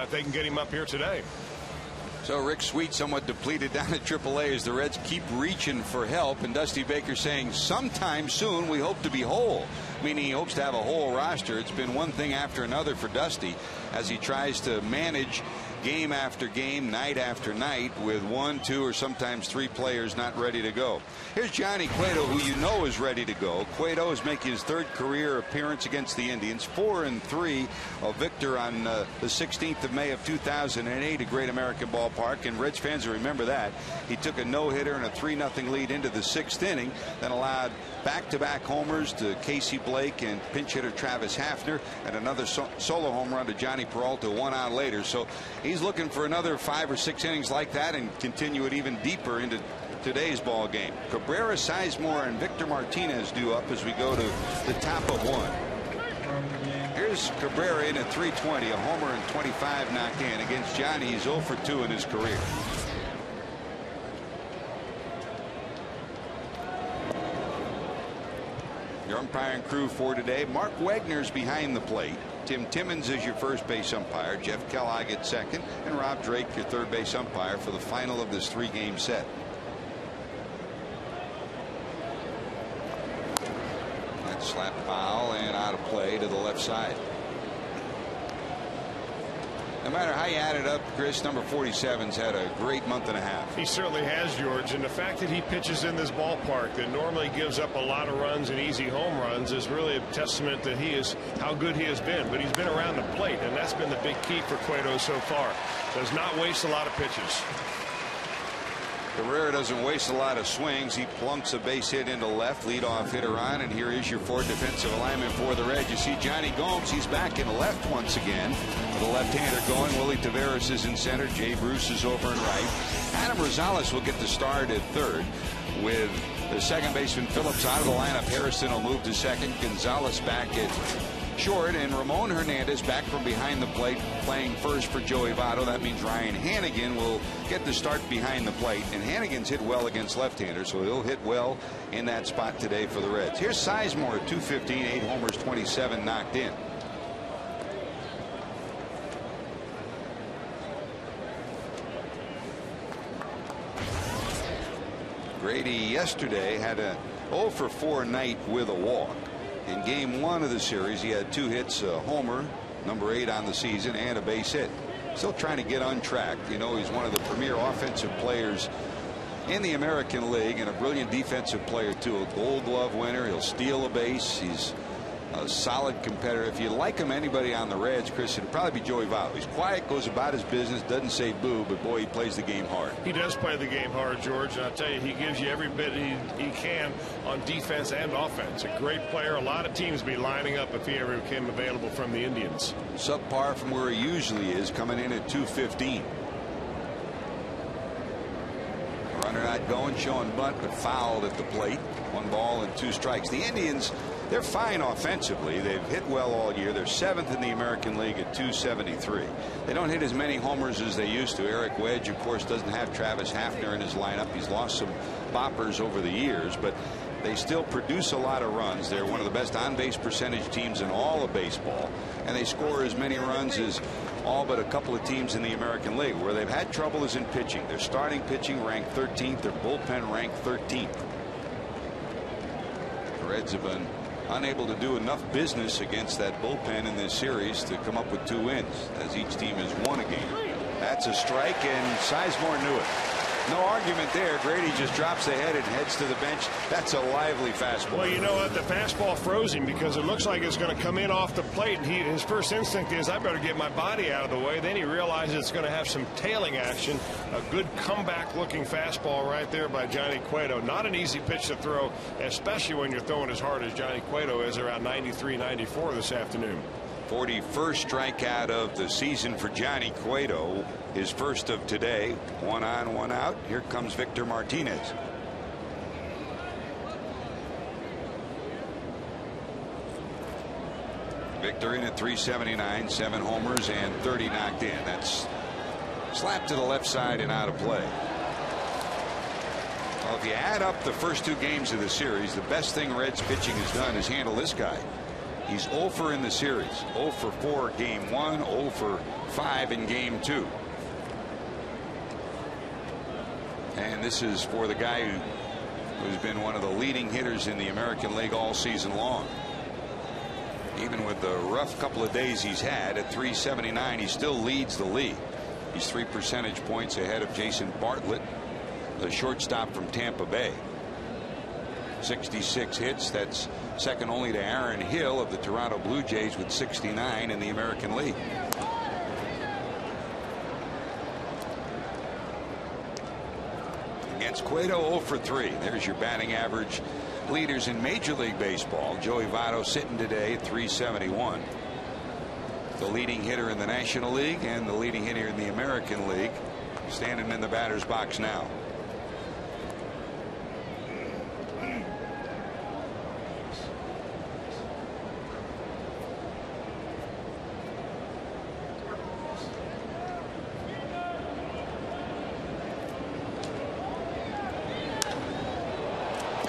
if they can get him up here today. So Rick Sweet somewhat depleted down at AAA as the Reds keep reaching for help, and Dusty Baker saying sometime soon we hope to be whole, meaning he hopes to have a whole roster. It's been one thing after another for Dusty as he tries to manage game after game, night after night, with 1, 2, or sometimes 3 players not ready to go. Here's Johnny Cueto, who you know is ready to go. Cueto is making his 3rd career appearance against the Indians, 4-3, a victor on the 16th of May of 2008 at Great American Ballpark, and Reds fans will remember that. He took a no-hitter and a 3-0 lead into the 6th inning, then allowed back-to-back homers to Casey Blake and pinch hitter Travis Hafner, and another solo home run to Johnny Peralta 1 out later. So he's looking for another 5 or 6 innings like that and continue it even deeper into today's ball game. Cabrera, Sizemore, and Victor Martinez due up as we go to the top of 1. Here's Cabrera in at .320, a homer and 25 knocked in. Against Johnny, he's 0 for 2 in his career. Your umpiring crew for today: Mark Wagner's behind the plate. Tim Timmons is your first base umpire. Jeff Kellogg at second, and Rob Drake your third base umpire for the final of this 3-game set. That slap foul and out of play to the left side. No matter how you add it up, Chris, number 47's had a great month and a half. He certainly has, George, and the fact that he pitches in this ballpark that normally gives up a lot of runs and easy home runs is really a testament that how good he has been. But he's been around the plate, and that's been the big key for Cueto so far. Does not waste a lot of pitches. Cabrera doesn't waste a lot of swings. He plunks a base hit into left, leadoff hitter on, and here is your 4th defensive alignment for the Reds. You see Johnny Gomes, he's back in left once again with a left-hander going. Willie Taveras is in center. Jay Bruce is over in right. Adam Rosales will get the start at 3rd with the second baseman Phillips out of the lineup. Harrison will move to second. Gonzalez back at short, and Ramon Hernandez back from behind the plate playing first for Joey Votto. That means Ryan Hannigan will get the start behind the plate, and Hannigan's hit well against left-handers, so he'll hit well in that spot today for the Reds. Here's Sizemore at .215, 8 homers, 27 knocked in. Grady yesterday had a 0 for 4 night with a walk. In game 1 of the series, he had 2 hits, a homer, number 8 on the season, and a base hit. Still trying to get untracked. You know, he's one of the premier offensive players in the American League, and a brilliant defensive player too. A Gold Glove winner. He'll steal a base. He's a solid competitor. If you like him, anybody on the Reds, Chris, it'd probably be Joey Votto. He's quiet, goes about his business, doesn't say boo, but boy, he plays the game hard. He does play the game hard, George, and I'll tell you, he gives you every bit he can on defense and offense. A great player. A lot of teams be lining up if he ever became available from the Indians. Subpar from where he usually is, coming in at .215. Runner not going, showing bunt, but fouled at the plate. 1 ball and 2 strikes. The Indians, they're fine offensively. They've hit well all year. They're 7th in the American League at .273. They don't hit as many homers as they used to. Eric Wedge, of course, doesn't have Travis Hafner in his lineup. He's lost some boppers over the years, but they still produce a lot of runs. They're one of the best on-base percentage teams in all of baseball, and they score as many runs as all but a couple of teams in the American League. Where they've had trouble is in pitching. Their starting pitching ranked 13th. Their bullpen ranked 13th. The Reds have been unable to do enough business against that bullpen in this series to come up with 2 wins, as each team has won a game. That's a strike, and Sizemore knew it. No argument there. Grady just drops the head and heads to the bench. That's a lively fastball. Well, you know what? The fastball froze him because it looks like it's going to come in off the plate. And his first instinct is, I better get my body out of the way. Then he realizes it's going to have some tailing action. A good comeback-looking fastball right there by Johnny Cueto. Not an easy pitch to throw, especially when you're throwing as hard as Johnny Cueto is, around 93, 94 this afternoon. 41st strikeout of the season for Johnny Cueto. His first of today. 1 on, 1 out. Here comes Victor Martinez. Victor in at .379, 7 homers and 30 knocked in. That's slapped to the left side and out of play. Well, if you add up the first 2 games of the series, the best thing Reds pitching has done is handle this guy. He's 0 in the series. 0 for 4 game 1, 0 for 5 in game 2. And this is for the guy who's been one of the leading hitters in the American League all season long. Even with the rough couple of days he's had, at 379, he still leads the league. He's 3 percentage points ahead of Jason Bartlett, the shortstop from Tampa Bay. 66 hits. That's second only to Aaron Hill of the Toronto Blue Jays with 69 in the American League. Against Cueto, 0 for 3. There's your batting average leaders in Major League Baseball. Joey Votto sitting today at 371. The leading hitter in the National League and the leading hitter in the American League standing in the batter's box now.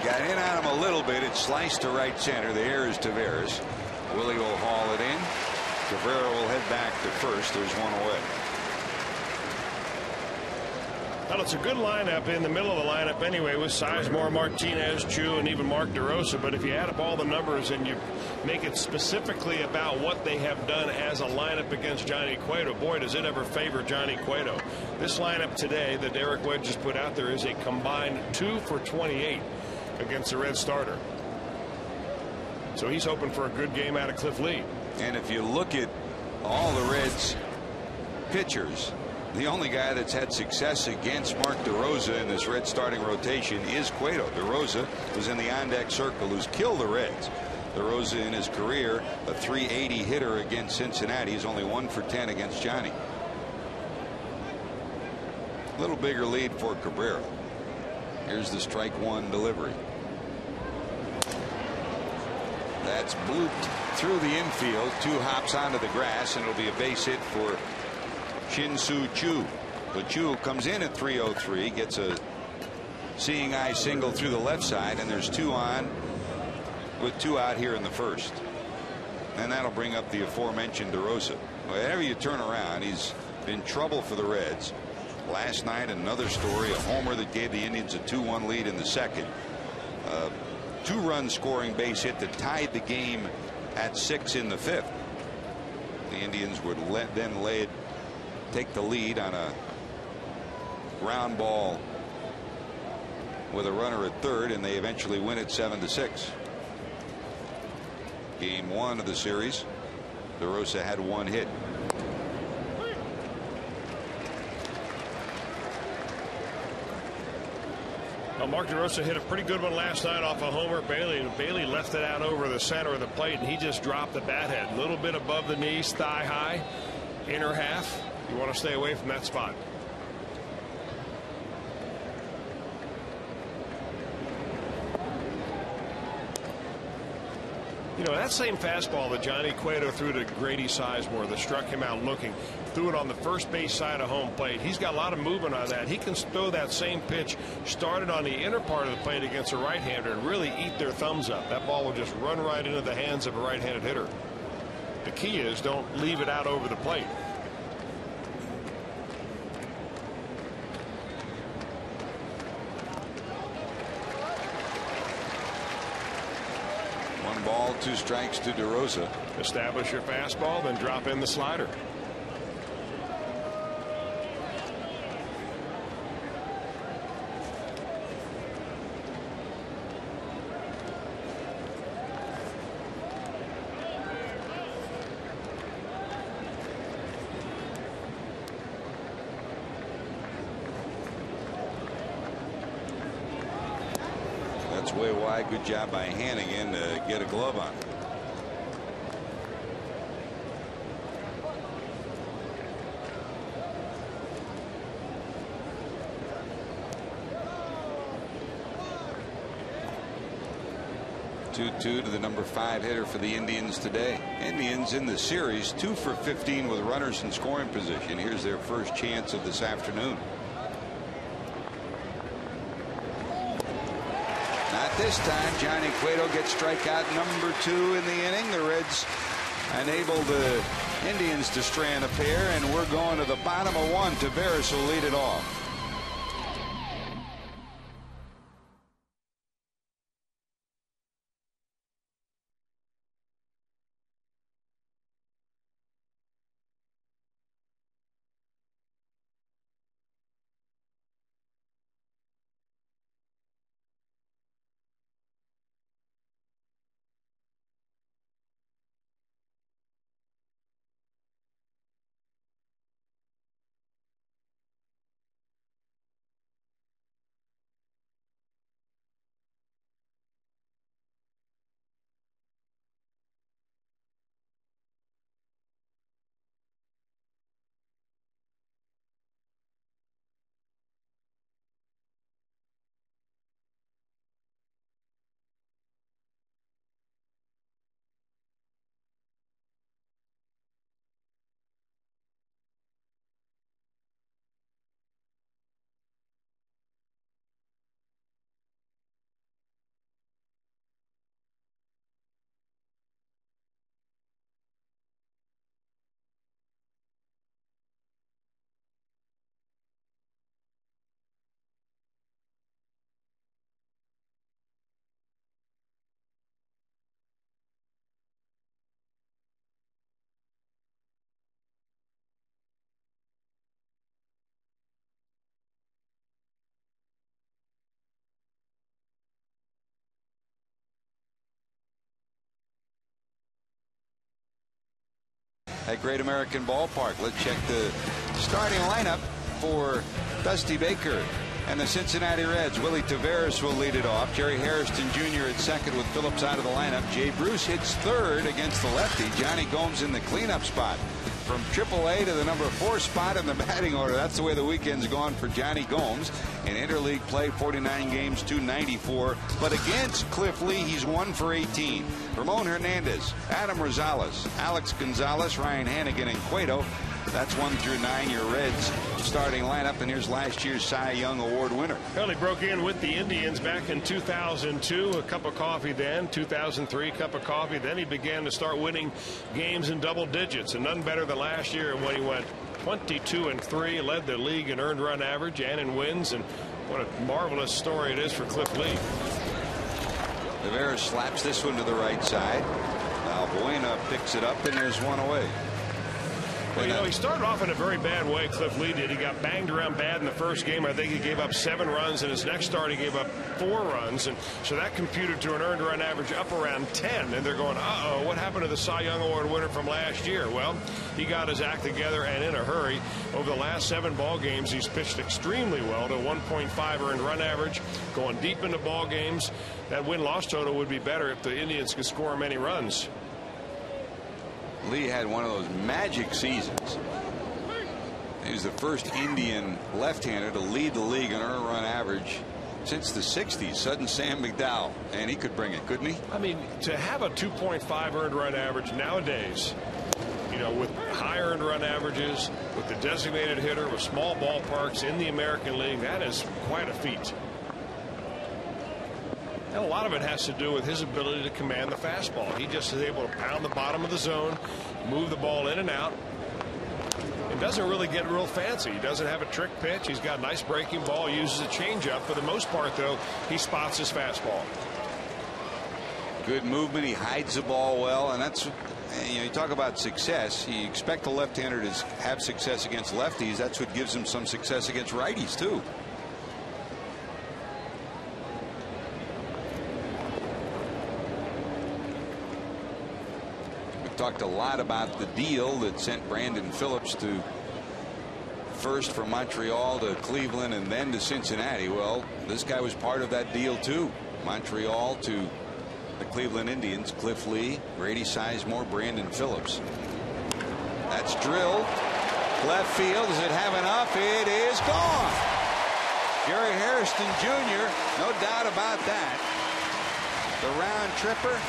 Got in on him a little bit. It sliced to right center. The air is Taveras. Willie will haul it in. Cabrera will head back to first. There's one away. Well, it's a good lineup in the middle of the lineup anyway, with Sizemore, Martinez, Chu, and even Mark DeRosa. But if you add up all the numbers and you make it specifically about what they have done as a lineup against Johnny Cueto, boy, does it ever favor Johnny Cueto. This lineup today that Derek Wedge just put out there is a combined 2 for 28 against the Red starter. So he's hoping for a good game out of Cliff Lee. And if you look at all the Reds pitchers, the only guy that's had success against Mark DeRosa in this Red starting rotation is Cueto. DeRosa was in the on-deck circle, who's killed the Reds. DeRosa in his career, a 380 hitter against Cincinnati. He's only 1 for 10 against Johnny. A little bigger lead for Cabrera. Here's the strike one delivery. That's blooped through the infield. 2 hops onto the grass, and it'll be a base hit for Shin-Soo Choo. But Choo comes in at 303, gets a seeing eye single through the left side, and there's 2 on with 2 out here in the first. And that'll bring up the aforementioned DeRosa. Whenever you turn around, he's been trouble for the Reds. Last night, another story, a homer that gave the Indians a 2-1 lead in the second. 2-run scoring base hit that tied the game at 6 in the 5th. The Indians would then take the lead on a ground ball with a runner at third, and they eventually win it 7-6. Game 1 of the series, DeRosa had 1 hit. Well, Mark DeRosa hit a pretty good one last night off a homer. Bailey left it out over the center of the plate, and he just dropped the bat head a little bit above the knees, thigh high, inner half. You want to stay away from that spot. You know, that same fastball that Johnny Cueto threw to Grady Sizemore that struck him out looking, threw it on the first base side of home plate. He's got a lot of movement on that. He can throw that same pitch started on the inner part of the plate against a right-hander and really eat their thumbs up. That ball will just run right into the hands of a right-handed hitter. The key is don't leave it out over the plate. Ball, 2 strikes to DeRosa. Establish your fastball, then drop in the slider. That's way wide. Good job by Hannigan to get a glove on. Two to the number 5 hitter for the Indians today. Indians in the series 2 for 15 with runners in scoring position. Here's their first chance of this afternoon. Not this time. Johnny Cueto gets strikeout number 2 in the inning. The Reds unable the Indians to strand a pair, and we're going to the bottom of 1. Taveras will lead it off. At Great American Ballpark. Let's check the starting lineup for Dusty Baker and the Cincinnati Reds. Willie Taveras will lead it off. Jerry Hairston Jr. at second with Phillips out of the lineup. Jay Bruce hits third against the lefty. Johnny Gomes in the cleanup spot. From AAA to the number 4 spot in the batting order. That's the way the weekend's gone for Johnny Gomes. In interleague play, 49 games, 294. But against Cliff Lee, he's 1 for 18. Ramon Hernandez, Adam Rosales, Alex Gonzalez, Ryan Hannigan, and Cueto. That's 1 through 9, your Reds starting lineup. And here's last year's Cy Young Award winner. Well, he broke in with the Indians back in 2002, a cup of coffee then. 2003, cup of coffee. Then he began to start winning games in double digits, and none better than last year when he went 22-3, led the league in earned run average and in wins. And what a marvelous story it is for Cliff Lee. Taveras slaps this one to the right side. Albuena picks it up, and there's one away. Well, you know, he started off in a very bad way, Cliff Lee did. He got banged around bad in the first game. I think he gave up 7 runs. In his next start, he gave up 4 runs. And so that computed to an earned run average up around 10. And they're going, uh-oh, what happened to the Cy Young Award winner from last year? Well, he got his act together and in a hurry. Over the last 7 ball games, he's pitched extremely well to 1.5 earned run average, going deep into ball games. That win-loss total would be better if the Indians could score many runs. Lee had one of those magic seasons. He was the first Indian left-hander to lead the league in earned run average since the 60s. Sudden Sam McDowell, and he could bring it, couldn't he? I mean, to have a 2.5 earned run average nowadays, you know, with high earned run averages, with the designated hitter, with small ballparks in the American League, that is quite a feat. And a lot of it has to do with his ability to command the fastball. He just is able to pound the bottom of the zone, move the ball in and out. It doesn't really get real fancy. He doesn't have a trick pitch. He's got a nice breaking ball, uses a changeup. For the most part, though, he spots his fastball. Good movement. He hides the ball well, and that's, you know, you talk about success. You expect the left-hander to have success against lefties. That's what gives him some success against righties, too. Talked a lot about the deal that sent Brandon Phillips to first from Montreal to Cleveland and then to Cincinnati. Well, this guy was part of that deal too. Montreal to the Cleveland Indians. Cliff Lee, Grady Sizemore, Brandon Phillips. That's drilled left field. Does it have enough? It is gone. Gary Hairston Jr., no doubt about that. The round tripper.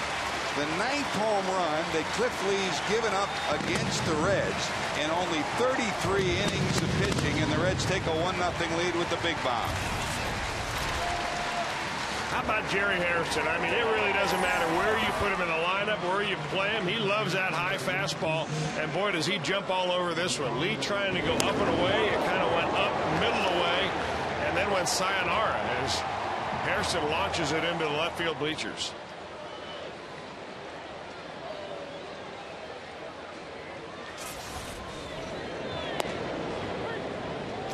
The 9th home run that Cliff Lee's given up against the Reds in only 33 innings of pitching, and the Reds take a 1-0 lead with the big bomb. How about Jerry Hairston? I mean, it really doesn't matter where you put him in the lineup, where you play him. He loves that high fastball, and boy, does he jump all over this one. Lee trying to go up and away. It kind of went up, middle away, and then went sayonara as Hairston launches it into the left field bleachers.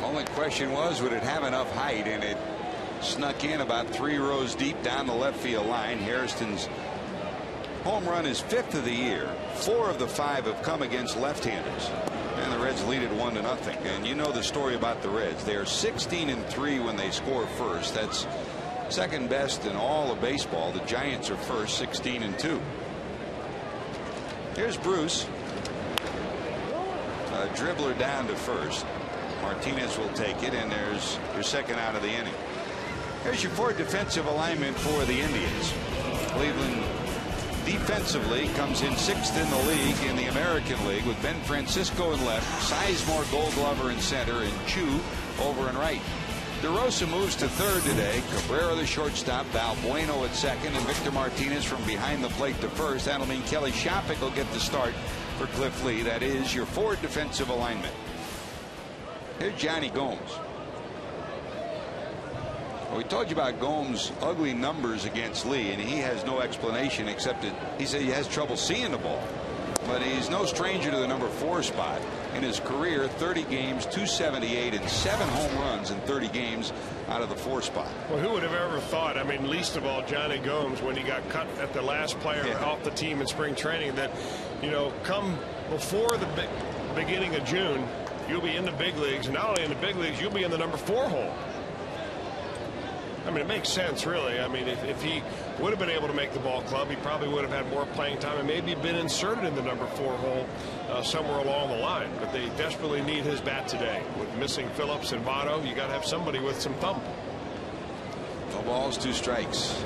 Only question was, would it have enough height? And it snuck in about 3 rows deep down the left field line. Hairston's home run is 5th of the year. 4 of the 5 have come against left-handers. And the Reds lead it 1-0. And you know the story about the Reds. They are 16-3 when they score first. That's second best in all of baseball. The Giants are first, 16-2. Here's Bruce. A dribbler down to first. Martinez will take it, and there's your second out of the inning. Here's your 4th defensive alignment for the Indians. Cleveland defensively comes in 6th in the league in the American League with Ben Francisco in left, Sizemore, Gold Glover in center, and Chu over and right. DeRosa moves to 3rd today. Cabrera the shortstop, Val Bueno at 2nd, and Victor Martinez from behind the plate to 1st. That'll mean Kelly Shoppick will get the start for Cliff Lee. That is your 4th defensive alignment. Here's Johnny Gomes. Well, we told you about Gomes' ugly numbers against Lee, and he has no explanation except that he said he has trouble seeing the ball. But he's no stranger to the number 4 spot. In his career, 30 games, 278, and 7 home runs in 30 games out of the 4 spot. Well, who would have ever thought, I mean, least of all Johnny Gomes, when he got cut at the last player off the team in spring training, that, you know, come before the beginning of June, you'll be in the big leagues, and not only in the big leagues, you'll be in the number 4 hole. I mean, it makes sense, really. I mean, if he would have been able to make the ball club, he probably would have had more playing time and maybe been inserted in the number 4 hole somewhere along the line. But they desperately need his bat today. With missing Phillips and Votto, you got to have somebody with some thump. No balls, 2 strikes.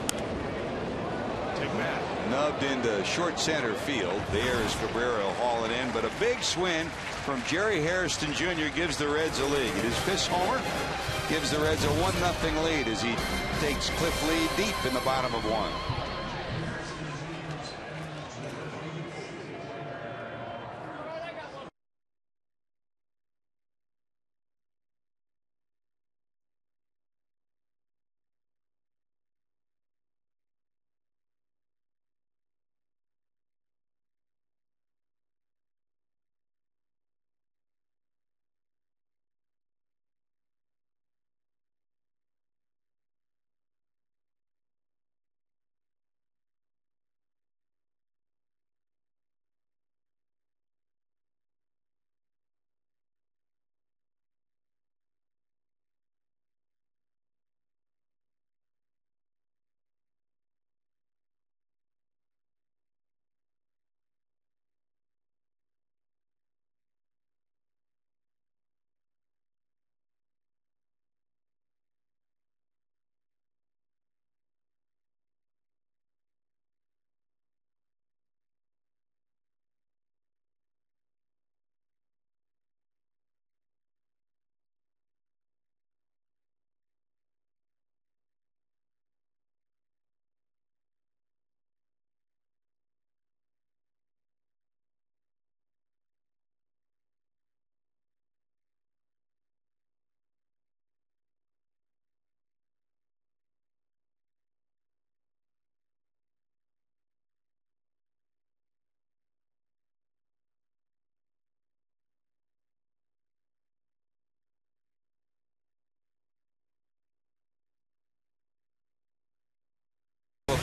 Take that. Nubbed into short center field. There's Cabrera will haul it in, but a big swing from Jerry Hairston Jr. gives the Reds a lead. His 5th homer gives the Reds a 1-0 lead as he takes Cliff Lee deep in the bottom of 1.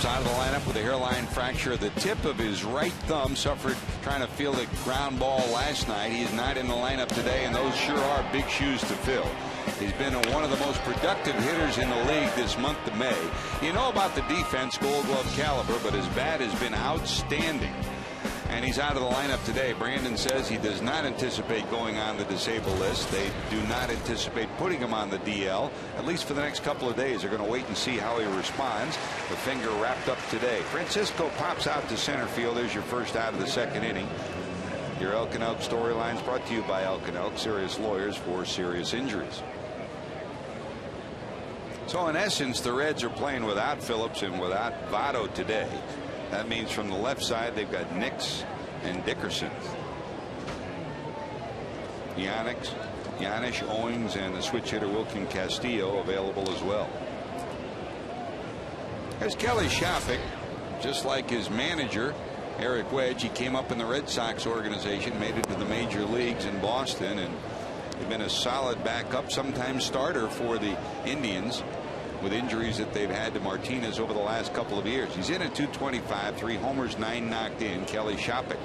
Out of the lineup with a hairline fracture. The tip of his right thumb, suffered trying to field a ground ball last night. He's not in the lineup today, and those sure are big shoes to fill. He's been one of the most productive hitters in the league this month of May. You know about the defense, Gold Glove caliber, but his bat has been outstanding. And he's out of the lineup today. Brandon says he does not anticipate going on the disabled list. They do not anticipate putting him on the DL, at least for the next couple of days. They're going to wait and see how he responds. The finger wrapped up today. Francisco pops out to center field. There's your first out of the 2nd inning. Your Elk and Elk storylines brought to you by Elk and Elk, serious lawyers for serious injuries. So in essence, the Reds are playing without Phillips and without Votto today. That means from the left side they've got Nix and Dickerson. Yanish, Owings, and the switch hitter Wilkin Castillo available as well. There's Kelly Shafik, just like his manager Eric Wedge. He came up in the Red Sox organization, made it to the major leagues in Boston, and he's been a solid backup, sometimes starter for the Indians with injuries that they've had to Martinez over the last couple of years. He's in at 225, 3 homers, 9 knocked in. Kelly Shafik.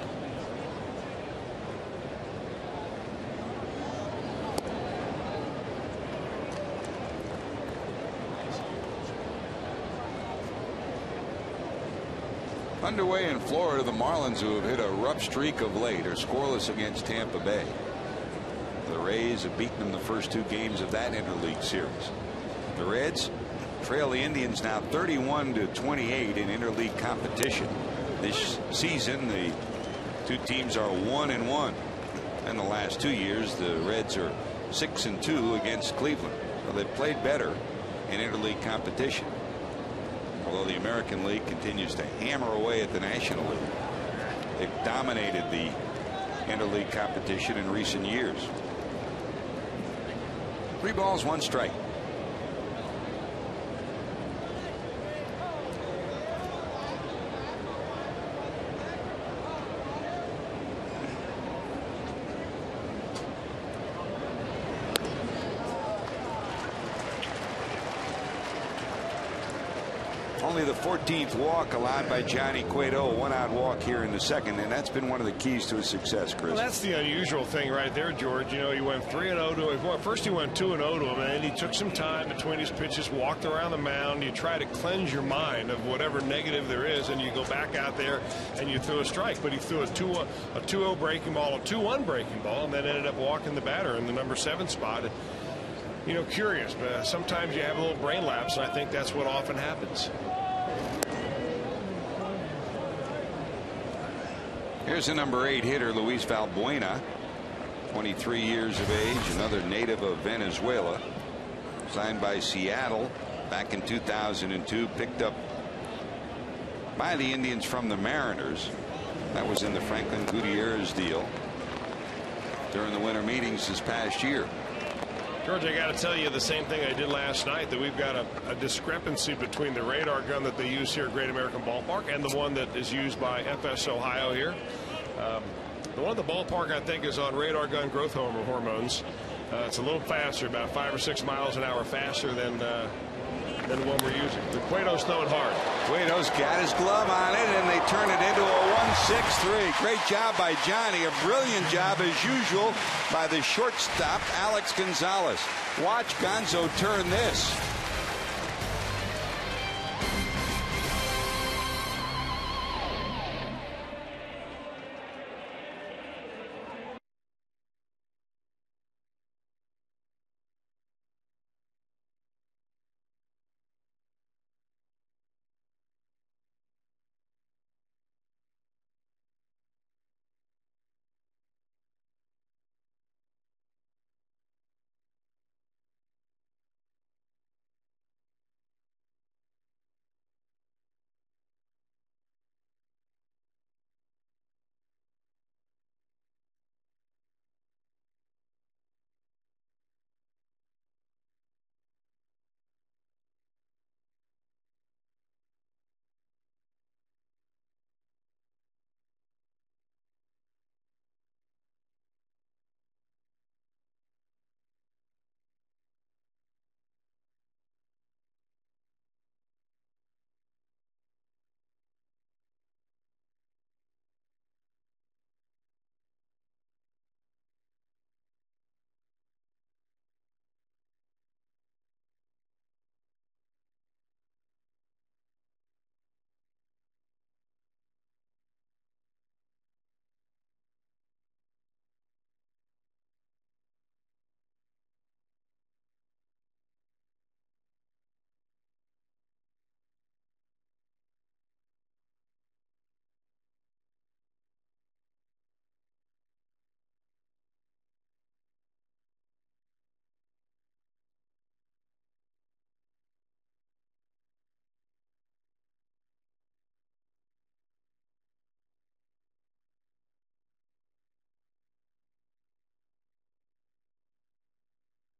Underway in Florida, the Marlins, who have hit a rough streak of late, are scoreless against Tampa Bay. The Rays have beaten them the first 2 games of that interleague series. The Reds trail the Indians now 31-28 in interleague competition. This season, the 2 teams are 1-1. In the last 2 years, the Reds are 6-2 against Cleveland. So they've played better in interleague competition. Although the American League continues to hammer away at the National League. They've dominated the interleague competition in recent years. 3 balls, 1 strike. Only the 14th walk allowed by Johnny Cueto, 1-out walk here in the second, and that's been one of the keys to his success, Chris. Well, that's the unusual thing right there, George. You know, he went 3-0 to him. First he went 2-0 to him, and he took some time between his pitches, walked around the mound. You try to cleanse your mind of whatever negative there is, and you go back out there and you threw a strike. But he threw a 2-0 breaking ball, a 2-1 breaking ball, and then ended up walking the batter in the number 7 spot. And, you know, curious, but sometimes you have a little brain lapse, and I think that's what often happens. Here's the number 8 hitter, Luis Valbuena, 23 years of age, another native of Venezuela, signed by Seattle back in 2002, picked up by the Indians from the Mariners. That was in the Franklin Gutierrez deal during the winter meetings this past year. George, I got to tell you the same thing I did last night, that we've got a discrepancy between the radar gun that they use here at Great American Ballpark and the one that is used by FS Ohio here. The one at the ballpark, I think, is on radar gun growth hormones. It's a little faster, about 5 or 6 miles an hour faster than the one we're using. The Cueto's throwing hard. Cueto's got his glove on it, and they turn it into a 1-6-3. Great job by Johnny. A brilliant job, as usual, by the shortstop, Alex Gonzalez. Watch Gonzo turn this.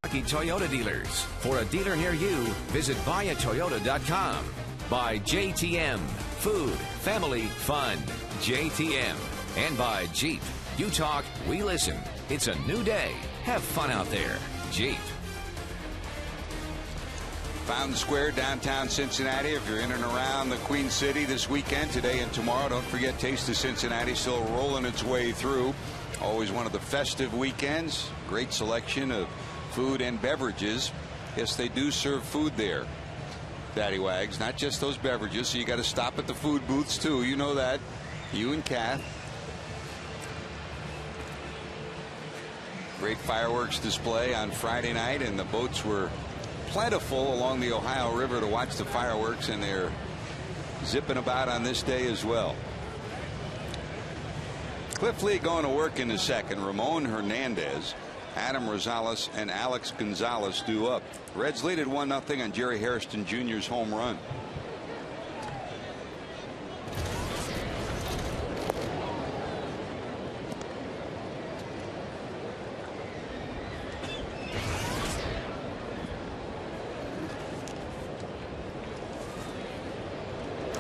Toyota dealers. For a dealer near you, visit buyatoyota.com. By JTM, food, family, fun. JTM. And by Jeep. You talk, we listen. It's a new day. Have fun out there. Jeep. Fountain Square, downtown Cincinnati. If you're in and around the Queen City this weekend, today and tomorrow, don't forget Taste of Cincinnati still rolling its way through. Always one of the festive weekends. Great selection of food and beverages. Yes, they do serve food there, Daddy Wags, not just those beverages, so you got to stop at the food booths too. You know that. You and Kath. Great fireworks display on Friday night, and the boats were plentiful along the Ohio River to watch the fireworks, and they're zipping about on this day as well. Cliff Lee going to work in the second. Ramon Hernandez, Adam Rosales, and Alex Gonzalez due up. Reds lead at 1-0 on Jerry Hairston Jr.'s home run.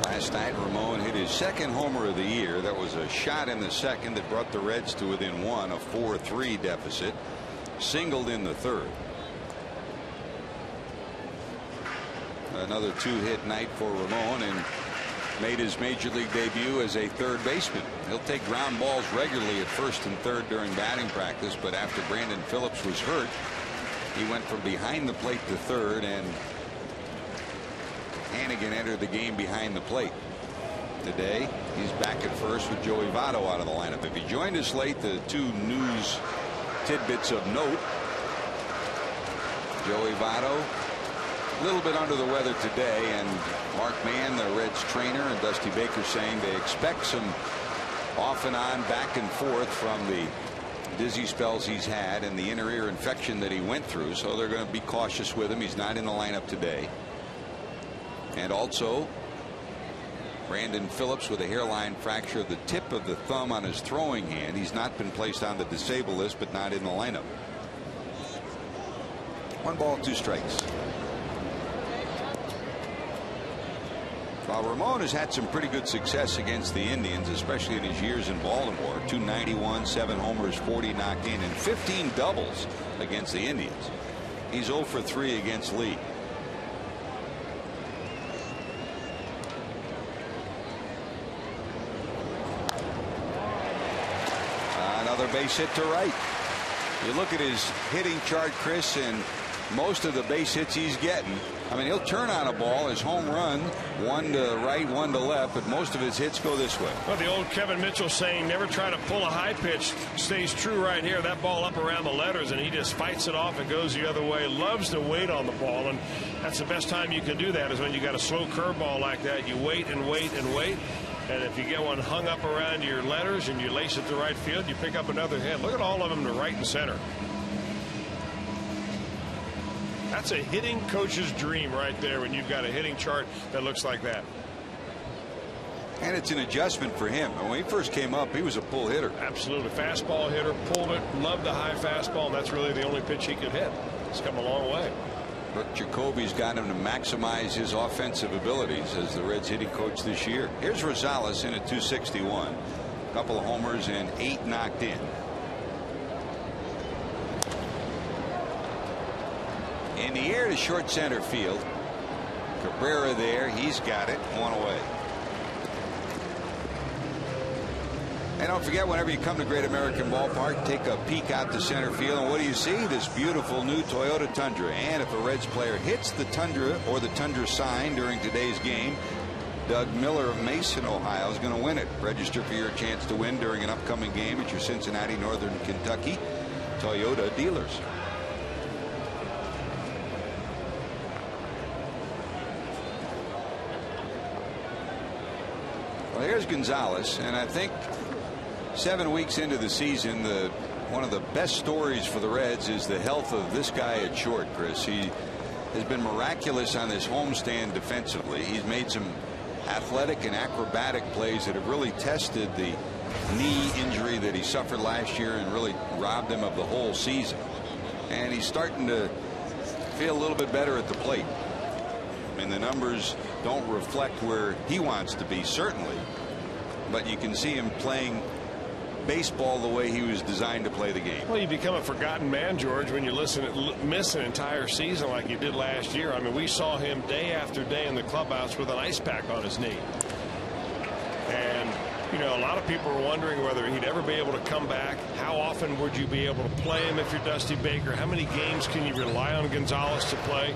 Last night, Ramon hit his second homer of the year. That was a shot in the second that brought the Reds to within one, a 4-3 deficit. Singled in the third. Another two-hit night for Ramon, and made his major league debut as a third baseman. He'll take ground balls regularly at first and third during batting practice, but after Brandon Phillips was hurt, he went from behind the plate to third, and Hannigan entered the game behind the plate. Today, he's back at first with Joey Votto out of the lineup. If he joined us late, the two news tidbits of note: Joey Votto, a little bit under the weather today, and Mark Mann, the Reds trainer, and Dusty Baker saying they expect some off and on back and forth from the dizzy spells he's had and the inner ear infection that he went through, so they're going to be cautious with him. He's not in the lineup today. And also, Brandon Phillips with a hairline fracture of the tip of the thumb on his throwing hand. He's not been placed on the disabled list, but not in the lineup. 1 ball, 2 strikes. While Ramon has had some pretty good success against the Indians, especially in his years in Baltimore, 291, 7 homers, 40 knocked in, and 15 doubles against the Indians. He's 0 for 3 against Lee. Another base hit to right. You look at his hitting chart, Chris, and most of the base hits he's getting, I mean, he'll turn on a ball, his home run, 1 to right, 1 to left, but most of his hits go this way. Well, the old Kevin Mitchell saying, never try to pull a high pitch, stays true right here. That ball up around the letters, and he just fights it off and goes the other way. Loves to wait on the ball, and that's the best time you can do that, is when you got a slow curveball like that. You wait and wait and wait. And if you get one hung up around your letters and you lace it to right field, you pick up another hit. Look at all of them to right and center. That's a hitting coach's dream right there, when you've got a hitting chart that looks like that. And it's an adjustment for him. When he first came up, he was a pull hitter. Absolutely. Fastball hitter, pulled it, loved the high fastball, and that's really the only pitch he could hit. It's come a long way. Brooke Jacoby's got him to maximize his offensive abilities as the Reds hitting coach this year. Here's Rosales in at 261. A couple of homers and 8 knocked in. In the air to short center field. Cabrera there. He's got it. 1 away. And don't forget, whenever you come to Great American Ballpark, take a peek out to center field, and what do you see? This beautiful new Toyota Tundra. And if a Reds player hits the Tundra or the Tundra sign during today's game, Doug Miller of Mason, Ohio, is going to win it. Register for your chance to win during an upcoming game at your Cincinnati, Northern Kentucky Toyota dealers. Well, here's Gonzalez, and I think 7 weeks into the season, one of the best stories for the Reds is the health of this guy at short, Chris. He has been miraculous on this homestand defensively. He's made some athletic and acrobatic plays that have really tested the knee injury that he suffered last year and really robbed him of the whole season. and he's starting to feel a little bit better at the plate. I mean, the numbers don't reflect where he wants to be, certainly, but you can see him playing baseball the way he was designed to play the game. Well, you become a forgotten man, George, when you miss an entire season like you did last year. I mean, we saw him day after day in the clubhouse with an ice pack on his knee. And, you know, a lot of people are wondering whether he'd ever be able to come back. How often would you be able to play him if you're Dusty Baker? How many games can you rely on Gonzalez to play?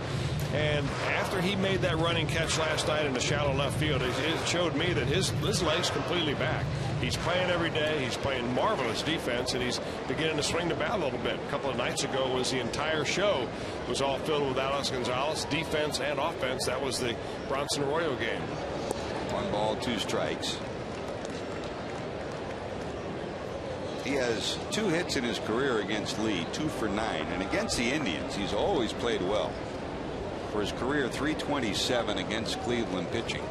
And after he made that running catch last night in the shallow left field, it showed me that his leg's completely back. He's playing every day. He's playing marvelous defense, and he's beginning to swing the bat a little bit. A couple of nights ago was the entire show was all filled with Alex Gonzalez, defense and offense. That was the Bronson Arroyo game. 1 ball, 2 strikes. He has 2 hits in his career against Lee, 2 for 9, and against the Indians he's always played well. For his career, .327 against Cleveland pitching.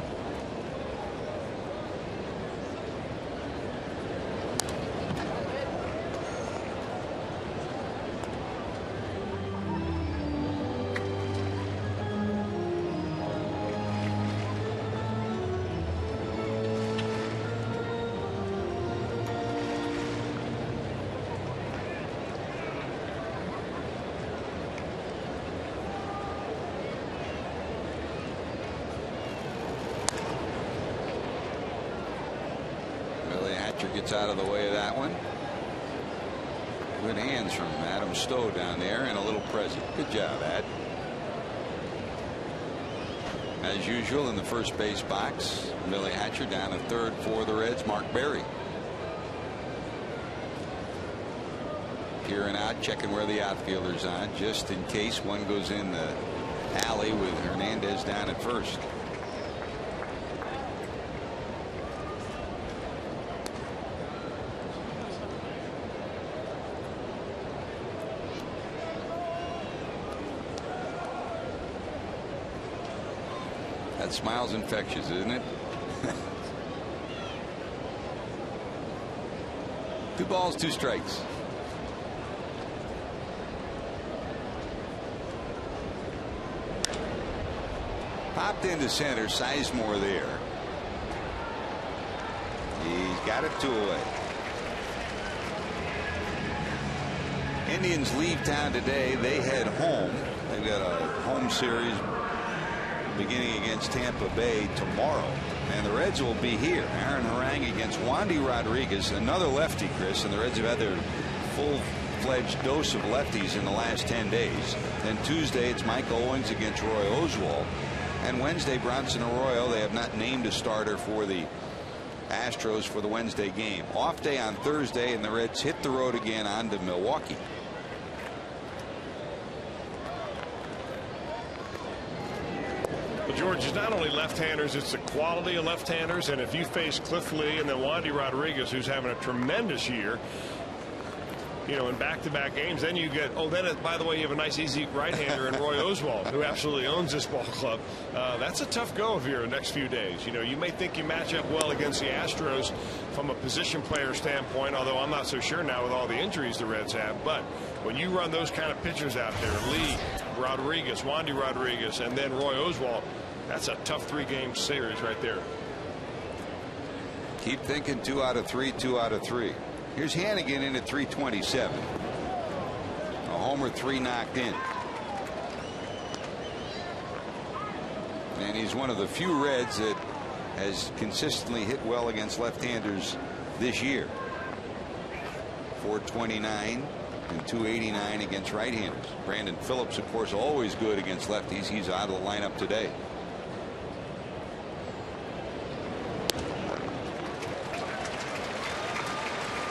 Gets out of the way of that one. Good hands from Adam Stowe down there, and a little present. Good job, Ad. As usual in the first base box, Billy Hatcher down at third for the Reds. Mark Berry peering out, checking where the outfielders are, just in case one goes in the alley with Hernandez down at first. That smile's infectious, isn't it? 2 balls, 2 strikes. Popped into center. Sizemore there. He's got it 2 away. Indians leave town today. They head home. They've got a home series beginning against Tampa Bay tomorrow, and the Reds will be here. Aaron Harang against Wandy Rodriguez, another lefty, Chris, and the Reds have had their full-fledged dose of lefties in the last 10 days. Then Tuesday it's Mike Owens against Roy Oswalt, and Wednesday Bronson Arroyo. They have not named a starter for the Astros for the Wednesday game. Off day on Thursday, and the Reds hit the road again on to Milwaukee. George, it's not only left-handers, it's the quality of left-handers. And if you face Cliff Lee and then Wandy Rodriguez, who's having a tremendous year, you know, in back-to-back games, then you get, by the way, you have a nice, easy right-hander in Roy Oswalt, who absolutely owns this ball club. That's a tough go of your next few days. You know, you may think you match up well against the Astros from a position player standpoint, although I'm not so sure now with all the injuries the Reds have. But when you run those kind of pitchers out there, Lee, Rodriguez, Wandy Rodriguez, and then Roy Oswalt, that's a tough 3-game series right there. Keep thinking 2 out of 3, 2 out of 3. Here's Hannigan in at .327. A homer, 3 knocked in. And he's one of the few Reds that has consistently hit well against left-handers this year. .429 and .289 against right-handers. Brandon Phillips, of course, always good against lefties. He's out of the lineup today.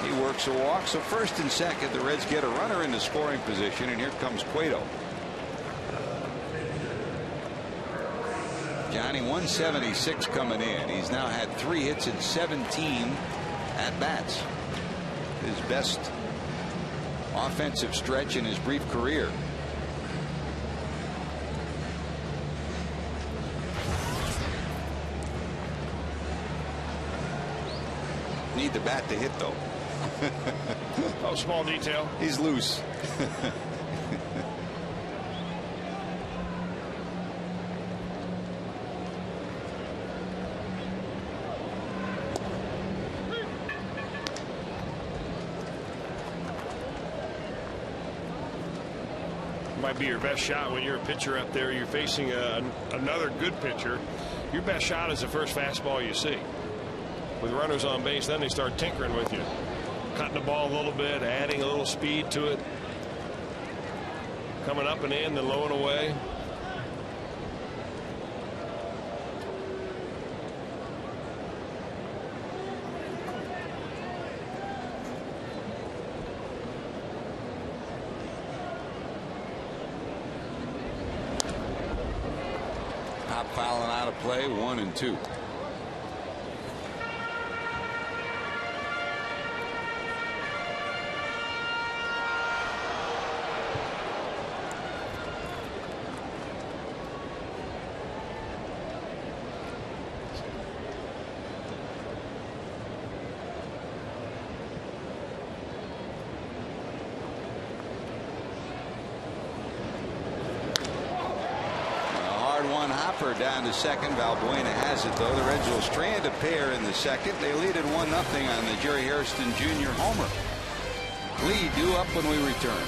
He works a walk, so first and second, the Reds get a runner into scoring position, and here comes Cueto. Johnny, 176 coming in. He's now had 3 hits in 17 at-bats. His best offensive stretch in his brief career. Need the bat to hit, though. Oh, small detail. He's loose. Might be your best shot when you're a pitcher up there. You're facing another good pitcher. Your best shot is the first fastball you see. With runners on base, then they start tinkering with you, cutting the ball a little bit, adding a little speed to it, coming up and in, then low and away. Fouling out of play, 1-2. Down to second. Valbuena has it, though. The Reds will strand a pair in the second. They lead at 1-0 on the Jerry Hairston Jr. homer. Lead due up when we return.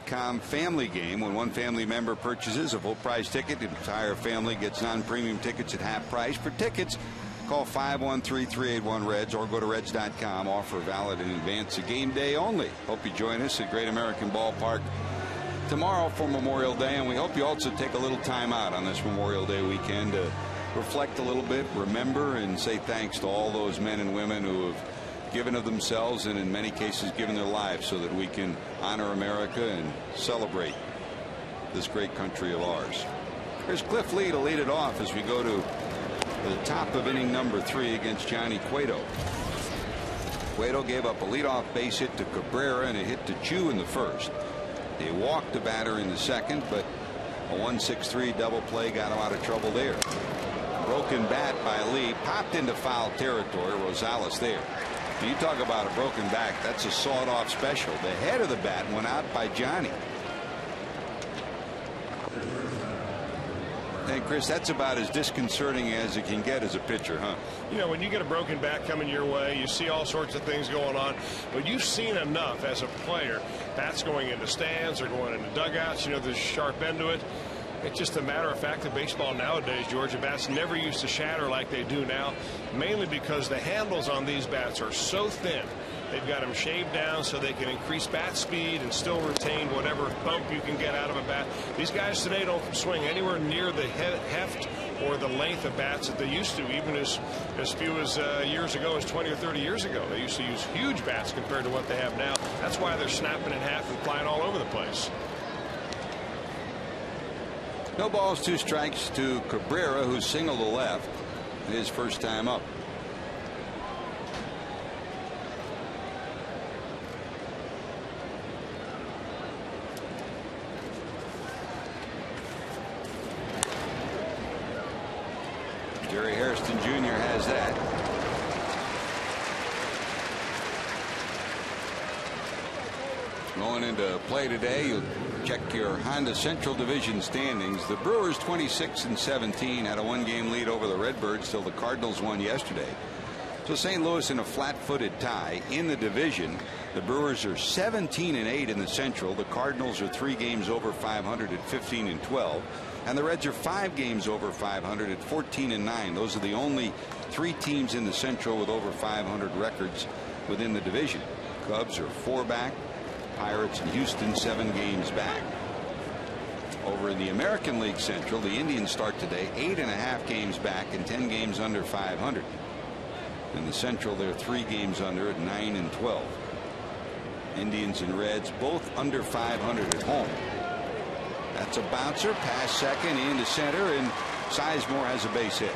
.com family game. When one family member purchases a full price ticket, the entire family gets non-premium tickets at half price. For tickets, call 513-381-REDS or go to Reds.com. Offer valid in advance of game day only. Hope you join us at Great American Ballpark tomorrow for Memorial Day, and we hope you also take a little time out on this Memorial Day weekend to reflect a little bit, remember, and say thanks to all those men and women who have given of themselves and in many cases given their lives so that we can honor America and celebrate this great country of ours. Here's Cliff Lee to lead it off as we go to the top of inning number 3 against Johnny Cueto. Cueto gave up a leadoff base hit to Cabrera and a hit to Chu in the first. He walked the batter in the second, but a 1-6-3 double play got him out of trouble there. Broken bat by Lee, popped into foul territory. Rosales there. You talk about a broken back, that's a sawed-off special. The head of the bat went out by Johnny. And Chris, that's about as disconcerting as it can get as a pitcher, huh? You know, when you get a broken back coming your way, you see all sorts of things going on, but you've seen enough as a player. Bats going into stands or going into dugouts, you know, there's a sharp end to it. It's just a matter of fact that baseball nowadays, Georgia, bats never used to shatter like they do now, mainly because the handles on these bats are so thin. They've got them shaved down so they can increase bat speed and still retain whatever bump you can get out of a bat. These guys today don't swing anywhere near the heft or the length of bats that they used to, even as few as years ago, as 20 or 30 years ago. They used to use huge bats compared to what they have now. That's why they're snapping in half and flying all over the place. No balls, 2 strikes to Cabrera, who singled to left his first time up. Jerry Hairston Jr. has that. Going into play today, you'll check your Honda Central Division standings. The Brewers 26-17 had a 1-game lead over the Redbirds till the Cardinals won yesterday. So St. Louis in a flat-footed tie in the division. The Brewers are 17-8 in the Central. The Cardinals are 3 games over 500 at 15-12. And the Reds are 5 games over 500 at 14-9. Those are the only 3 teams in the Central with over 500 records within the division. Cubs are 4 back. Pirates and Houston 7 games back. Over in the American League Central, the Indians start today 8.5 games back and 10 games under 500. In the Central, they're 3 games under at 9-12. Indians and Reds both under 500 at home. That's a bouncer past second into center, and Sizemore has a base hit.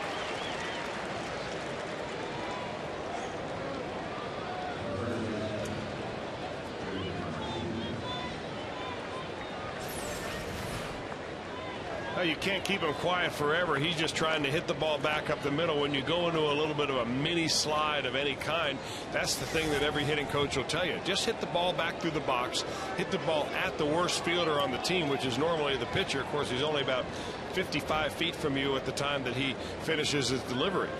You can't keep him quiet forever. He's just trying to hit the ball back up the middle. When you go into a little bit of a mini slide of any kind, that's the thing that every hitting coach will tell you. Just hit the ball back through the box. Hit the ball at the worst fielder on the team, which is normally the pitcher. Of course, he's only about 55 feet from you at the time that he finishes his delivery.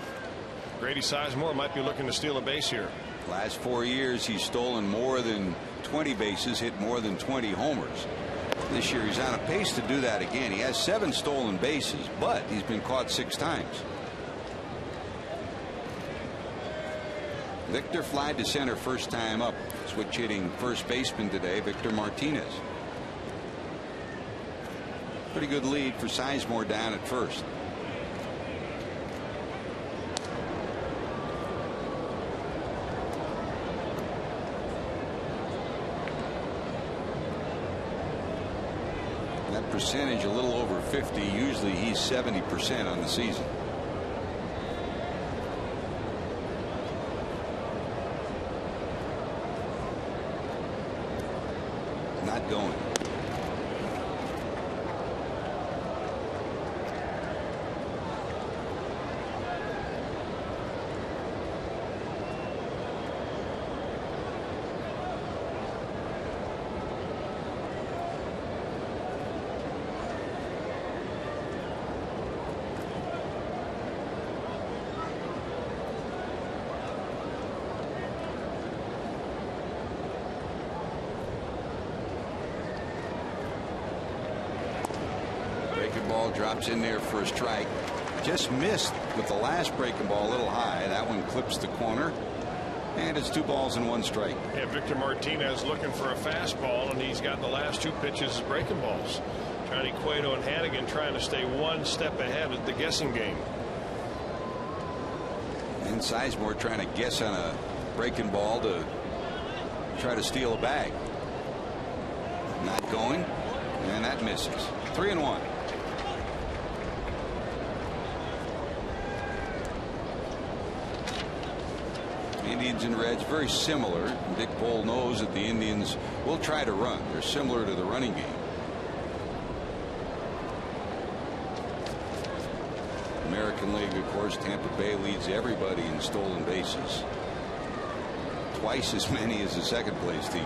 Grady Sizemore might be looking to steal a base here. Last 4 years, he's stolen more than 20 bases, hit more than 20 homers. This year he's on a pace to do that again. He has 7 stolen bases, but he's been caught 6 times. Victor flied to center first time up. Switch hitting first baseman today, Victor Martinez. Pretty good lead for Sizemore down at first. Percentage a little over 50. Usually he's 70% on the season. Not going. Ball drops in there for a strike. Just missed with the last breaking ball a little high. That one clips the corner, and it's 2 balls and 1 strike. Yeah, Victor Martinez looking for a fastball, and he's got the last 2 pitches as breaking balls. Johnny Cueto and Hannigan trying to stay 1 step ahead of the guessing game. And Sizemore trying to guess on a breaking ball to try to steal a bag. Not going, and that misses. 3-1. Indians and Reds very similar. Dick Bole knows that the Indians will try to run. They're similar to the running game. American League, of course, Tampa Bay leads everybody in stolen bases. Twice as many as the second place team.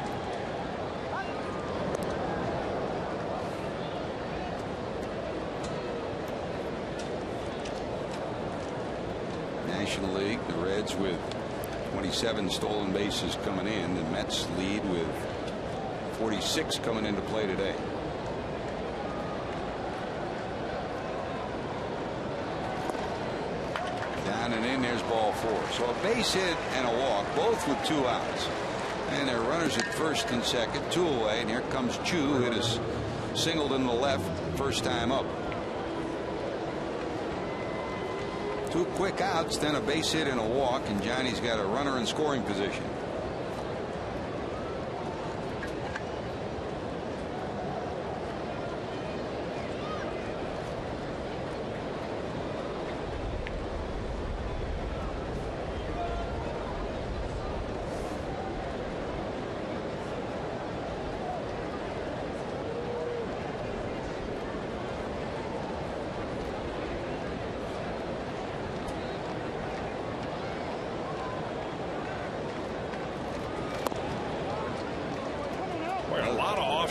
National League, the Reds with 27 stolen bases coming in. The Mets lead with 46 coming into play today. Down and in, there's ball 4. So a base hit and a walk, both with 2 outs. And there are runners at first and second, 2 away. And here comes Chu, hit is singled in the left, first time up. 2 quick outs, then a base hit and a walk, and Johnny's got a runner in scoring position.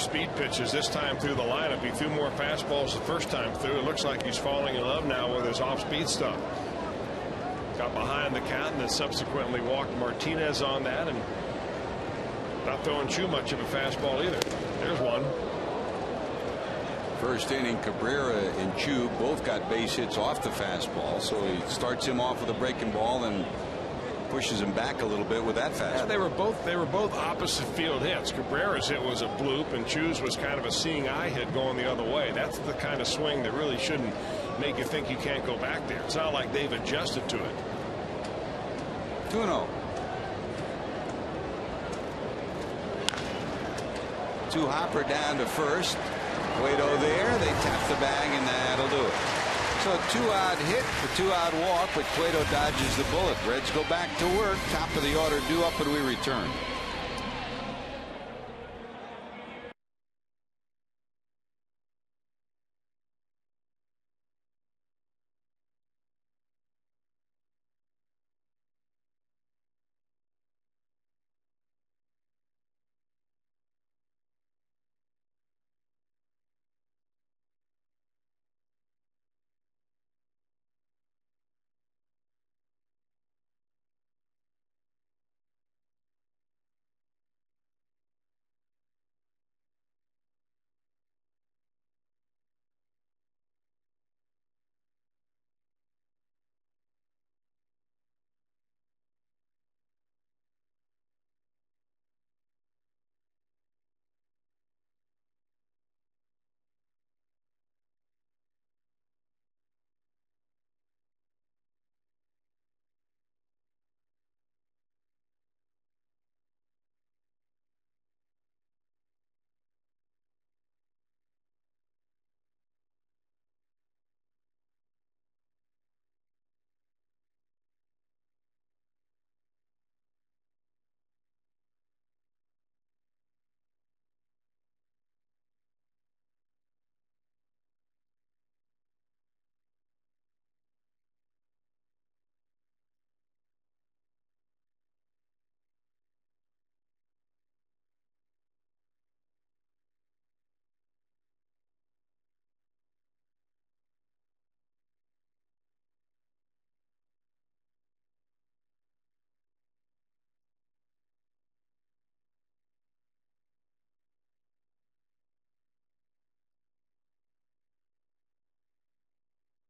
off-speed pitches this time through the lineup. He threw more fastballs the first time through. It looks like he's falling in love now with his off-speed stuff. Got behind the count and then subsequently walked Martinez on that, and not throwing too much of a fastball either. There's one. First inning, Cabrera and Chu both got base hits off the fastball, so he starts him off with a breaking ball and pushes him back a little bit with that fastball. Yeah, they were both opposite field hits. Cabrera's hit was a bloop, and Chu's was kind of a seeing eye hit going the other way. That's the kind of swing that really shouldn't make you think you can't go back there. It's not like they've adjusted to it. 2-0. 2 hopper down to first. Cueto there. They tap the bag, and that'll do it. So a 2-out hit, a 2-out walk, but Cueto dodges the bullet. Reds go back to work. Top of the order due up when we return.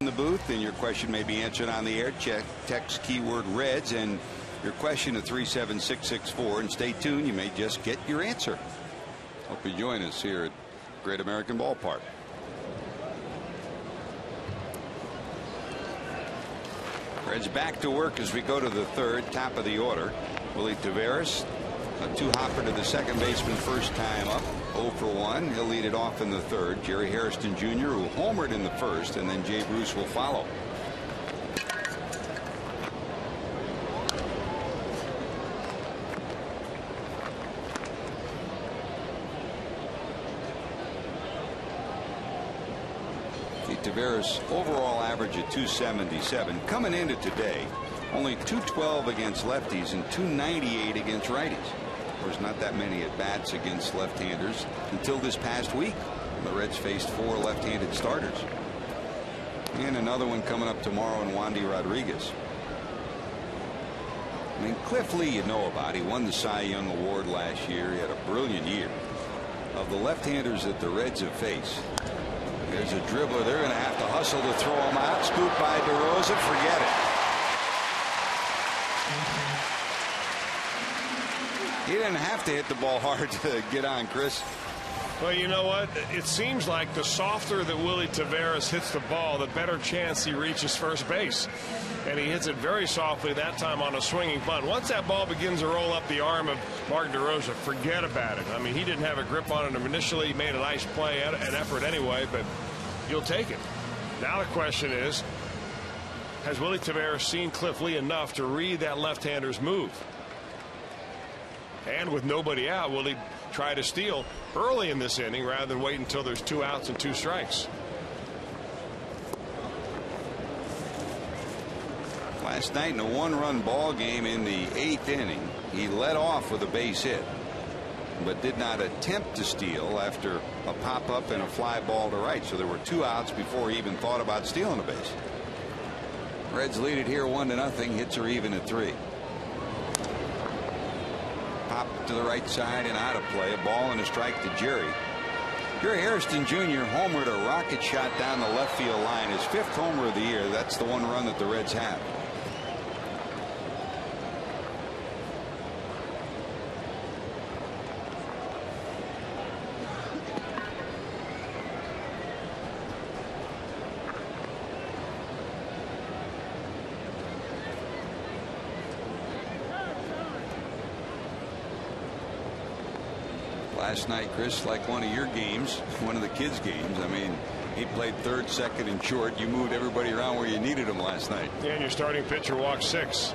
In the booth, and your question may be answered on the air. Text keyword Reds and your question to 37664, and stay tuned. You may just get your answer. Hope you join us here at Great American Ballpark. Reds back to work as we go to the third. Top of the order. Willie Taveras, a 2-hopper to the second baseman first time up. 0 for 1. He'll lead it off in the third. Jerry Hairston Jr., who homered in the first, and then Jay Bruce will follow. Taveras overall average at 277. Coming into today, only 212 against lefties and 298 against righties. There's not that many at bats against left-handers until this past week. The Reds faced 4 left-handed starters. And another one coming up tomorrow in Wandy Rodriguez. I mean, Cliff Lee, you know about. He won the Cy Young Award last year. He had a brilliant year. Of the left-handers that the Reds have faced, there's a dribbler. They're going to have to hustle to throw him out. Scooped by DeRosa. Forget it. He didn't have to hit the ball hard to get on, Chris. Well, you know what? It seems like the softer that Willie Taveras hits the ball, the better chance he reaches first base. And he hits it very softly that time on a swinging bunt. Once that ball begins to roll up the arm of Mark DeRosa, forget about it. I mean, he didn't have a grip on it initially. He made a nice play, an effort anyway, but you'll take it. Now the question is, has Willie Taveras seen Cliff Lee enough to read that left-hander's move? And with nobody out, will he try to steal early in this inning rather than wait until there's 2 outs and 2 strikes? Last night in a 1-run ball game in the 8th inning, he led off with a base hit. but did not attempt to steal after a pop-up and a fly ball to right. So there were 2 outs before he even thought about stealing a base. Reds lead it here 1-0. Hits are even at 3. Pop to the right side and out of play. A ball and a strike to Jerry. Jerry Hairston Jr. homered a rocket shot down the left field line. His 5th homer of the year. That's the 1 run that the Reds have. Last night, Chris, like one of your games, one of the kids' games. I mean, he played third, second, and short. You moved everybody around where you needed them last night. Yeah, and your starting pitcher walked 6.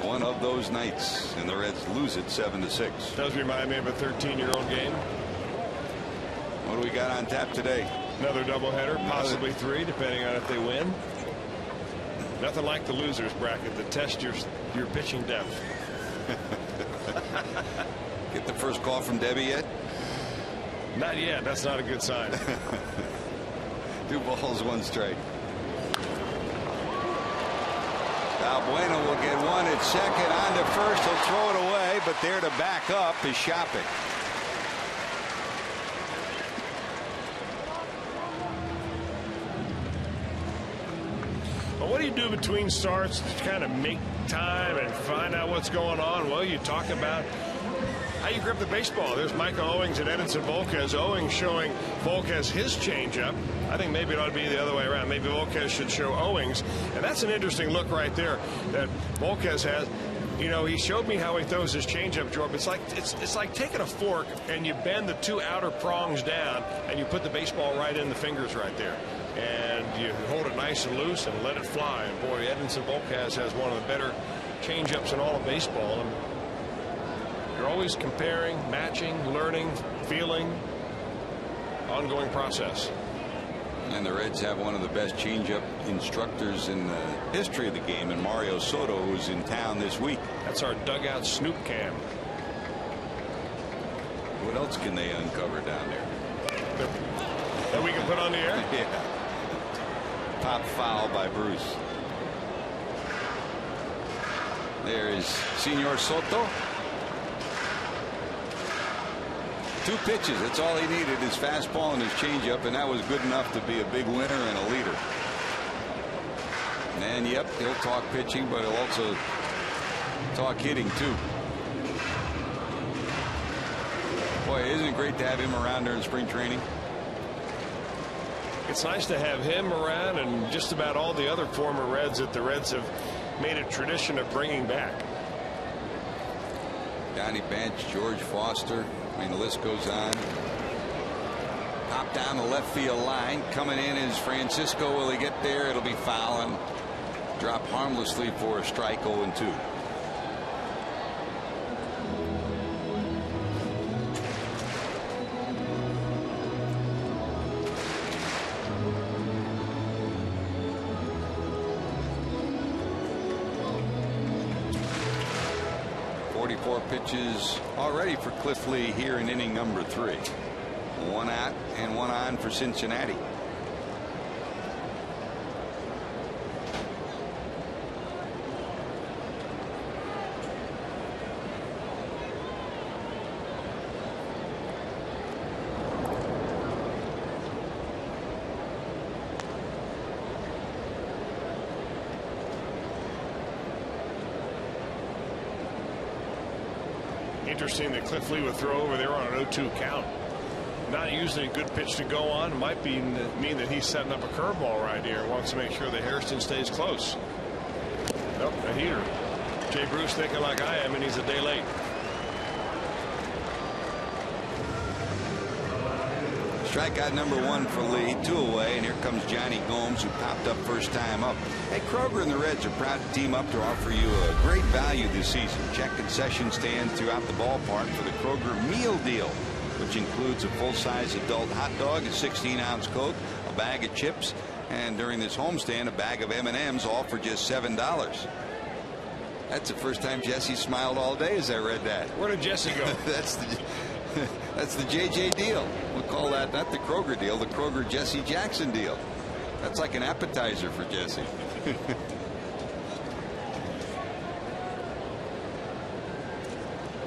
One of those nights, and the Reds lose it 7-6. Does remind me of a 13-year-old game. What do we got on tap today? Another doubleheader, possibly 3, depending on if they win. Nothing like the losers bracket to test your pitching depth. Get the first call from Debbie yet? Not yet. That's not a good sign. 2 balls, 1 strike. Valbuena will get 1 at second. On to first. He'll throw it away, but there to back up is Shopping. Well, what do you do between starts to kind of make time and find out what's going on? Well, you talk about how you grip the baseball. There's Michael Owings and Edinson Volquez. Owings showing Volquez his changeup. I think maybe it ought to be the other way around. Maybe Volquez should show Owings. And that's an interesting look right there that Volquez has. You know, he showed me how he throws his changeup, Jordan. It's like taking a fork and you bend the 2 outer prongs down and you put the baseball right in the fingers right there. And you hold it nice and loose and let it fly. And boy, Edinson Volquez has one of the better changeups in all of baseball. And you're always comparing, matching, learning, feeling, ongoing process. And the Reds have one of the best changeup instructors in the history of the game, and Mario Soto, who's in town this week. That's our dugout snoop cam. What else can they uncover down there? That we can put on the air? Yeah. Pop foul by Bruce. There is Senor Soto. 2 pitches. That's all he needed, his fastball and his changeup, and that was good enough to be a big winner and a leader. And yep, he'll talk pitching, but he'll also talk hitting too. Boy, isn't it great to have him around during spring training? It's nice to have him around and just about all the other former Reds that the Reds have made a tradition of bringing back. Donnie Bench, George Foster. I mean, the list goes on. Pop down the left field line. Coming in is Francisco. Will he get there? It'll be foul and drop harmlessly for a strike. 0-2. Pitches already for Cliff Lee here in inning number 3. 1 out and 1 on for Cincinnati. Interesting that Cliff Lee would throw over there on an 0-2 count. Not usually a good pitch to go on. It might mean that he's setting up a curveball right here and wants to make sure that Hairston stays close. Nope, a heater. Jay Bruce thinking like I am, and he's a day late. Strikeout number 1 for Lee, 2 away, and here comes Johnny Gomes, who popped up first time up. Hey, Kroger and the Reds are proud to team up to offer you a great value this season. Check concession stands throughout the ballpark for the Kroger Meal Deal, which includes a full-size adult hot dog, a 16-ounce Coke, a bag of chips, and during this homestand, a bag of M&Ms, all for just $7. That's the first time Jesse smiled all day as I read that. Where did Jesse go? That's the JJ deal. We'll call that not the Kroger deal, the Kroger Jesse Jackson deal. That's like an appetizer for Jesse.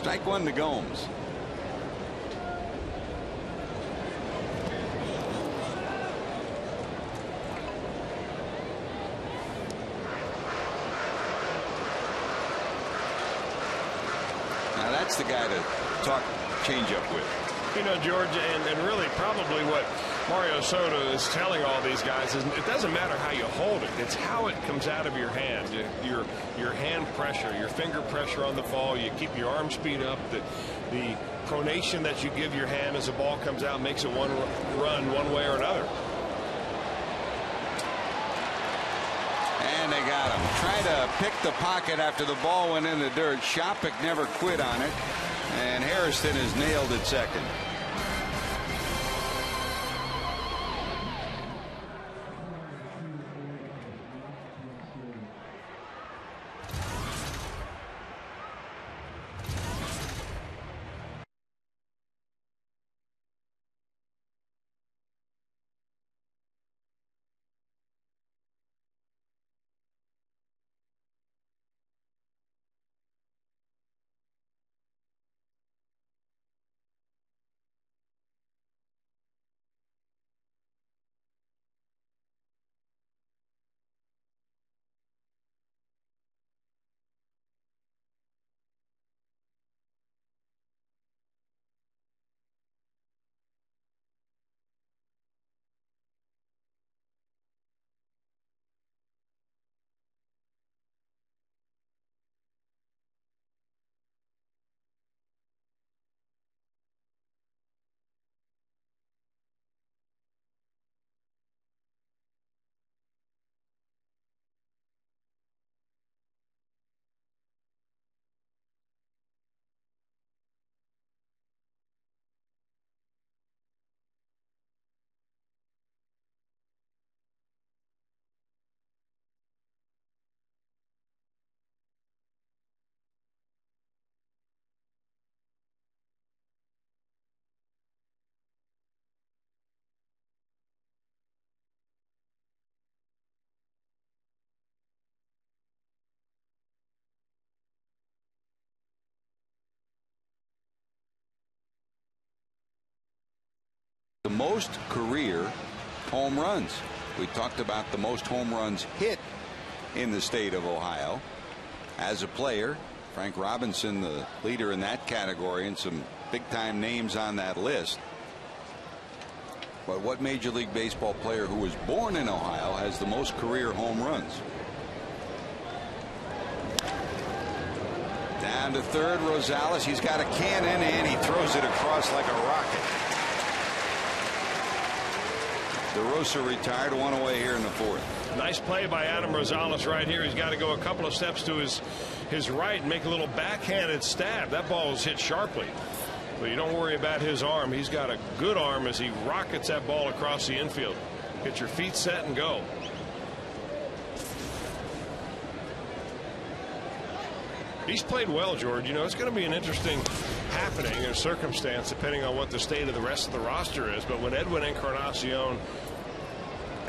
Strike one to Gomes. Now that's the guy to talk changeup with. You know, George, and really probably what Mario Soto is telling all these guys is it doesn't matter how you hold it. It's how it comes out of your hand. Your hand pressure, your finger pressure on the ball. You keep your arm speed up. The pronation that you give your hand as the ball comes out makes it run one way or another. And they got him. Trying to pick the pocket after the ball went in the dirt. Shopik never quit on it. And Harrison is nailed at second. The most career home runs. We talked about the most home runs hit in the state of Ohio. As a player, Frank Robinson, the leader in that category, and some big time names on that list. But what Major League Baseball player who was born in Ohio has the most career home runs? Down to third, Rosales. He's got a cannon and he throws it across like a rocket. DeRosa retired, one away here in the fourth. Nice play by Adam Rosales right here. He's got to go a couple of steps to his right and make a little backhanded stab. That ball was hit sharply. But you don't worry about his arm. He's got a good arm as he rockets that ball across the infield. Get your feet set and go. He's played well, George. You know, it's going to be an interesting happening or circumstance depending on what the state of the rest of the roster is. But when Edwin Encarnacion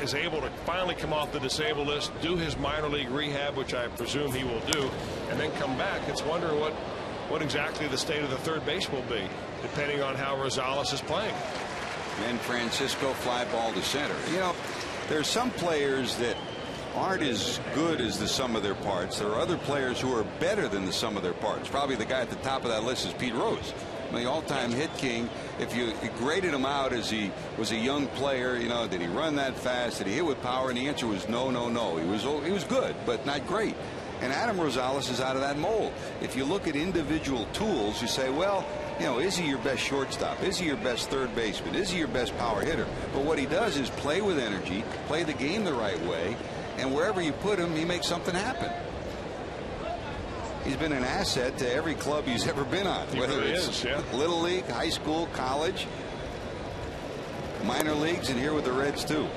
is able to finally come off the disabled list, do his minor league rehab, which I presume he will do, and then come back, it's wondering what exactly the state of the third base will be, depending on how Rosales is playing. And Francisco fly ball to center. You know, there's some players that aren't as good as the sum of their parts. There are other players who are better than the sum of their parts. Probably the guy at the top of that list is Pete Rose, the all-time hit king. If you graded him out as he was a young player, you know, did he run that fast? Did he hit with power? And the answer was no, no, no. He was good, but not great. And Adam Rosales is out of that mold. If you look at individual tools, you say, well, you know, is he your best shortstop? Is he your best third baseman? Is he your best power hitter? But what he does is play with energy, play the game the right way, and wherever you put him, he makes something happen. He's been an asset to every club he's ever been on, whether it's Little League, high school, college, minor leagues, and here with the Reds too.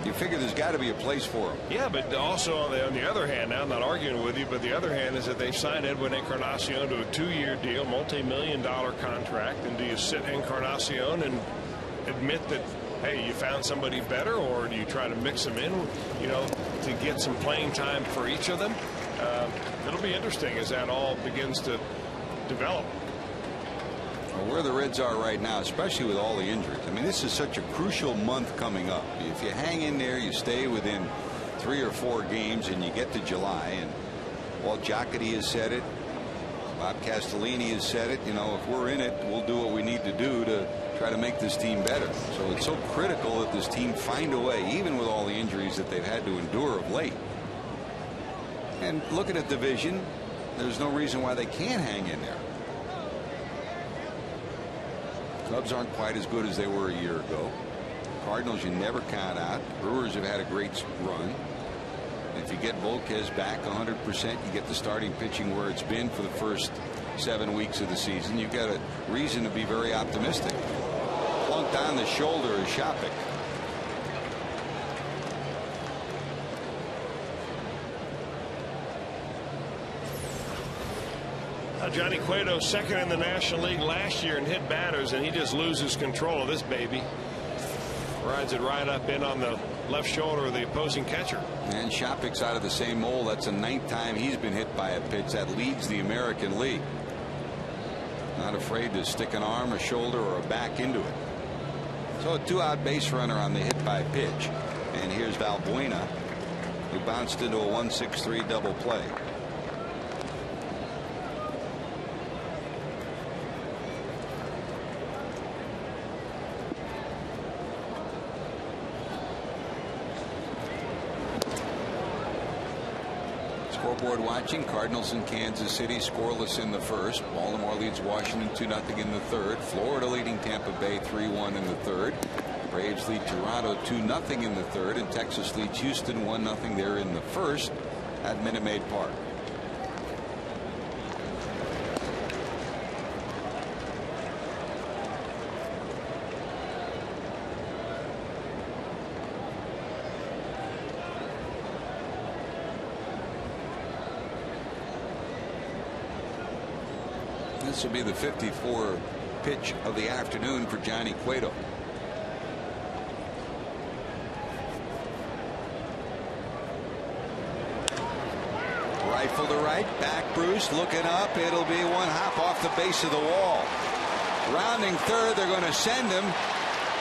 you figure there's got to be a place for him. Yeah, but also on the other hand, now I'm not arguing with you, but the other hand is that they've signed Edwin Encarnacion to a 2-year deal, multi-million-dollar contract. And do you sit Encarnacion and admit that, hey, you found somebody better, or do you try to mix them in, you know, to get some playing time for each of them? It'll be interesting as that all begins to develop. Well, where the Reds are right now, especially with all the injuries, I mean, this is such a crucial month coming up. If you hang in there, you stay within 3 or 4 games, and you get to July, and Walt Jocketty has said it, Bob Castellini has said it, you know, if we're in it, we'll do what we need to do to try to make this team better. So it's so critical that this team find a way, even with all the injuries that they've had to endure of late. And looking at the division, there's no reason why they can't hang in there. Cubs aren't quite as good as they were a year ago. Cardinals you never count out. Brewers have had a great run. If you get Volquez back 100%, you get the starting pitching where it's been for the first 7 weeks of the season. You've got a reason to be very optimistic. Plunked on the shoulder is Shopik. Johnny Cueto second in the National League last year in hit batters, and he just loses control of this baby. Rides it right up in on the left shoulder of the opposing catcher. And Shopik's out of the same mold. That's the 9th time he's been hit by a pitch. That leads the American League. Not afraid to stick an arm, a shoulder, or a back into it. So a 2-out base runner on the hit by pitch. And here's Valbuena, who bounced into a 1-6-3 double play. Scoreboard watching. Cardinals in Kansas City scoreless in the first. Baltimore leads Washington 2-0 in the third. Florida leading Tampa Bay 3-1 in the third. Braves lead Toronto 2-0 in the third, and Texas leads Houston 1-0 there in the first at Minute Maid Park. This will be the 54th pitch of the afternoon for Johnny Cueto. Rifle to right, back Bruce, looking up. It'll be one hop off the base of the wall. Rounding third, they're going to send him.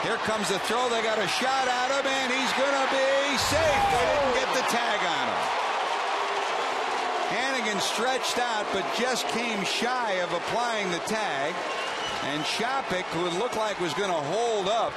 Here comes the throw. They got a shot at him, and he's going to be safe. They didn't get the tag on him. Hannigan stretched out, but just came shy of applying the tag. And Shopik, who it looked like was going to hold up,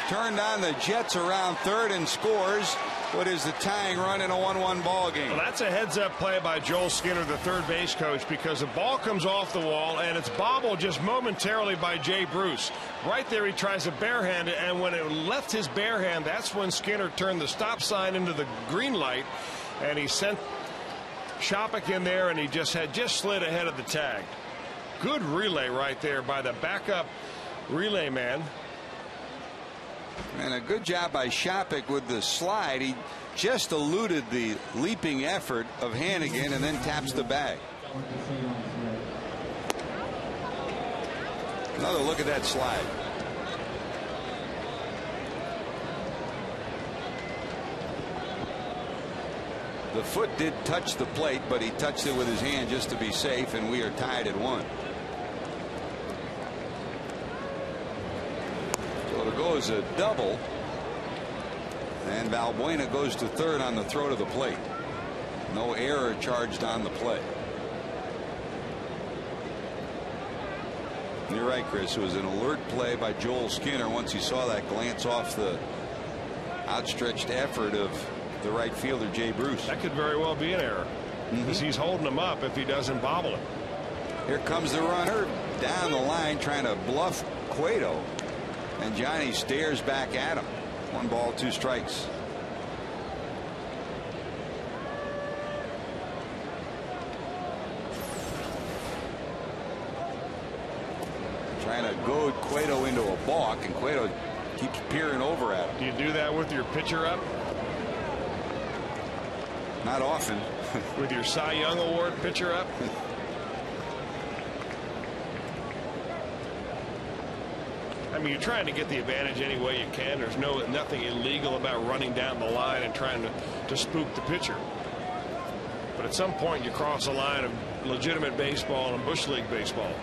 turned on the Jets around third and scores what is the tying run in a 1-1 ball game. Well, that's a heads-up play by Joel Skinner, the third base coach, because the ball comes off the wall and it's bobbled just momentarily by Jay Bruce. Right there, he tries to barehand it, and when it left his bare hand, that's when Skinner turned the stop sign into the green light, and he sent Shopik in there, and he just slid ahead of the tag. Good relay right there by the backup relay man. And a good job by Shopik with the slide. He just eluded the leaping effort of Hannigan and then taps the bag. Another look at that slide. The foot did touch the plate, but he touched it with his hand just to be safe, and we are tied at 1. So it goes a double, and Valbuena goes to third on the throw to the plate. No error charged on the play. You're right, Chris. It was an alert play by Joel Skinner once he saw that glance off the outstretched effort of the right fielder, Jay Bruce. That could very well be an error, because he's holding him up if he doesn't bobble it. Here comes the runner down the line trying to bluff Cueto, and Johnny stares back at him. 1 ball, 2 strikes. Trying to goad Cueto into a balk, and Cueto Keeps peering over at him. Do you do that with your pitcher up? Not often. With your Cy Young Award pitcher up? I mean, you're trying to get the advantage any way you can. There's nothing illegal about running down the line and trying to spook the pitcher. But at some point, you cross a line of legitimate baseball and Bush League baseball.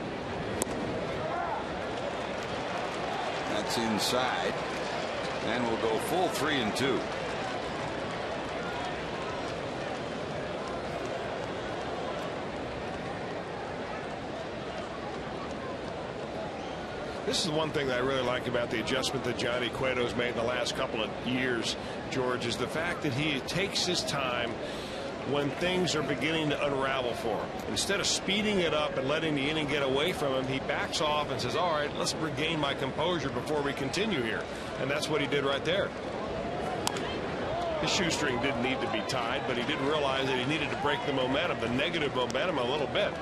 That's inside. And we'll go full 3-2. This is one thing that I really like about the adjustment that Johnny Cueto's made in the last couple of years, George, is the fact that he takes his time when things are beginning to unravel for him. Instead of speeding it up and letting the inning get away from him, he backs off and says, all right, let's regain my composure before we continue here. And that's what he did right there. His shoestring didn't need to be tied, but he didn't realize that he needed to break the momentum, the negative momentum, a little bit.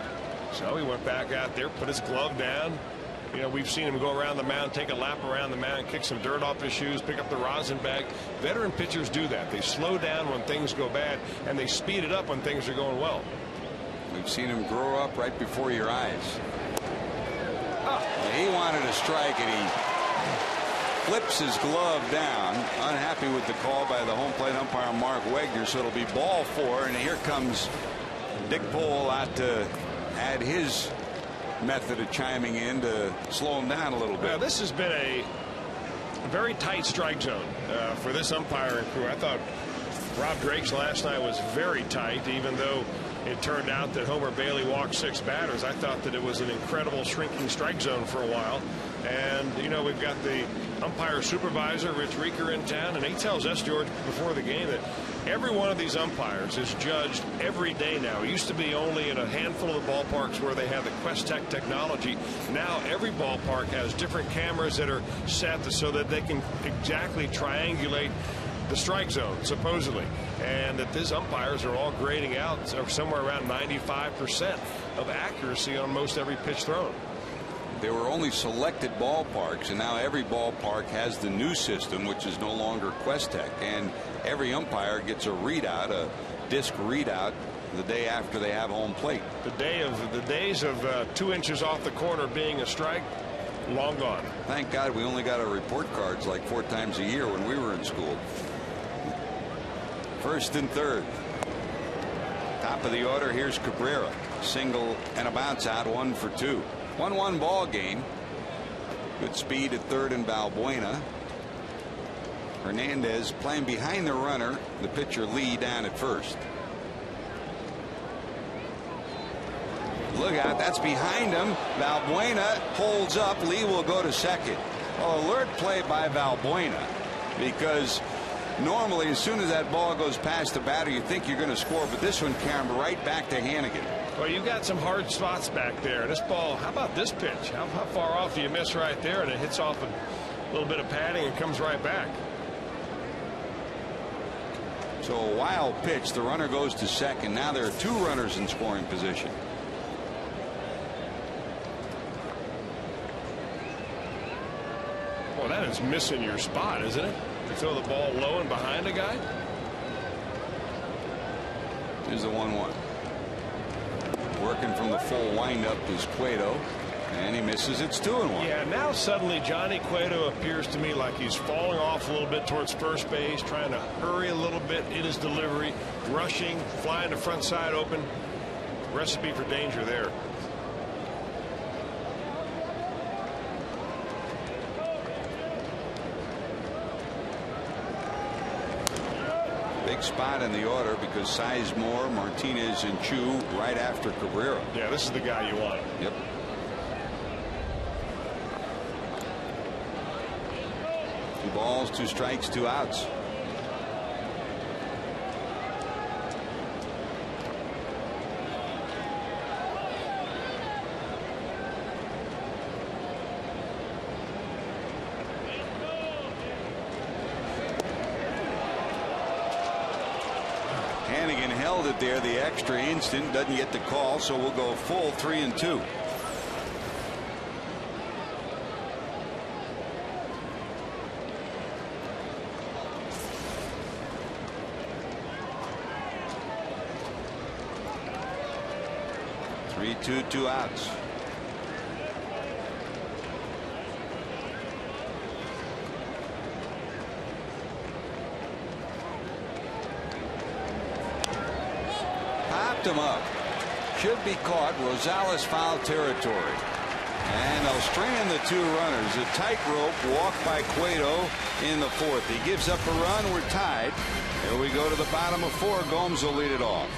So he went back out there, put his glove down. You know, we've seen him go around the mound, take a lap around the mound, kick some dirt off his shoes, pick up the rosin bag. Veteran pitchers do that. They slow down when things go bad, and they speed it up when things are going well. We've seen him grow up right before your eyes. He wanted a strike, and he flips his glove down, unhappy with the call by the home plate umpire Mark Wegner. So it'll be ball 4, and here comes Dick Pole out to add his method of chiming in to slow him down a little bit. Well, this has been a very tight strike zone for this umpiring crew. I thought Rob Drake's last night was very tight, even though it turned out that Homer Bailey walked 6 batters. I thought that it was an incredible shrinking strike zone for a while. And, you know, we've got the umpire supervisor, Rich Reeker, in town, and he tells us, George, before the game that every one of these umpires is judged every day now. It used to be only in a handful of the ballparks where they have the Quest-Tech technology. Now every ballpark has different cameras that are set so that they can exactly triangulate the strike zone, supposedly, and that these umpires are all grading out somewhere around 95% of accuracy on most every pitch thrown. There were only selected ballparks, and now every ballpark has the new system, which is no longer Quest-Tech, and every umpire gets a readout, a disc readout, the day after they have home plate. The days of 2 inches off the corner being a strike, long gone. Thank God we only got our report cards like 4 times a year when we were in school. First and third. Top of the order, here's Cabrera. Single and a bounce out, 1 for 2. 1-1 ball game. Good speed at third and Balbuena. Hernandez playing behind the runner. The pitcher Lee down at first. Look out, that's behind him. Balbuena holds up. Lee will go to second. Well, alert play by Balbuena, because normally as soon as that ball goes past the batter you think you're going to score, but this one came right back to Hannigan. Well, you've got some hard spots back there. This ball, how about this pitch? How far off do you miss right there, and it hits off a little bit of padding and comes right back. So a wild pitch. The runner goes to second. Now there are 2 runners in scoring position. Well, that is missing your spot, isn't it? You throw the ball low and behind a guy. Here's the 1-1. Working from the full windup is Cueto, and he misses. It's 2-1. Yeah, now suddenly Johnny Cueto appears to me like he's falling off a little bit towards first base, trying to hurry a little bit in his delivery, rushing, flying the front side open. Recipe for danger there. Big spot in the order because Sizemore, Martinez, and Chu right after Cabrera. Yeah, this is the guy you want. Yep. 2 balls, 2 strikes, 2 outs. Hannigan held it there the extra instant, doesn't get the call, so we'll go full 3-2. 3-2, 2 outs. Popped him up. Should be caught. Rosales foul territory. And they'll strand the 2 runners. A tightrope walk by Cueto in the 4th. He gives up a run. We're tied. Here we go to the bottom of 4. Gomes will lead it off.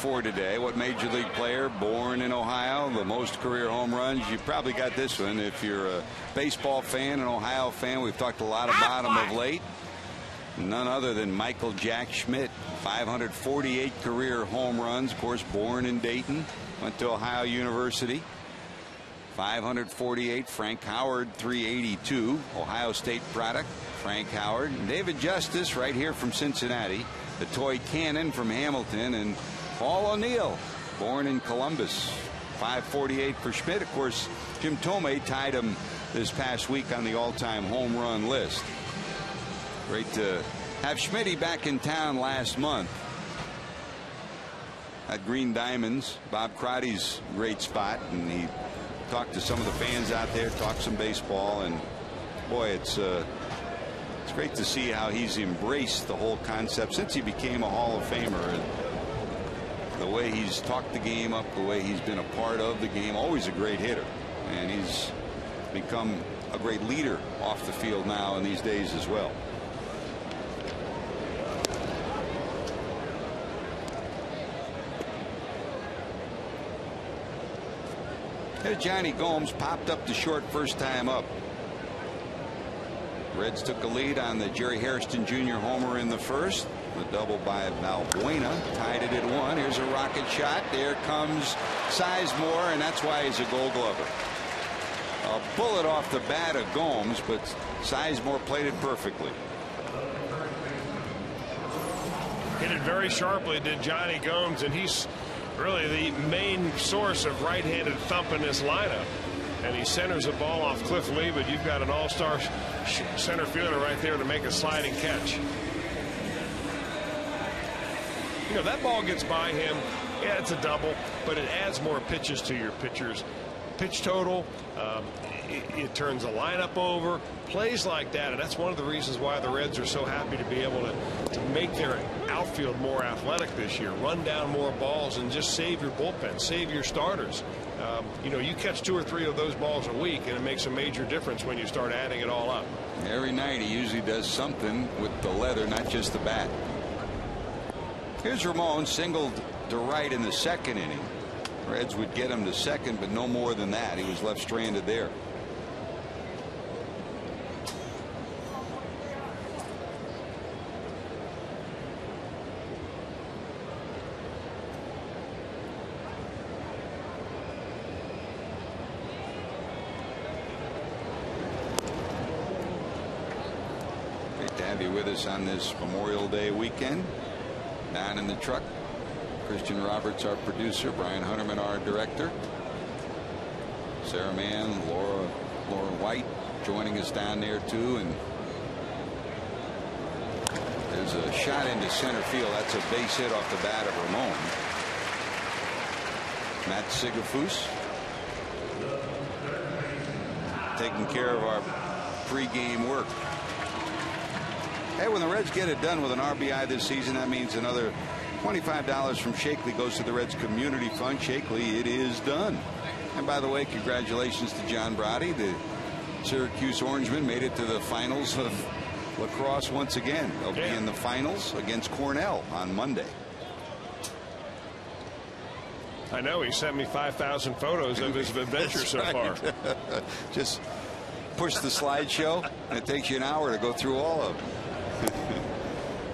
For today, what major league player born in Ohio, the most career home runs? You probably got this one if you're a baseball fan, an Ohio fan. We've talked a lot about him of late. None other than Michael Jack Schmidt. 548 career home runs. Of course, born in Dayton, went to Ohio University. 548. Frank Howard, 382. Ohio State product. Frank Howard. And David Justice, right here from Cincinnati. The toy cannon from Hamilton. And Paul O'Neill, born in Columbus. 548 for Schmidt. Of course, Jim Thome tied him this past week on the all-time home run list. Great to have Schmitty back in town last month at Green Diamonds, Bob Crotty's great spot, and he talked to some of the fans out there, talked some baseball, and boy, it's great to see how he's embraced the whole concept since he became a Hall of Famer. And the way he's talked the game up, the way he's been a part of the game, always a great hitter, and he's become a great leader off the field now in these days as well. There's Johnny Gomes, popped up to short first time up. Reds took a lead on the Jerry Hairston Jr. homer in the first. The double by Balbuena tied it at 1. Here's a rocket shot. There comes Sizemore, and that's why he's a Gold Glover. A bullet off the bat of Gomes, but Sizemore played it perfectly. Hit it very sharply, did Johnny Gomes, and he's really the main source of right-handed thump in this lineup. And he centers the ball off Cliff Lee, but you've got an all-star center fielder right there to make a sliding catch. You know, that ball gets by him. Yeah, it's a double, but it adds more pitches to your pitcher's pitch total. It turns the lineup over. Plays like that, and that's one of the reasons why the Reds are so happy to be able to make their outfield more athletic this year. Run down more balls and just save your bullpen, save your starters. You know, you catch 2 or 3 of those balls a week, and it makes a major difference when you start adding it all up. Every night he usually does something with the leather, not just the bat. Here's Ramon, singled to right in the second inning. Reds would get him to second, but no more than that. He was left stranded there. have you with us on this Memorial Day weekend. Down in the truck, Christian Roberts, our producer, Brian Hunterman, our director, Sarah Mann, Laura White joining us down there too. And there's a shot into center field. That's a base hit off the bat of Ramon. Matt Sigafus taking care of our pregame work. Hey, when the Reds get it done with an RBI this season, that means another $25 from Shakely goes to the Reds Community Fund. Shakely, it is done. And by the way, congratulations to John Brody. The Syracuse Orangemen made it to the finals of lacrosse once again. They'll be in the finals against Cornell on Monday. I know he sent me 5,000 photos of his adventure so far. Just push the slideshow, and it takes you an hour to go through all of them.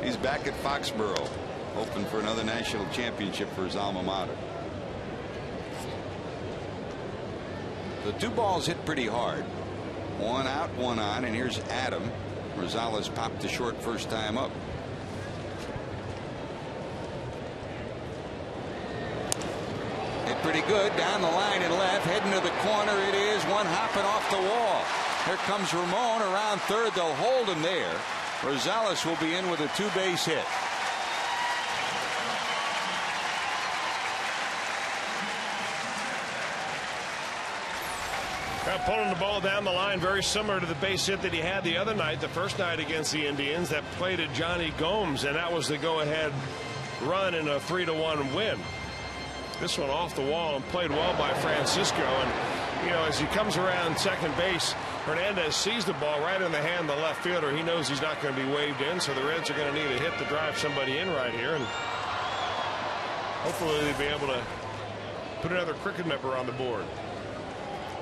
He's back at Foxborough, hoping for another national championship for his alma mater. The 2 balls hit pretty hard. 1 out, 1 on, and here's Adam. Rosales popped to short first time up. Hit pretty good down the line and left, heading to the corner. It is, one hopping off the wall. Here comes Ramon around third. They'll hold him there. Rosales will be in with a 2-base hit. Pulling the ball down the line, very similar to the base hit that he had the other night, the first night against the Indians, that played at Johnny Gomes, and that was the go-ahead run in a 3-1 win. This one off the wall and played well by Francisco. And, you know, as he comes around second base, Hernandez sees the ball right in the hand of the left fielder. He knows he's not going to be waved in, so the Reds are going to need a hit to drive somebody in right here. And hopefully they'll be able to put another cricket member on the board.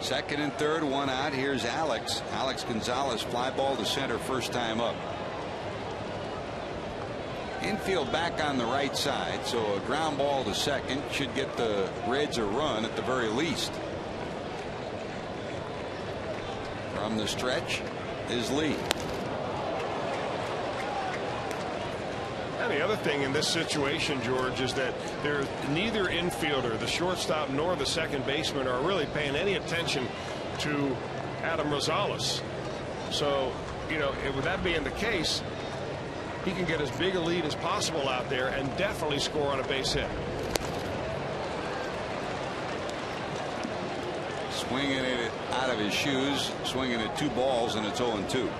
Second and third, 1 out. Here's Alex Gonzalez, fly ball to center first time up. Infield back on the right side, so a ground ball to second should get the Reds a run at the very least. From the stretch is Lee. And the other thing in this situation, George, is that there's neither infielder, the shortstop nor the second baseman, are really paying any attention to Adam Rosales. So, you know, with that being the case, he can get as big a lead as possible out there and definitely score on a base hit. Swinging it out of his shoes, swinging at 2 balls, and it's 0-2.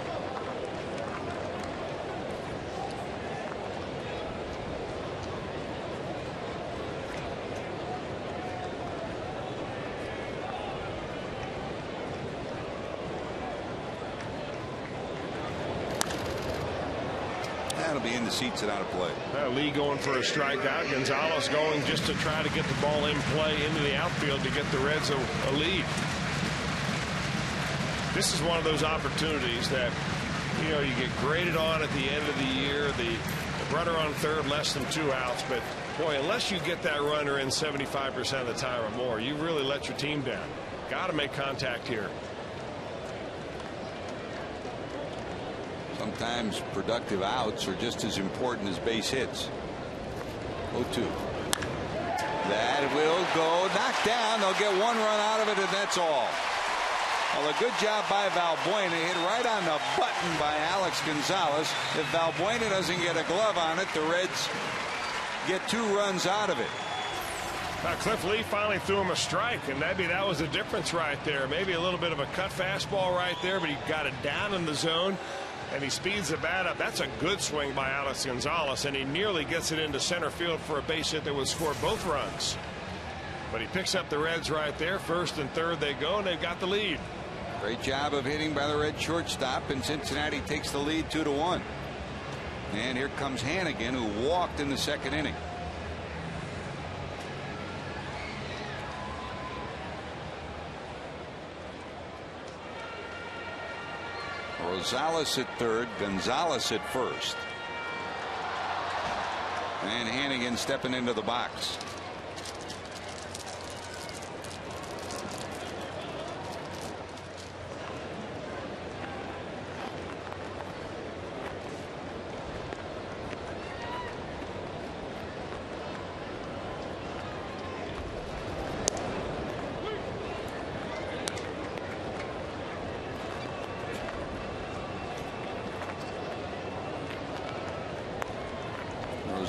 That'll be in the seats and out of play. Lee going for a strikeout. Gonzalez going just to try to get the ball in play into the outfield to get the Reds a lead. This is one of those opportunities that, you know, you get graded on at the end of the year. The runner on third, less than 2 outs. But, boy, unless you get that runner in 75% of the time or more, you really let your team down. Got to make contact here. Sometimes productive outs are just as important as base hits. 0-2. That will go knocked down. They'll get 1 run out of it, and that's all. Well, a good job by Valbuena. Hit right on the button by Alex Gonzalez. If Valbuena doesn't get a glove on it, the Reds get 2 runs out of it. Now, Cliff Lee finally threw him a strike, and maybe that was the difference right there. Maybe a little bit of a cut fastball right there, but he got it down in the zone. And he speeds the bat up. That's a good swing by Alex Gonzalez, and he nearly gets it into center field for a base hit that would score both runs. But he picks up the Reds right there. First and third they go, and they've got the lead. Great job of hitting by the Red shortstop, and Cincinnati takes the lead 2-1. And here comes Hannigan, who walked in the second inning. Rosales at third, Gonzalez at first. And Hannigan stepping into the box.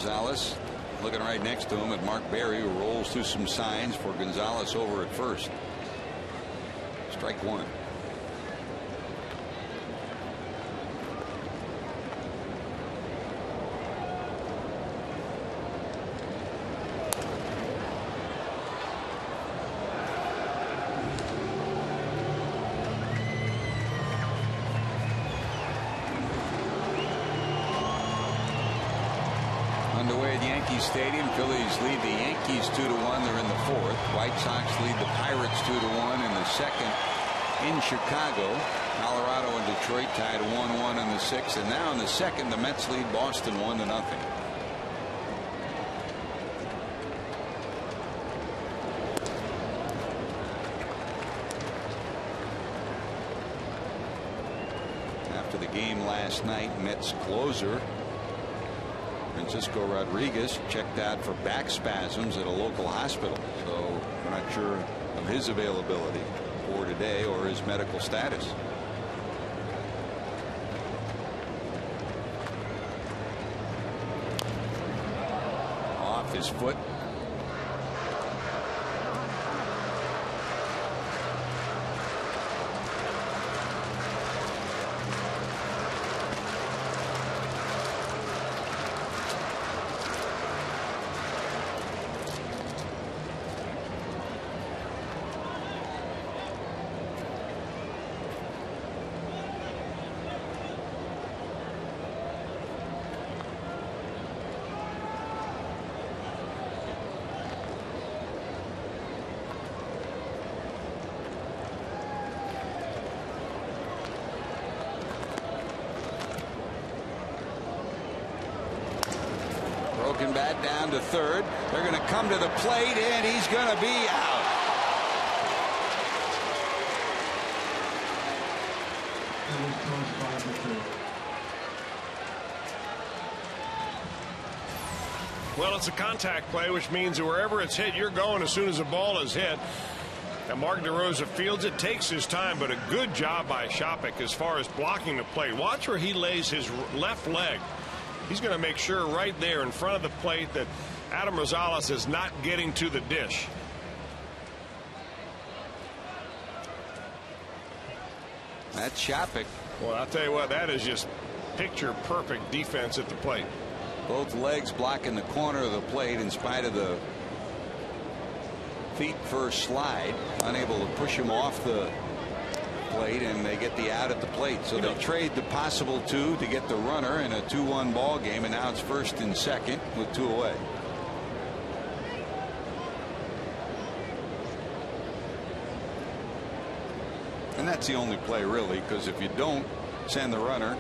Rosales looking right next to him at Mark Berry, who rolls through some signs for Gonzalez over at first. Strike one. Underway at Yankee Stadium, Phillies lead the Yankees 2-1. They're in the fourth. White Sox lead the Pirates 2-1 in the second in Chicago. Colorado and Detroit tied 1-1 in the sixth, and now in the second, the Mets lead Boston 1-0. After the game last night, Mets closer Francisco Rodriguez checked out for back spasms at a local hospital, so we're not sure of his availability for today or his medical status. Off his foot. Broken bat down to third. They're going to come to the plate, and he's going to be out. Well, it's a contact play, which means that wherever it's hit, you're going as soon as the ball is hit. And Mark DeRosa fields it, takes his time, but a good job by Shopik as far as blocking the plate. Watch where he lays his left leg. He's going to make sure right there in front of the plate that Adam Rosales is not getting to the dish. That's Shopik. Well, I'll tell you what, that is just picture perfect defense at the plate. Both legs blocking the corner of the plate in spite of the feet first slide, unable to push him off the plate, and they get the out at the plate. So they trade the possible two to get the runner in a 2-1 ball game, and now it's first and second with two away. And that's the only play really, because if you don't send the runner,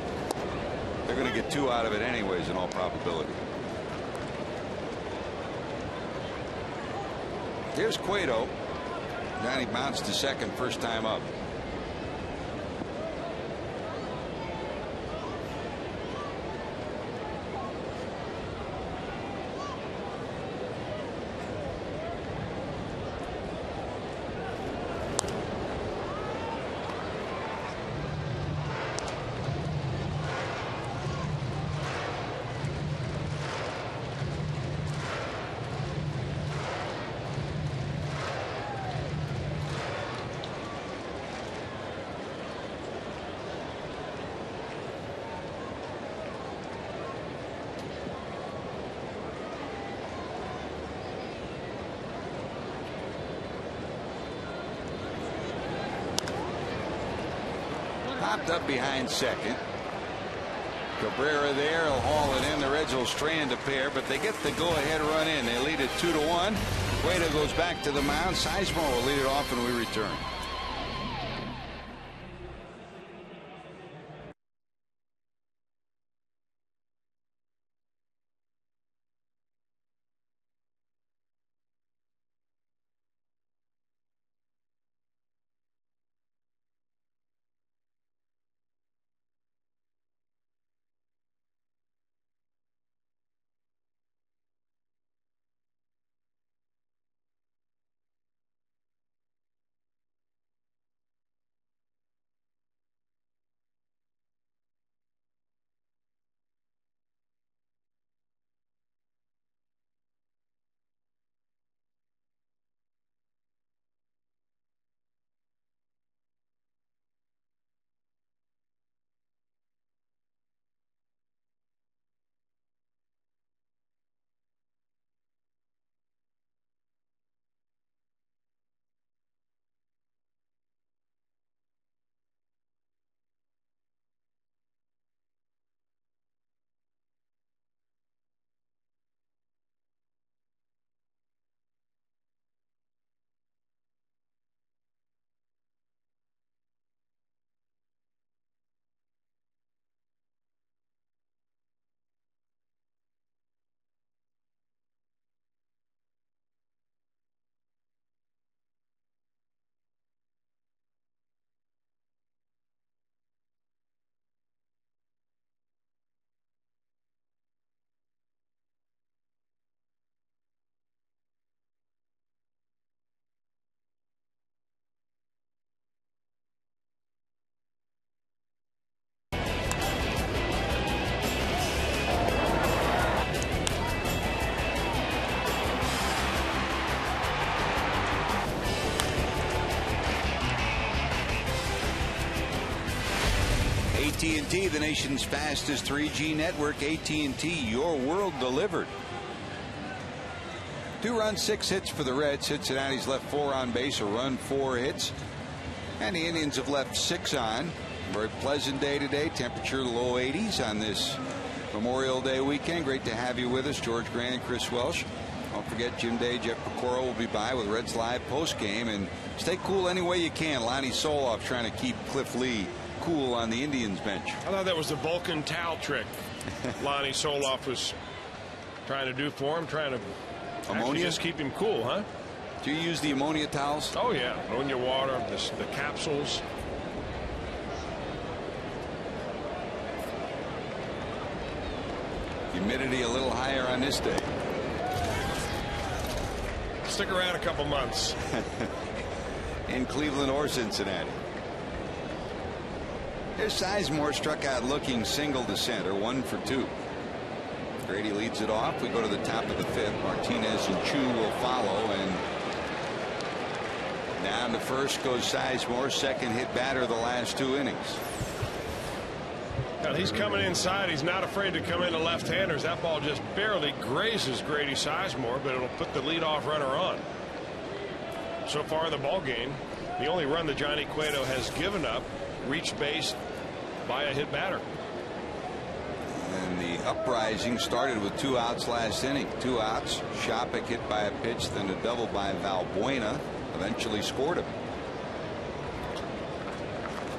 they're going to get two out of it anyways in all probability. Here's Cueto. Now he bounced to second first time up. Popped up behind second. Cabrera there, he'll haul it in. The Reds will strand a pair, but they get the go-ahead run in. They lead it 2-1. Cueto goes back to the mound. Sizemore will lead it off when we return. AT&T, the nation's fastest 3G network. AT&T, your world delivered. 2 runs, 6 hits for the Reds. Cincinnati's left 4 on base, a run, 4 hits. And the Indians have left 6 on. Very pleasant day today. Temperature low 80s on this Memorial Day weekend. Great to have you with us. George Grant and Chris Welsh. Don't forget Jim Day, Jeff Pecora will be by with Reds Live post game. And stay cool any way you can. Lonnie Soloff trying to keep Cliff Lee cool on the Indians bench. I thought that was the Vulcan towel trick Lonnie Soloff was trying to do for him, trying to ammonia, just keep him cool, huh? Do you use the ammonia towels? Oh yeah, ammonia water, the capsules. Humidity a little higher on this day. Stick around a couple months. In Cleveland or Cincinnati. Here's Sizemore, struck out looking, single to center, 1 for 2. Grady leads it off. We go to the top of the 5th. Martinez and Chu will follow, and down to first goes Sizemore, second hit batter the last 2 innings. Now he's coming inside. He's not afraid to come into left-handers. That ball just barely grazes Grady Sizemore, but it'll put the leadoff runner on. So far in the ball game, the only run that Johnny Cueto has given up reached base by a hit batter. And the uprising started with 2 outs last inning. 2 outs. Shopick hit by a pitch, then a double by Valbuena. Eventually scored him.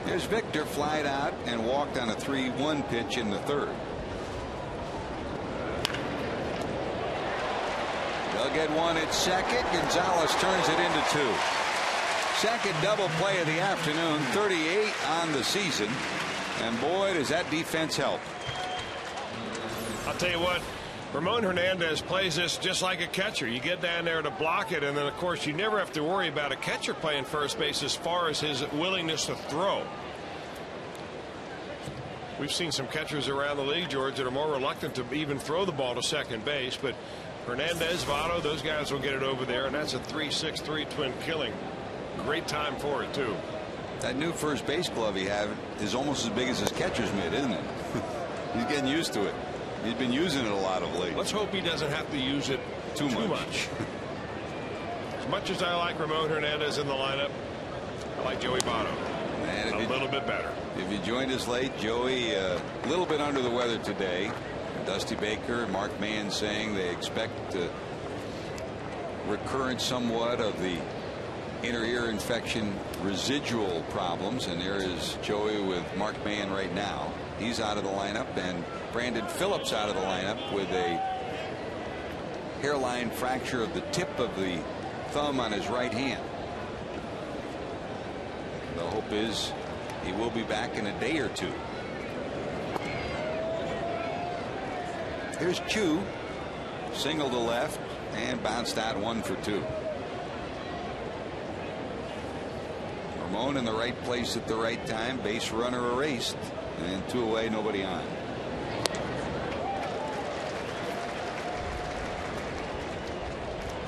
There's Victor, flied out and walked on a 3-1 pitch in the 3rd. They'll get 1 at second. Gonzalez turns it into 2. Second double play of the afternoon, 38 on the season. And boy, does that defense help. I'll tell you what, Ramon Hernandez plays this just like a catcher. You get down there to block it, and then of course you never have to worry about a catcher playing first base as far as his willingness to throw. We've seen some catchers around the league, George, that are more reluctant to even throw the ball to second base, but Hernandez, Votto, those guys will get it over there, and that's a 3-6-3 twin killing. Great time for it too. That new first base glove he has is almost as big as his catcher's mitt, isn't it? He's getting used to it. He's been using it a lot of late. Let's hope he doesn't have to use it too much. As much as I like Ramon Hernandez in the lineup, I like Joey Votto a little bit better. If you joined us late, Joey a little bit under the weather today. Dusty Baker and Mark Mann saying they expect recurrence somewhat of the inner ear infection residual problems, and there is Joey with Mark Mann right now. He's out of the lineup, and Brandon Phillips out of the lineup with a hairline fracture of the tip of the thumb on his right hand. The hope is he will be back in a day or 2. Here's Chu, single to left and bounced out 1 for 2. Ramon in the right place at the right time. Base runner erased, and 2 away, nobody on.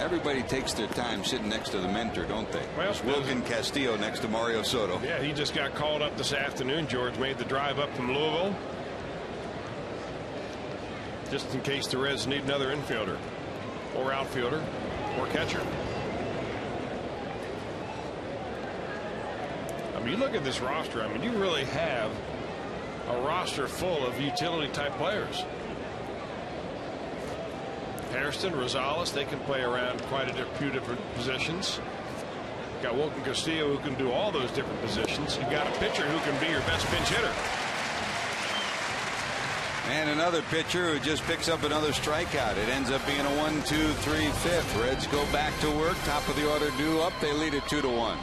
Everybody takes their time sitting next to the mentor, don't they? Well, Wilkin Castillo next to Mario Soto. Yeah, he just got called up this afternoon. George made the drive up from Louisville, just in case the Reds need another infielder or outfielder or catcher. I mean, you look at this roster. I mean, you really have a roster full of utility type players. Hairston, Rosales, they can play around quite a few different positions. Got Wilkin Castillo, who can do all those different positions. You've got a pitcher who can be your best pinch hitter. And another pitcher who just picks up another strikeout. It ends up being a 1-2-3 fifth. Reds go back to work. Top of the order due up. They lead it 2-1.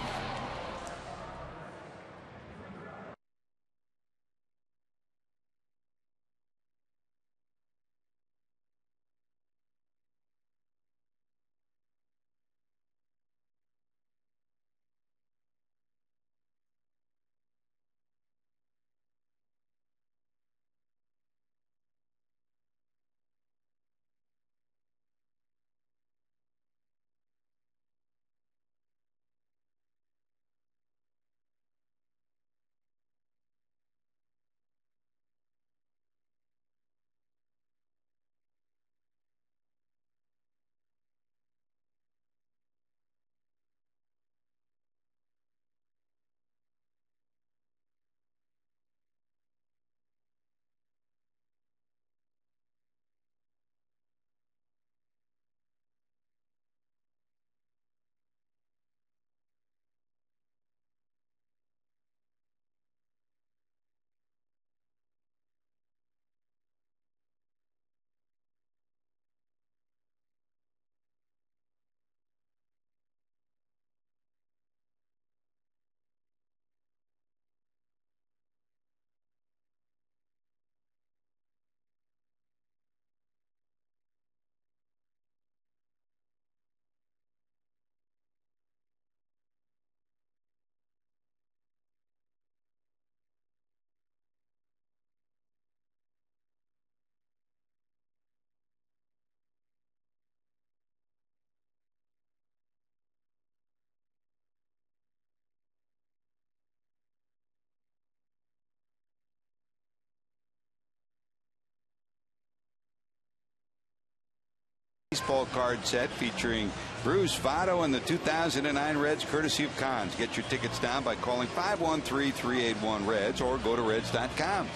Baseball card set featuring Bruce, Votto, and the 2009 Reds, courtesy of Cons. Get your tickets down by calling 513-381-REDS or go to Reds.com.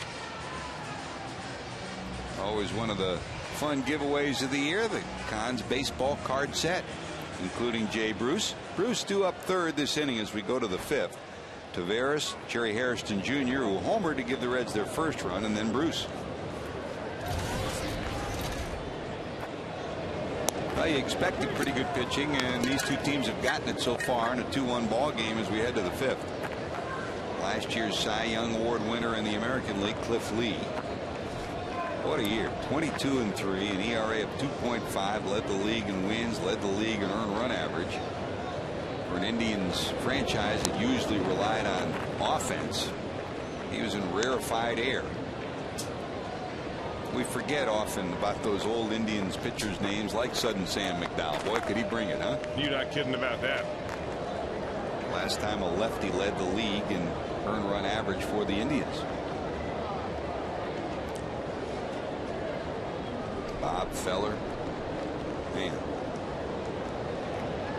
Always one of the fun giveaways of the year, the Cons baseball card set, including Jay Bruce. Bruce due up third this inning as we go to the fifth. Taveras, Jerry Hairston Jr., who homered to give the Reds their first run, and then Bruce. Well, you expected pretty good pitching, and these two teams have gotten it so far in a 2-1 ball game as we head to the fifth. Last year's Cy Young Award winner in the American League, Cliff Lee. What a year. 22-3, an ERA of 2.5, led the league in wins, led the league in earned run average. For an Indians franchise that usually relied on offense, he was in rarefied air. We forget often about those old Indians pitchers' names like Sudden Sam McDowell. Boy, could he bring it, huh? You're not kidding about that. Last time a lefty led the league in earned run average for the Indians. Bob Feller. Man.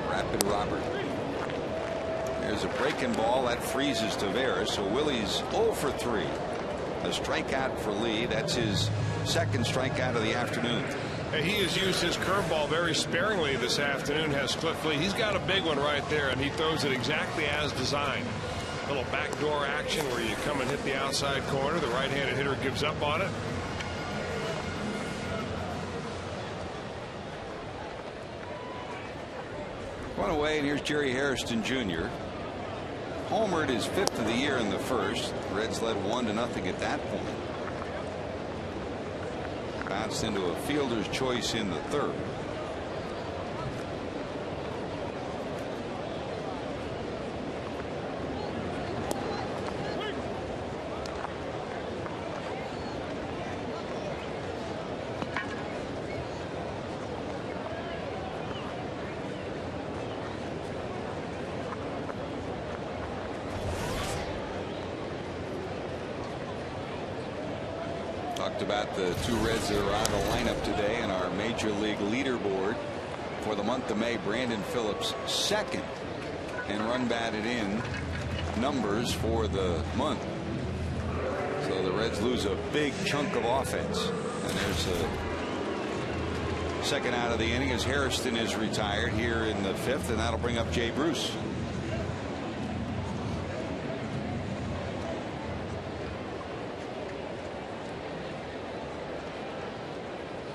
Rapid Robert. There's a breaking ball that freezes Taveras, so Willie's 0 for 3. A strikeout for Lee. That's his second strikeout of the afternoon. He has used his curveball very sparingly this afternoon, has Cliff Lee. He's got a big one right there, and he throws it exactly as designed. A little backdoor action where you come and hit the outside corner. The right-handed hitter gives up on it. One away, and here's Jerry Hairston Jr. Homered his 5th of the year in the first. The Reds led 1-0 at that point. Bounced into a fielder's choice in the third. Talked about the two Reds that are on the lineup today in our Major League leaderboard for the month of May. Brandon Phillips second in run batted in numbers for the month. So the Reds lose a big chunk of offense, and there's a second out of the inning as Hairston is retired here in the fifth, and that'll bring up Jay Bruce.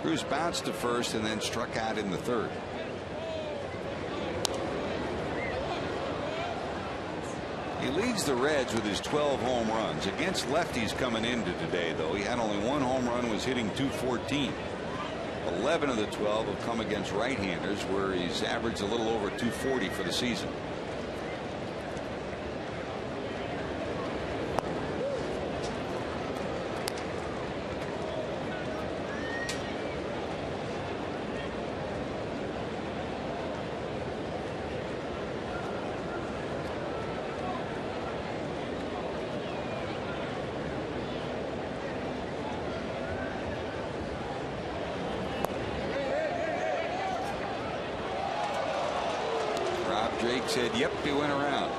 Bruce bounced to first and then struck out in the third. He leads the Reds with his 12 home runs. Against lefties coming into today, though, he had only one home run, was hitting .214. 11 of the 12 have come against right-handers, where he's averaged a little over .240 for the season. Drake said, yep, he went around.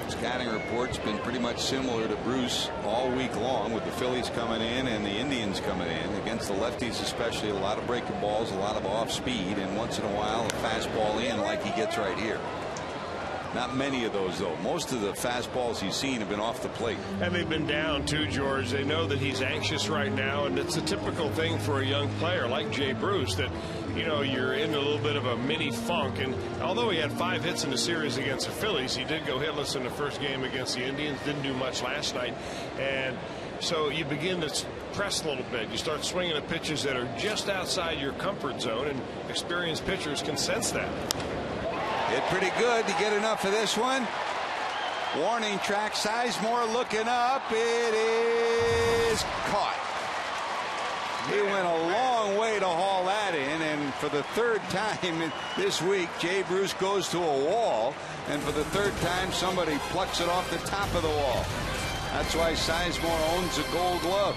Scouting report's been pretty much similar to Bruce all week long, with the Phillies coming in and the Indians coming in. Against the lefties especially, a lot of breaking balls, a lot of off speed, and once in a while a fastball in like he gets right here. Not many of those, though. Most of the fastballs he's seen have been off the plate. And they've been down too, George. They know that he's anxious right now, and it's a typical thing for a young player like Jay Bruce that, you know, you're in a little bit of a mini funk. And although he had 5 hits in the series against the Phillies, he did go hitless in the first game against the Indians. Didn't do much last night. And so you begin to press a little bit. You start swinging at pitches that are just outside your comfort zone, and experienced pitchers can sense that. Hit pretty good to get enough of this one. Warning track. Sizemore looking up. It is caught. He went a long way to haul that in, and for the third time this week, Jay Bruce goes to a wall, and for the third time, somebody plucks it off the top of the wall. That's why Sizemore owns a Gold Glove.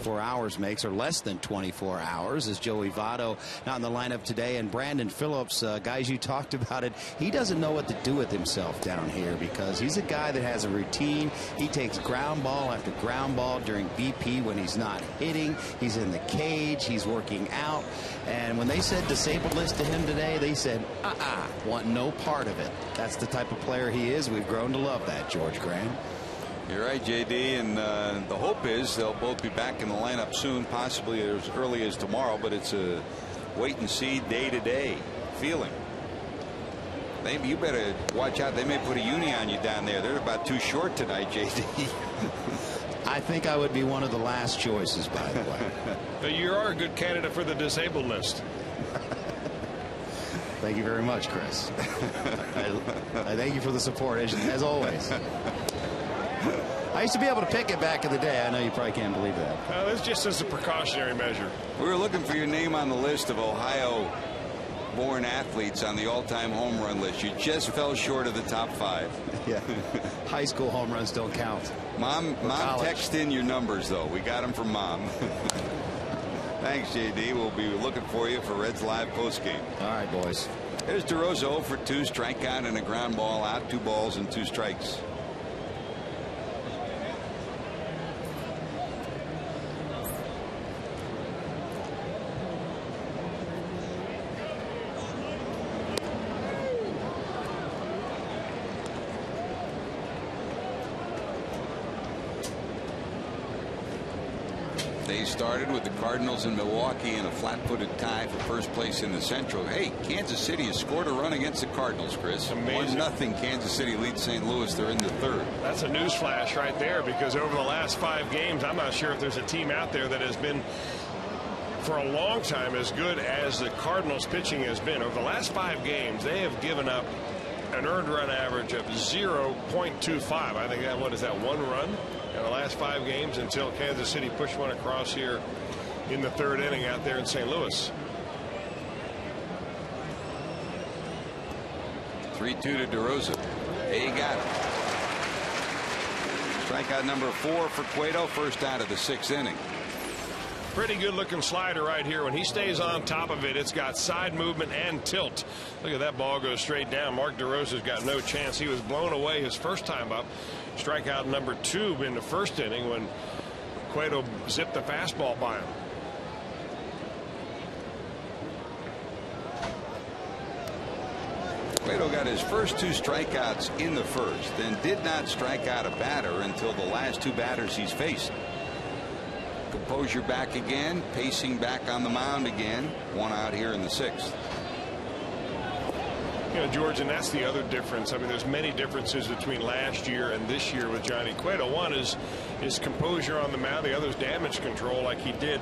Hours makes, or less than 24 hours, is Joey Votto not in the lineup today. And Brandon Phillips, guys, you talked about it. He doesn't know what to do with himself down here because he's a guy that has a routine. He takes ground ball after ground ball during BP when he's not hitting. He's in the cage. He's working out. And when they said disabled list to him today, they said, want no part of it. That's the type of player he is. We've grown to love that, George Graham. You're right, JD, and the hope is they'll both be back in the lineup soon, possibly as early as tomorrow, but it's a wait-and-see day-to-day feeling. Maybe you better watch out. They may put a uni on you down there. They're about too short tonight, JD. I think I would be one of the last choices, by the way. But you are a good candidate for the disabled list. Thank you very much, Chris. I thank you for the support, as always. I used to be able to pick it back in the day. I know you probably can't believe that. It's just as a precautionary measure. We were looking for your name on the list of Ohio-born athletes on the all-time home run list. You just fell short of the top 5. Yeah. High school home runs don't count. Mom text in your numbers, though. We got them from Mom. Thanks, JD. We'll be looking for you for Reds Live postgame. All right, boys. There's DeRosa 0 for 2, strikeout and a ground ball out, 2 balls and 2 strikes. They started with the Cardinals in Milwaukee in a flat-footed tie for first place in the Central. Hey, Kansas City has scored a run against the Cardinals, Chris. Amazing. 1-0 Kansas City leads St. Louis. They're in the 3rd. That's a news flash right there, because over the last 5 games, I'm not sure if there's a team out there that has been for a long time as good as the Cardinals pitching has been. Over the last 5 games, they have given up an earned run average of 0.25. I think that, what is that, 1 run in the last 5 games until Kansas City pushed one across here in the 3rd inning out there in St. Louis. 3-2 to DeRosa. He got it. Strikeout number 4 for Cueto, first out of the 6th inning. Pretty good looking slider right here. When he stays on top of it, it's got side movement and tilt. Look at that ball go straight down. Mark DeRosa's got no chance. He was blown away his first time up. Strikeout number 2 in the 1st inning when Cueto zipped the fastball by him. Cueto got his first 2 strikeouts in the first, and did not strike out a batter until the last 2 batters he's faced. Composure back again, pacing back on the mound again. 1 out here in the 6th. You know, George, and that's the other difference. I mean, there's many differences between last year and this year with Johnny Cueto. One is his composure on the mound. The other is damage control, like he did,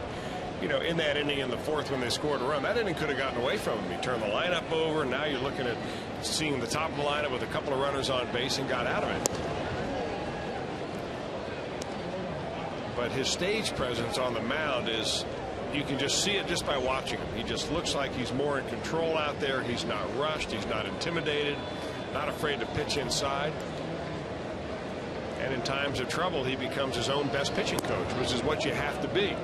you know, in that inning in the 4th when they scored a run. That inning could have gotten away from him. He turned the lineup over, and now you're looking at seeing the top of the lineup with a couple of runners on base and got out of it. But his stage presence on the mound is, you can just see it just by watching him. He just looks like he's more in control out there. He's not rushed. He's not intimidated. Not afraid to pitch inside. And in times of trouble, he becomes his own best pitching coach, which is what you have to be.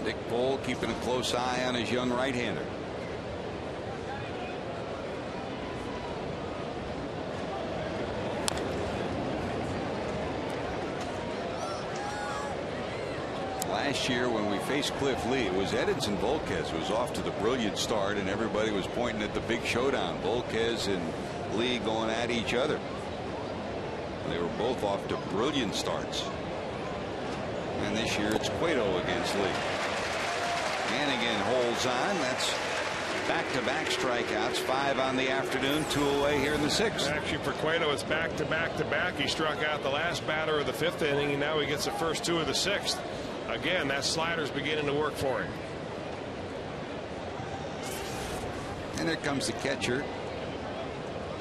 Dick Bull keeping a close eye on his young right-hander. Last year when we faced Cliff Lee, it was Edinson Volquez who was off to the brilliant start, and everybody was pointing at the big showdown. Volquez and Lee going at each other. They were both off to brilliant starts. And this year it's Cueto against Lee. Hannigan holds on. That's back-to-back strikeouts, 5 on the afternoon, 2 away here in the 6th. Actually, for Cueto, it's back-to-back-to-back. He struck out the last batter of the 5th inning, and now he gets the first 2 of the 6th. Again, that slider's beginning to work for him. And there comes the catcher,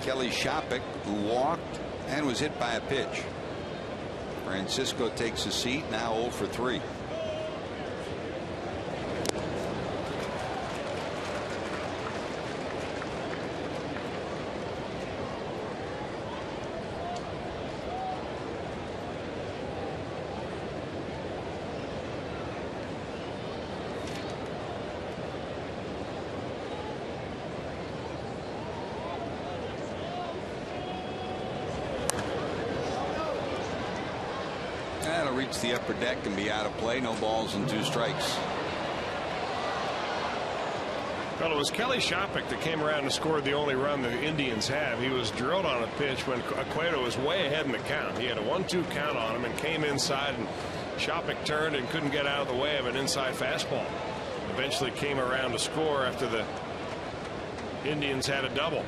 Kelly Shopik, who walked and was hit by a pitch. Francisco takes a seat, now 0 for 3. That'll reach the upper deck and be out of play. No balls and 2 strikes. Well, it was Kelly Shopik that came around and scored the only run the Indians have. He was drilled on a pitch when Cueto was way ahead in the count. He had a 1-2 count on him and came inside, and Shopik turned and couldn't get out of the way of an inside fastball. Eventually came around to score after the Indians had a double.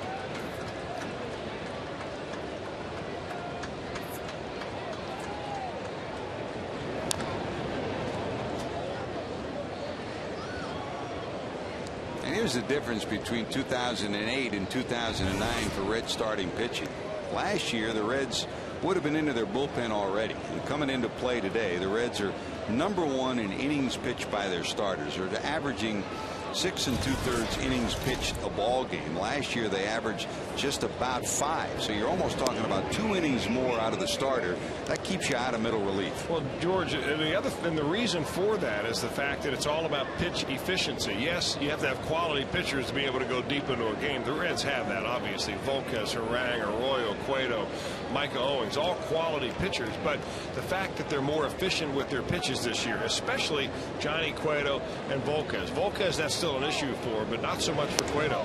And here's the difference between 2008 and 2009 for Reds starting pitching. Last year, the Reds would have been into their bullpen already. And coming into play today, the Reds are #1 in innings pitched by their starters. They're averaging 6 2/3 innings pitched a ball game. Last year they averaged just about 5. So you're almost talking about 2 innings more out of the starter. That keeps you out of middle relief. Well, George, the reason for that is the fact that it's all about pitch efficiency. Yes, you have to have quality pitchers to be able to go deep into a game. The Reds have that, obviously. Volquez, Harang, Arroyo, Cueto, Micah Owings, all quality pitchers. But the fact that they're more efficient with their pitches this year, especially Johnny Cueto and Volquez. Volquez, that's still an issue for, but not so much for Cueto.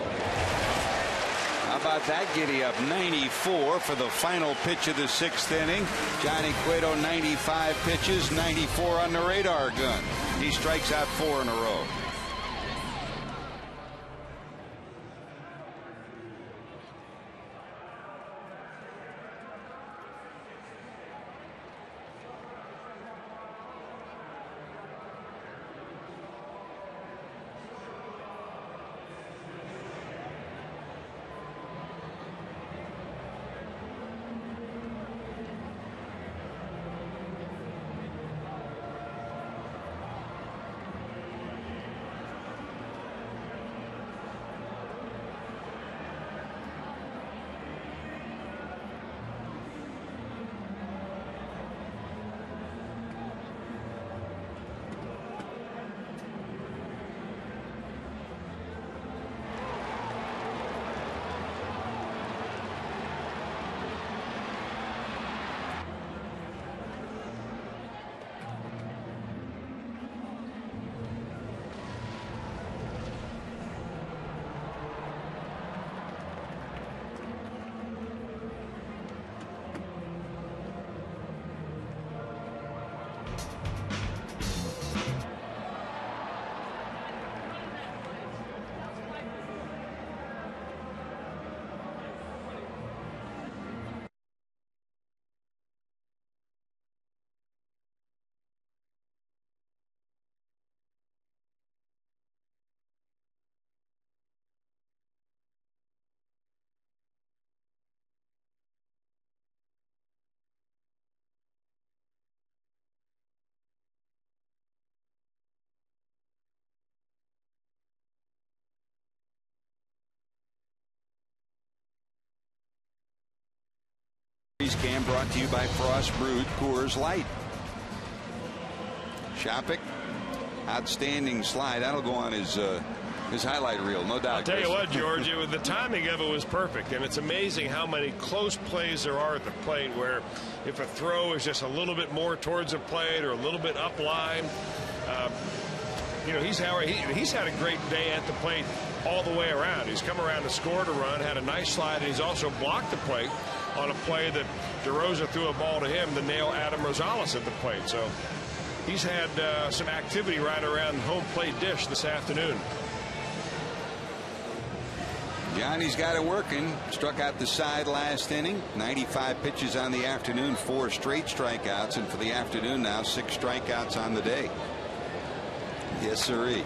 How about that giddy up? 94 for the final pitch of the 6th inning. Johnny Cueto 95 pitches, 94 on the radar gun. He strikes out 4 in a row. Coffee Scan brought to you by Frost Brewed Coors Light. Shopik, outstanding slide. That'll go on his highlight reel, no doubt. I'll tell you what, George, the timing of it was perfect, and it's amazing how many close plays there are at the plate where if a throw is just a little bit more towards the plate or a little bit up line, you know, he's had a great day at the plate all the way around. He's come around and scored a run, had a nice slide, and he's also blocked the plate on a play that DeRosa threw a ball to him to nail Adam Rosales at the plate. So he's had some activity right around home plate dish this afternoon. Johnny's got it working. Struck out the side last inning. 95 pitches on the afternoon, 4 straight strikeouts, and for the afternoon now 6 strikeouts on the day. Yes, sirree.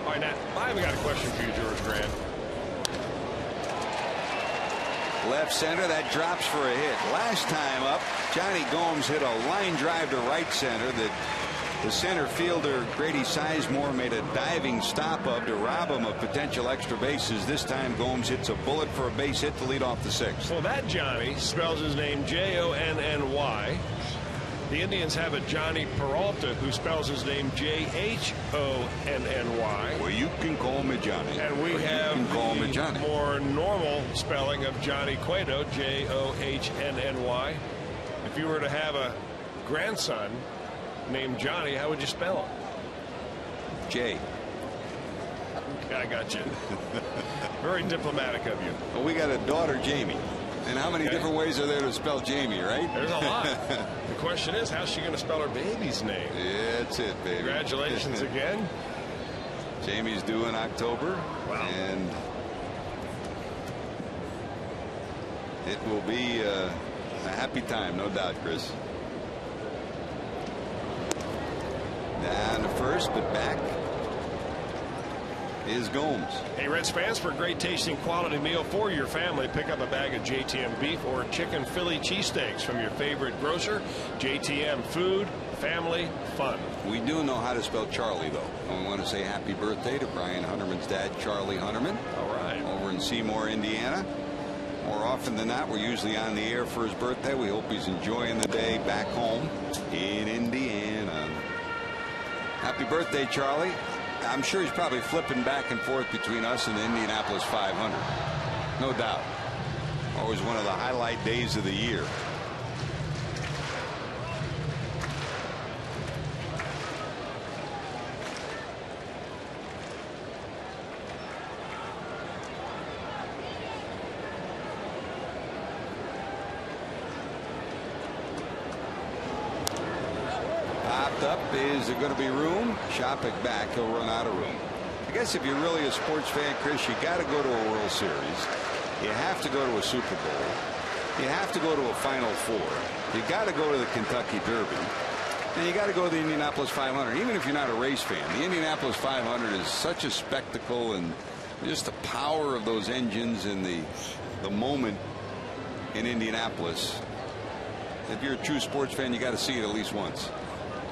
All right, Nat, I've got a question for you, George Grant. Left center, that drops for a hit. Last time up, Johnny Gomes hit a line drive to right center that the center fielder Grady Sizemore made a diving stop of to rob him of potential extra bases. This time Gomes hits a bullet for a base hit to lead off the 6th. Well, that Johnny spells his name Jonny. The Indians have a Johnny Peralta who spells his name Jhonny. Well, you can call me Johnny. And we have the more normal spelling of Johnny Cueto, Johnnny. If you were to have a grandson named Johnny, how would you spell him? J. I got you. Very diplomatic of you. Well, we got a daughter, Jamie. And how many different ways are there to spell Jamie, right? There's a lot. The question is, how's she going to spell her baby's name? Yeah, that's it, baby. Congratulations again. Jamie's due in October. Wow. And it will be a happy time, no doubt, Chris. Down to first, but back is Gomes. Hey, Reds fans, for a great tasting quality meal for your family, pick up a bag of JTM beef or chicken Philly cheesesteaks from your favorite grocer. JTM, food, family, fun. We do know how to spell Charlie, though. And we want to say happy birthday to Brian Hunterman's dad, Charlie Hunterman. All right. Over in Seymour, Indiana. More often than not, we're usually on the air for his birthday. We hope he's enjoying the day back home in Indiana. Happy birthday, Charlie. I'm sure he's probably flipping back and forth between us and the Indianapolis 500. No doubt. Always one of the highlight days of the year. Up. Is there going to be room? Shopik back. He'll run out of room. I guess if you're really a sports fan, Chris, you got to go to a World Series. You have to go to a Super Bowl. You have to go to a Final Four. You got to go to the Kentucky Derby. And you got to go to the Indianapolis 500. Even if you're not a race fan, the Indianapolis 500 is such a spectacle, and just the power of those engines and the moment in Indianapolis. If you're a true sports fan, you got to see it at least once.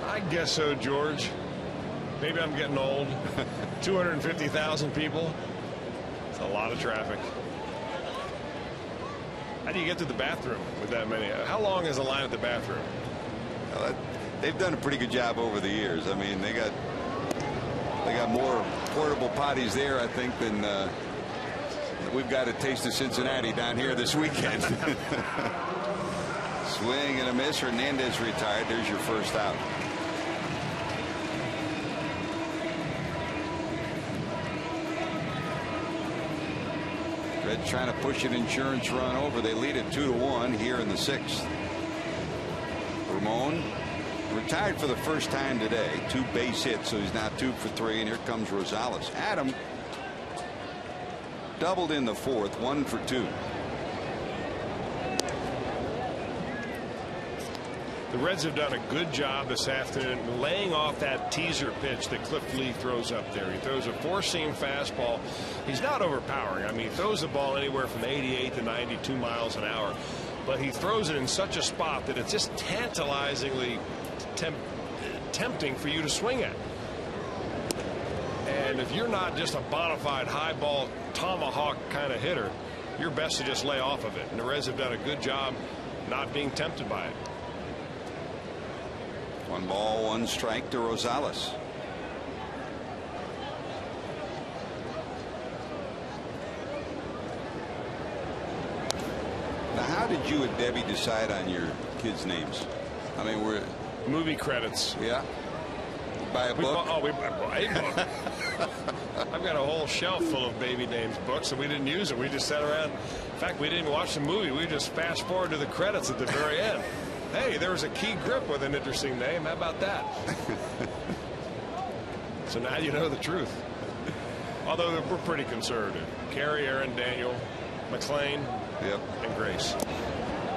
I guess so, George. Maybe I'm getting old. 250,000 people. It's a lot of traffic. How do you get to the bathroom with that many? How long is the line at the bathroom? Well, they've done a pretty good job over the years. I mean, they got more portable potties there, I think, than we've got a taste of Cincinnati down here this weekend. Swing and a miss. Hernandez retired. There's your first out. Reds trying to push an insurance run over. They lead it 2-1 here in the 6th. Ramon retired for the first time today. 2 base hits, so he's now 2 for 3. And here comes Rosales. Adam doubled in the 4th, 1 for 2. The Reds have done a good job this afternoon laying off that teaser pitch that Cliff Lee throws up there. He throws a 4-seam fastball. He's not overpowering. I mean, he throws the ball anywhere from 88 to 92 miles an hour. But he throws it in such a spot that it's just tantalizingly tempting for you to swing at. And if you're not just a bona fide high ball tomahawk kind of hitter, you're best to just lay off of it. And the Reds have done a good job not being tempted by it. 1 ball, 1 strike to Rosales. Now, how did you and Debbie decide on your kids' names? I mean, we're movie credits. Yeah. Buy a book. We bought a book. I've got a whole shelf full of baby names books, and we didn't use them. We just sat around. In fact, we didn't watch the movie. We just fast forward to the credits at the very end. Hey, there was a key grip with an interesting name. How about that? So now you know the truth. Although we're pretty conservative. Carrie, Aaron, Daniel, McLean, Yep. and Grace.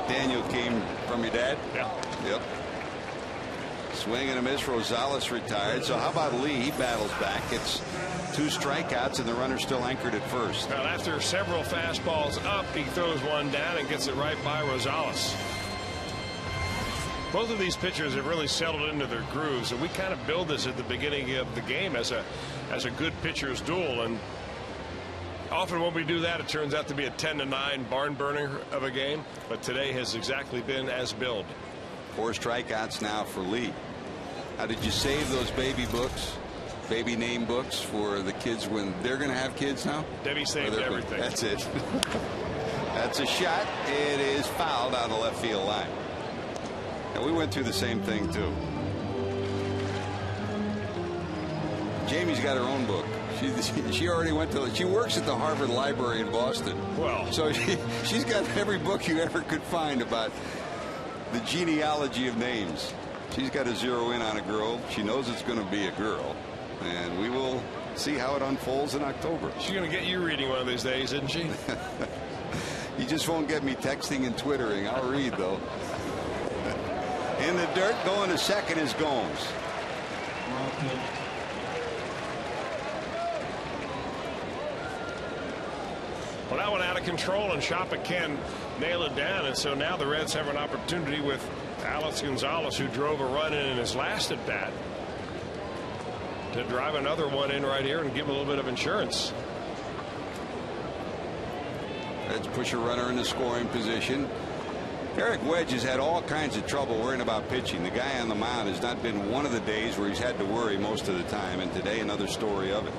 Daniel came from your dad? Yeah. Yep. Swing and a miss. Rosales retired. So how about Lee? He battles back. It's 2 strikeouts, and the runner's still anchored at first. Well, after several fastballs up, he throws one down and gets it right by Rosales. Both of these pitchers have really settled into their grooves, and we kind of build this at the beginning of the game as a good pitcher's duel. And often when we do that, it turns out to be a 10-9 barn burner of a game. But today has exactly been as billed. 4 strikeouts now for Lee. How did you save those baby books, baby name books for the kids when they're going to have kids now? Debbie saved everything. That's it. That's a shot. It is fouled on the left field line. And we went through the same thing too. Jamie's got her own book. She already went to. She works at the Harvard Library in Boston. Well, so she's got every book you ever could find about the genealogy of names. She's got to zero in on a girl. She knows it's going to be a girl, and we will see how it unfolds in October. She's going to get you reading one of these days, isn't she? You just won't get me texting and twittering. I'll read though. In the dirt, going to second is Gomes. Well, that one out of control, and Shoppa can nail it down, and so now the Reds have an opportunity with Alex Gonzalez, who drove a run in his last at bat, to drive another one in right here and give a little bit of insurance. Reds push a runner in the scoring position. Eric Wedge has had all kinds of trouble worrying about pitching. The guy on the mound has not been one of the days where he's had to worry most of the time, and today another story of it.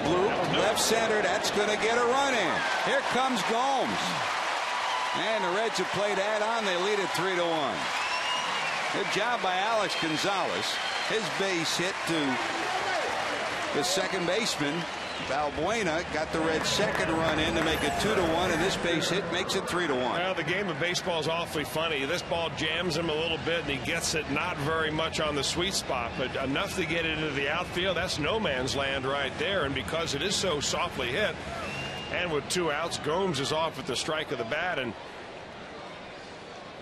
Blue, left center, that's going to get a run in. Here comes Gomes. And the Reds have played that on. They lead it 3-1. Good job by Alex Gonzalez. His base hit to the second baseman. Valbuena got the Reds' second run in to make it 2-1, and this base hit makes it 3-1. Well, the game of baseball is awfully funny. This ball jams him a little bit, and he gets it not very much on the sweet spot, but enough to get it into the outfield. That's no man's land right there, and because it is so softly hit, and with 2 outs, Gomes is off at the strike of the bat, and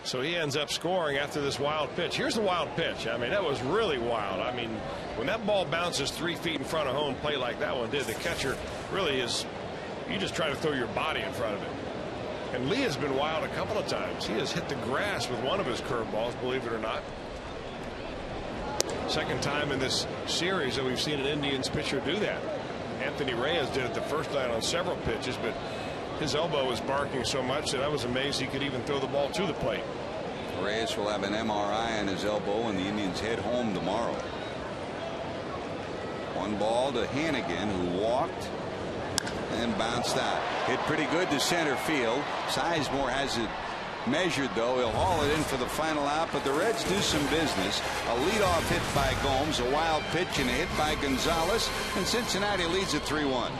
so he ends up scoring after this wild pitch. Here's the wild pitch. I mean, that was really wild. I mean, when that ball bounces 3 feet in front of home plate like that one did, the catcher really is, you just try to throw your body in front of it. And Lee has been wild a couple of times. He has hit the grass with one of his curveballs, believe it or not. Second time in this series that we've seen an Indians pitcher do that. Anthony Reyes did it the first night on several pitches, but his elbow was barking so much that I was amazed he could even throw the ball to the plate. Reyes will have an MRI on his elbow, and the Indians head home tomorrow. 1 ball to Hannigan, who walked and bounced out. Hit pretty good to center field. Sizemore has it measured, though. He'll haul it in for the final out, but the Reds do some business. A leadoff hit by Gomes, a wild pitch, and a hit by Gonzalez, and Cincinnati leads at 3-1.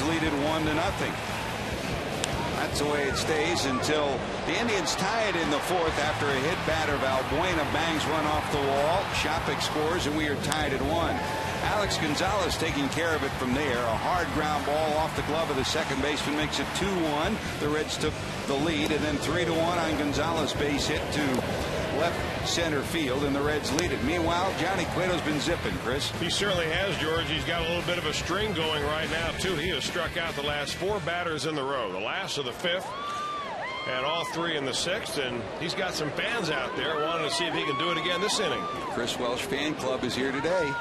lead it 1-0. That's the way it stays until the Indians tie it in the fourth after a hit batter. Valbuena bangs one off the wall. Shopik scores, and we are tied at 1. Alex Gonzalez taking care of it from there. A hard ground ball off the glove of the second baseman makes it 2-1. The Reds took the lead, and then 3-1 on Gonzalez base hit to left center field, and the Reds lead it. Meanwhile, Johnny Cueto's been zipping, Chris. He certainly has, George. He's got a little bit of a string going right now, too. He has struck out the last 4 batters in the row, the last of the 5th, and all 3 in the 6th, and he's got some fans out there wanting to see if he can do it again this inning. Chris Welsh fan club is here today.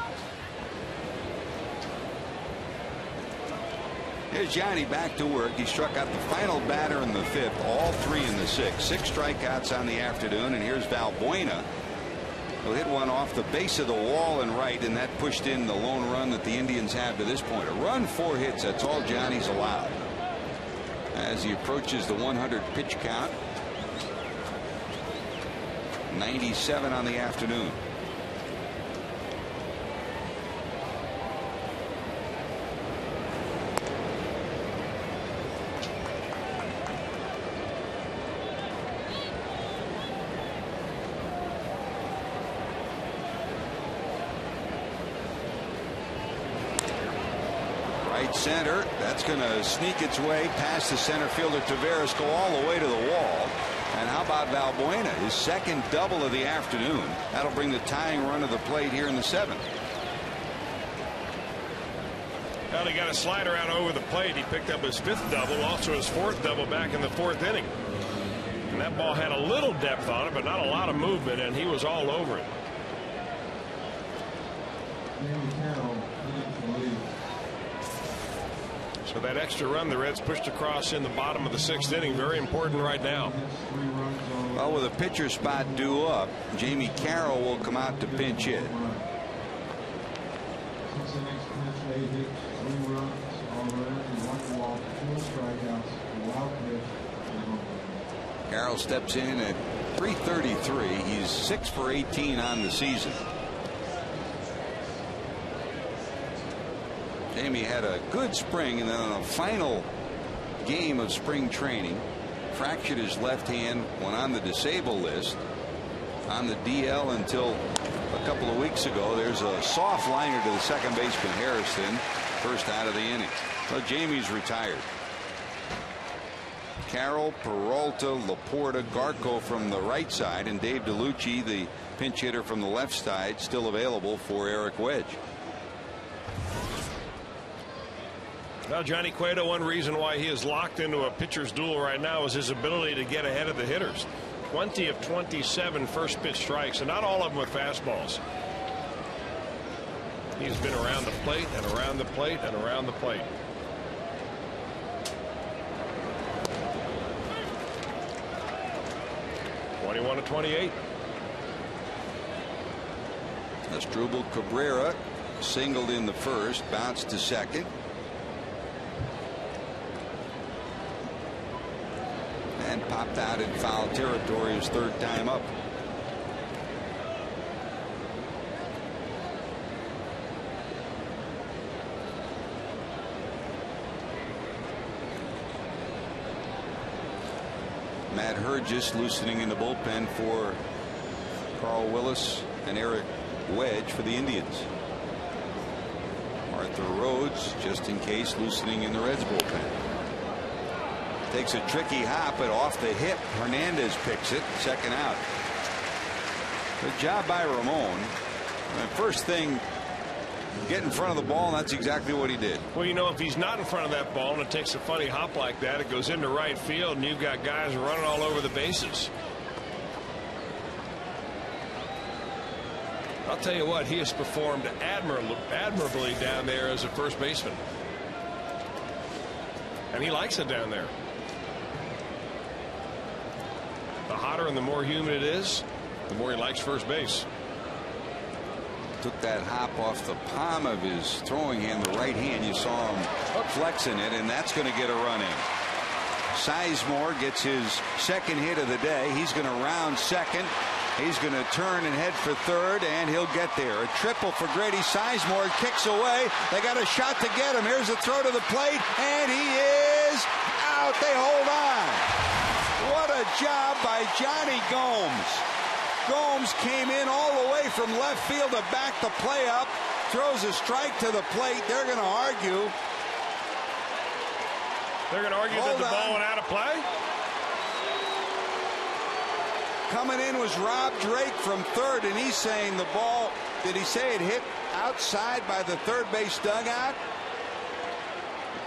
Here's Johnny back to work. He struck out the final batter in the 5th, all 3 in the 6th. 6 strikeouts on the afternoon, and here's Valbuena, who hit one off the base of the wall and right, and that pushed in the lone run that the Indians have to this point. A run, 4 hits. That's all Johnny's allowed. As he approaches the 100 pitch count, 97 on the afternoon. Center, that's going to sneak its way past the center fielder Taveras, go all the way to the wall. And how about Valbuena, his second double of the afternoon? That'll bring the tying run to the plate here in the 7th. Well, he got a slider out over the plate. He picked up his 5th double, also his 4th double back in the 4th inning. And that ball had a little depth on it, but not a lot of movement, and he was all over it. So that extra run the Reds pushed across in the bottom of the 6th inning, very important right now. Well, with a pitcher spot due up, Jamie Carroll will come out to pinch hit. Carroll steps in at .333. He's 6 for 18 on the season. Jamie had a good spring, and then on the final game of spring training, fractured his left hand, went on the disabled list, on the DL until a couple of weeks ago. There's a soft liner to the second baseman Harrison, first out of the inning. So Jamie's retired. Carroll, Peralta, Laporta, Garco from the right side, and Dave DeLucci, the pinch hitter from the left side, still available for Eric Wedge. Well, Johnny Cueto, one reason why he is locked into a pitcher's duel right now is his ability to get ahead of the hitters. 20 of 27 first pitch strikes, and not all of them with fastballs. He's been around the plate and around the plate and around the plate. (21 to 28). Asdrubal Cabrera singled in the first, bounced to second. And popped out in foul territory his 3rd time up. Matt Hergis loosening in the bullpen for Carl Willis and Eric Wedge for the Indians. Arthur Rhodes, just in case, loosening in the Reds bullpen. Takes a tricky hop, but off the hip, Hernandez picks it, second out. Good job by Ramon. First thing, get in front of the ball, and that's exactly what he did. Well, you know, if he's not in front of that ball and it takes a funny hop like that, it goes into right field, and you've got guys running all over the bases. I'll tell you what, he has performed admirably down there as a first baseman. And he likes it down there. The hotter and the more humid it is, the more he likes first base. Took that hop off the palm of his throwing hand, the right hand. You saw him flexing it, and that's going to get a run in. Sizemore gets his second hit of the day. He's going to round second, He's going to turn and head for third, and he'll get there. A triple for Grady Sizemore. Kicks away. They got a shot to get him. Here's a throw to the plate, and he is out. They hold on. What a job by Johnny Gomes. Gomes came in all the way from left field to back the play up. Throws a strike to the plate. They're going to argue. They're going to argue that the ball went out of play? Coming in was Rob Drake from third, and he's saying the ball, did he say it hit outside by the third base dugout?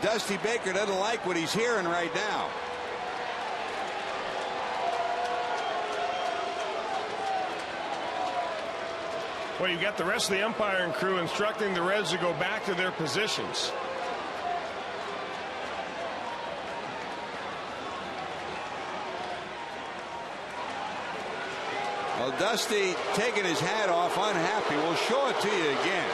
Dusty Baker doesn't like what he's hearing right now. Well, you got the rest of the umpiring crew instructing the Reds to go back to their positions. Well, Dusty taking his hat off, unhappy. We'll show it to you again.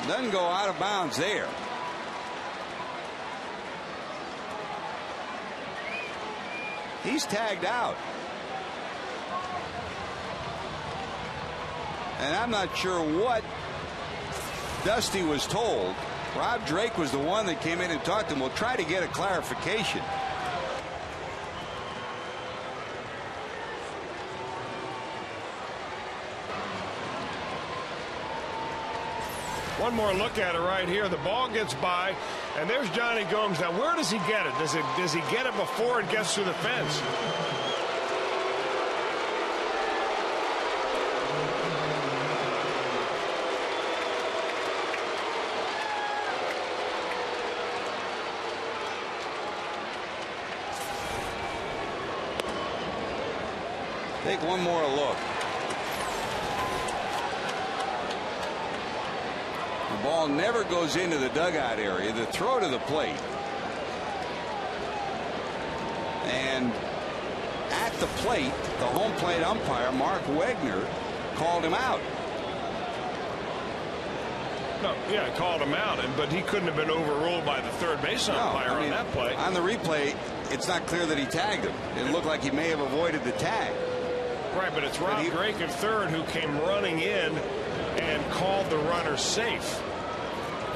Doesn't go out of bounds there. He's tagged out. And I'm not sure what Dusty was told. Rob Drake was the one that came in and talked to him. We'll try to get a clarification. One more look at it right here. The ball gets by, and there's Johnny Gomes. Now, where does he get it? Does he get it before it gets to the fence? Take one more look. The ball never goes into the dugout area. The throw to the plate. And at the plate, the home plate umpire, Mark Wegner, called him out. No, yeah, called him out, but he couldn't have been overruled by the third base umpire on that play. On the replay, it's not clear that he tagged him. It looked like he may have avoided the tag. Right, but it's Rob Drake at third who came running in and called the runner safe.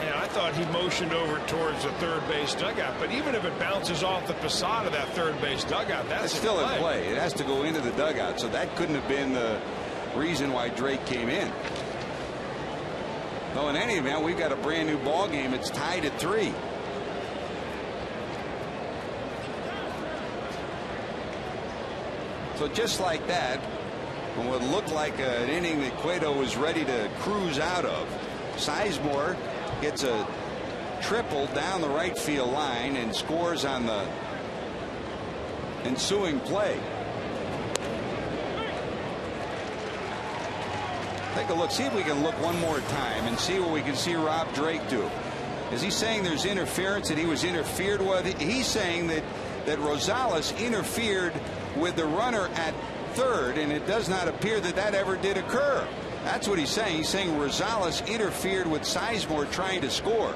And I thought he motioned over towards the third base dugout. But even if it bounces off the facade of that third base dugout, that's still in play. It has to go into the dugout. So that couldn't have been the reason why Drake came in. Though in any event, we've got a brand new ball game. It's tied at 3. So just like that, from what looked like an inning that Cueto was ready to cruise out of, Sizemore gets a triple down the right field line and scores on the ensuing play. Take a look. See if we can look one more time and see what we can see Rob Drake do. Is he saying there's interference, that he was interfered with? He's saying that Rosales interfered with the runner at third, and it does not appear that that ever did occur. That's what he's saying. He's saying Rosales interfered with Sizemore trying to score.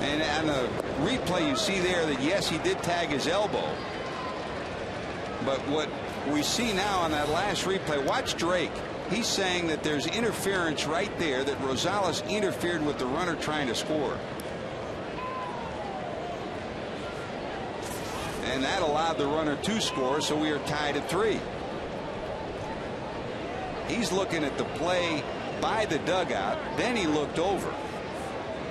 And on the replay, you see there that, yes, he did tag his elbow. But what we see now on that last replay, watch Drake. He's saying that there's interference right there, that Rosales interfered with the runner trying to score. And that allowed the runner to score, so we are tied at 3. He's looking at the play by the dugout, then he looked over.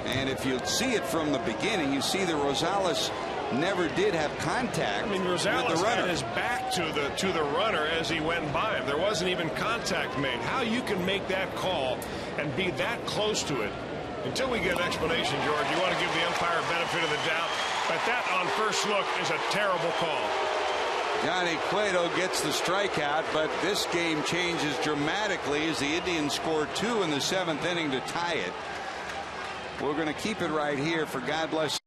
And if you see it from the beginning, you see that Rosales never did have contact. I mean, Rosales had his back to the runner as he went by him. There wasn't even contact made. How you can make that call and be that close to it? Until we get an explanation, George, you want to give the umpire benefit of the doubt. But that, on first look, is a terrible call. Johnny Cueto gets the strikeout, but this game changes dramatically as the Indians score 2 in the 7th inning to tie it. We're going to keep it right here for God Bless.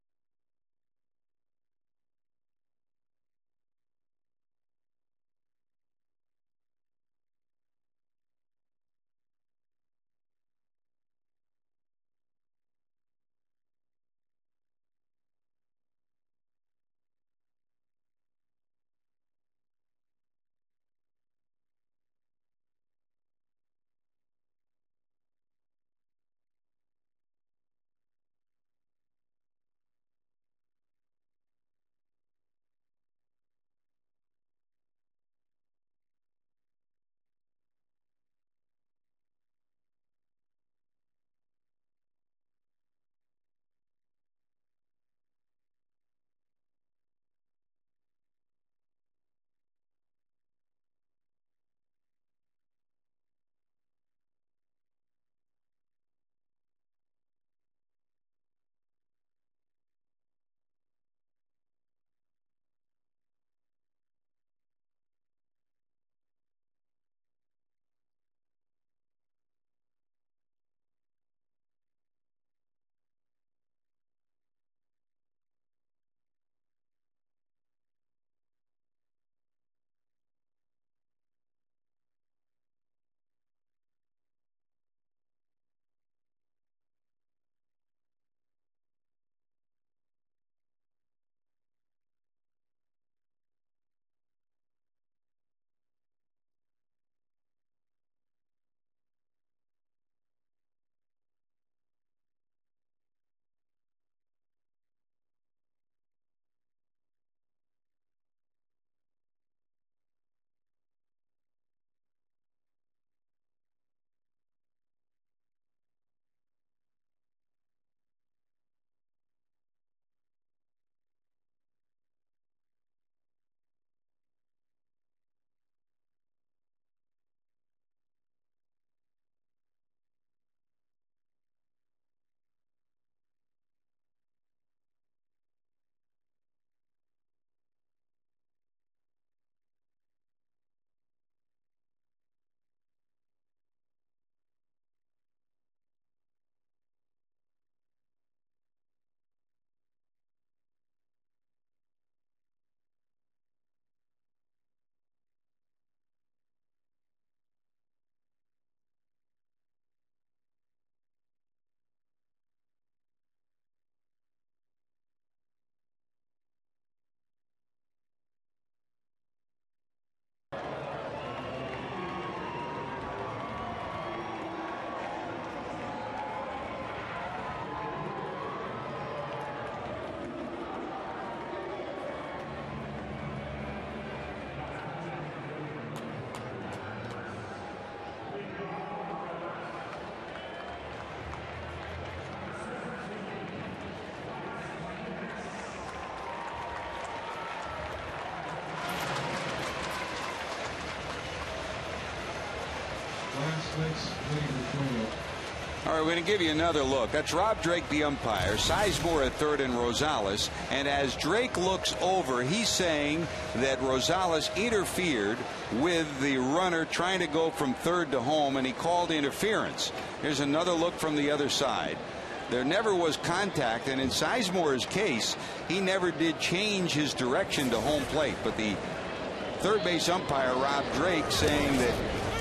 All right, we're going to give you another look. That's Rob Drake, the umpire, Sizemore at third, and Rosales. And as Drake looks over, he's saying that Rosales interfered with the runner trying to go from third to home, and he called interference. Here's another look from the other side. There never was contact, and in Sizemore's case, he never did change his direction to home plate. But the third base umpire, Rob Drake, saying that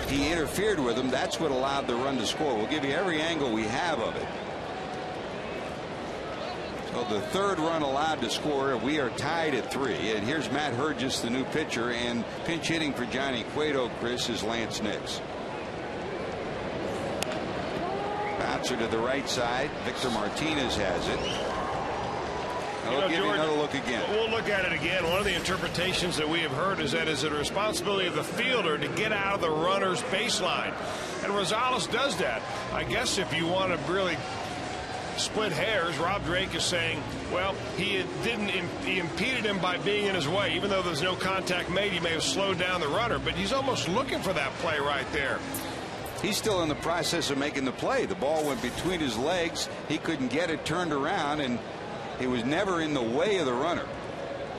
he interfered with him. That's what allowed the run to score. We'll give you every angle we have of it. So the third run allowed to score. We are tied at 3. And here's Matt Hergis, the new pitcher, and pinch hitting for Johnny Cueto, Chris, is Lance Nix. Bouncer to the right side. Victor Martinez has it. We'll give you another look again. We'll look at it again. One of the interpretations that we have heard is that it's a responsibility of the fielder to get out of the runner's baseline. And Rosales does that. I guess if you want to really split hairs, Rob Drake is saying, well, he impeded him by being in his way. Even though there's no contact made, he may have slowed down the runner. But he's almost looking for that play right there. He's still in the process of making the play. The ball went between his legs. He couldn't get it turned around, and he was never in the way of the runner.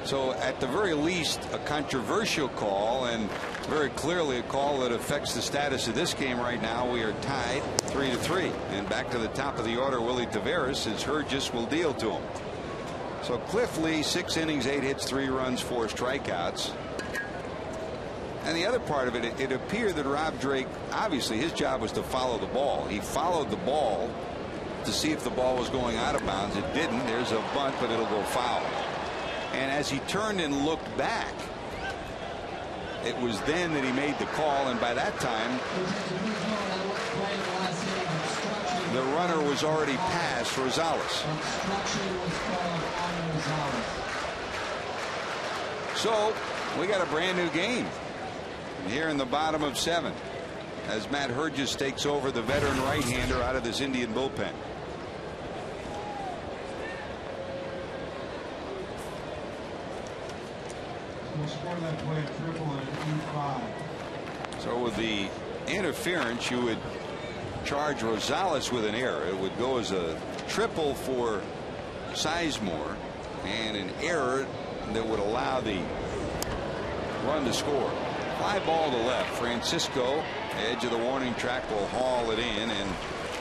So at the very least, a controversial call, and very clearly a call that affects the status of this game right now. We are tied 3-3, and back to the top of the order, Willie Taveras, as Hergis will deal to him. So Cliff Lee, 6 innings, 8 hits, 3 runs, 4 strikeouts. And the other part of it, it appeared that Rob Drake, obviously his job was to follow the ball. He followed the ball to see if the ball was going out of bounds. It didn't. There's a bunt, but it'll go foul. And as he turned and looked back, it was then that he made the call, and by that time the runner was already past Rosales. So we got a brand new game here in the bottom of 7 as Matt Hergis takes over, the veteran right-hander, out of this Indian bullpen. So with the interference, you would charge Rosales with an error. It would go as a triple for Sizemore, and an error that would allow the run to score. Fly ball to left. Francisco, edge of the warning track, will haul it in, and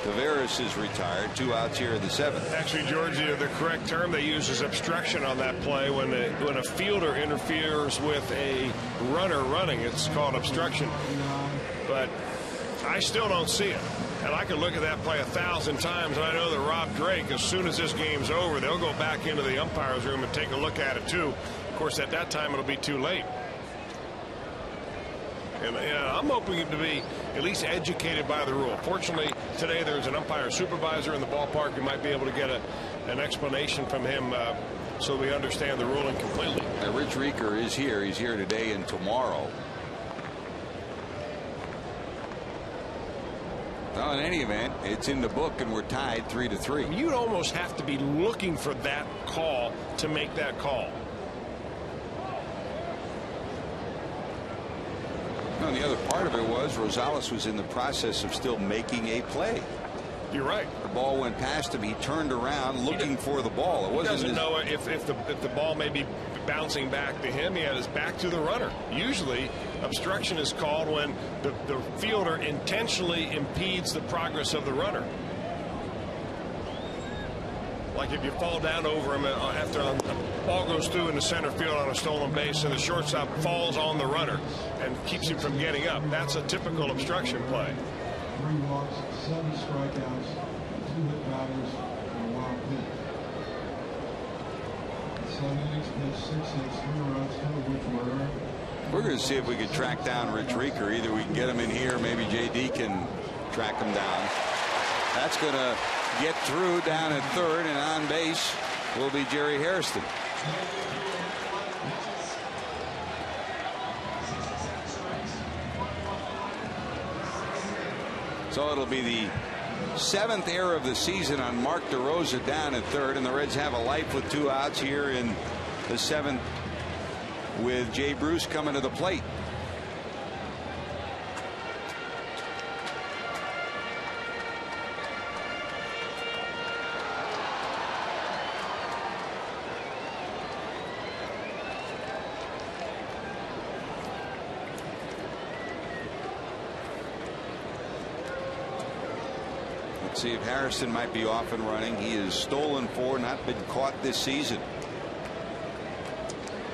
Taveras is retired. 2 outs here in the 7th. Actually, George, the correct term they use is obstruction on that play. When a fielder interferes with a runner running, it's called obstruction. But I still don't see it. And I can look at that play 1,000 times, and I know that Rob Drake, as soon as this game's over, they'll go back into the umpire's room and take a look at it too. Of course, at that time it'll be too late. And I'm hoping to be at least educated by the rule. Fortunately, today there's an umpire supervisor in the ballpark who might be able to get an explanation from him so we understand the ruling completely. Rich Rieker is here. He's here today and tomorrow. Well, in any event, it's in the book, and we're tied 3-3. You'd almost have to be looking for that call to make that call. No, the other part of it was Rosales was in the process of still making a play. You're right. The ball went past him. He turned around looking for the ball. It wasn't. He doesn't know if the ball may be bouncing back to him. He had his back to the runner. Usually, obstruction is called when the fielder intentionally impedes the progress of the runner. Like if you fall down over him after a ball goes through in the center field on a stolen base, and the shortstop falls on the runner and keeps him from getting up. That's a typical obstruction play. 3 walks, 7 strikeouts, 2 hit batters, and a wild pitch. 7 innings, pitched 6 hits, 3 runs, 2 of which were earned. We're going to see if we can track down Rich Rieker. Either we can get him in here, maybe JD can track him down. That's going to get through down at third, and on base will be Jerry Hairston. So it'll be the 7th error of the season on Mark DeRosa down at third, and the Reds have a life with 2 outs here in the 7th with Jay Bruce coming to the plate. Let's see if Harrison might be off and running. He is stolen 4, not been caught this season.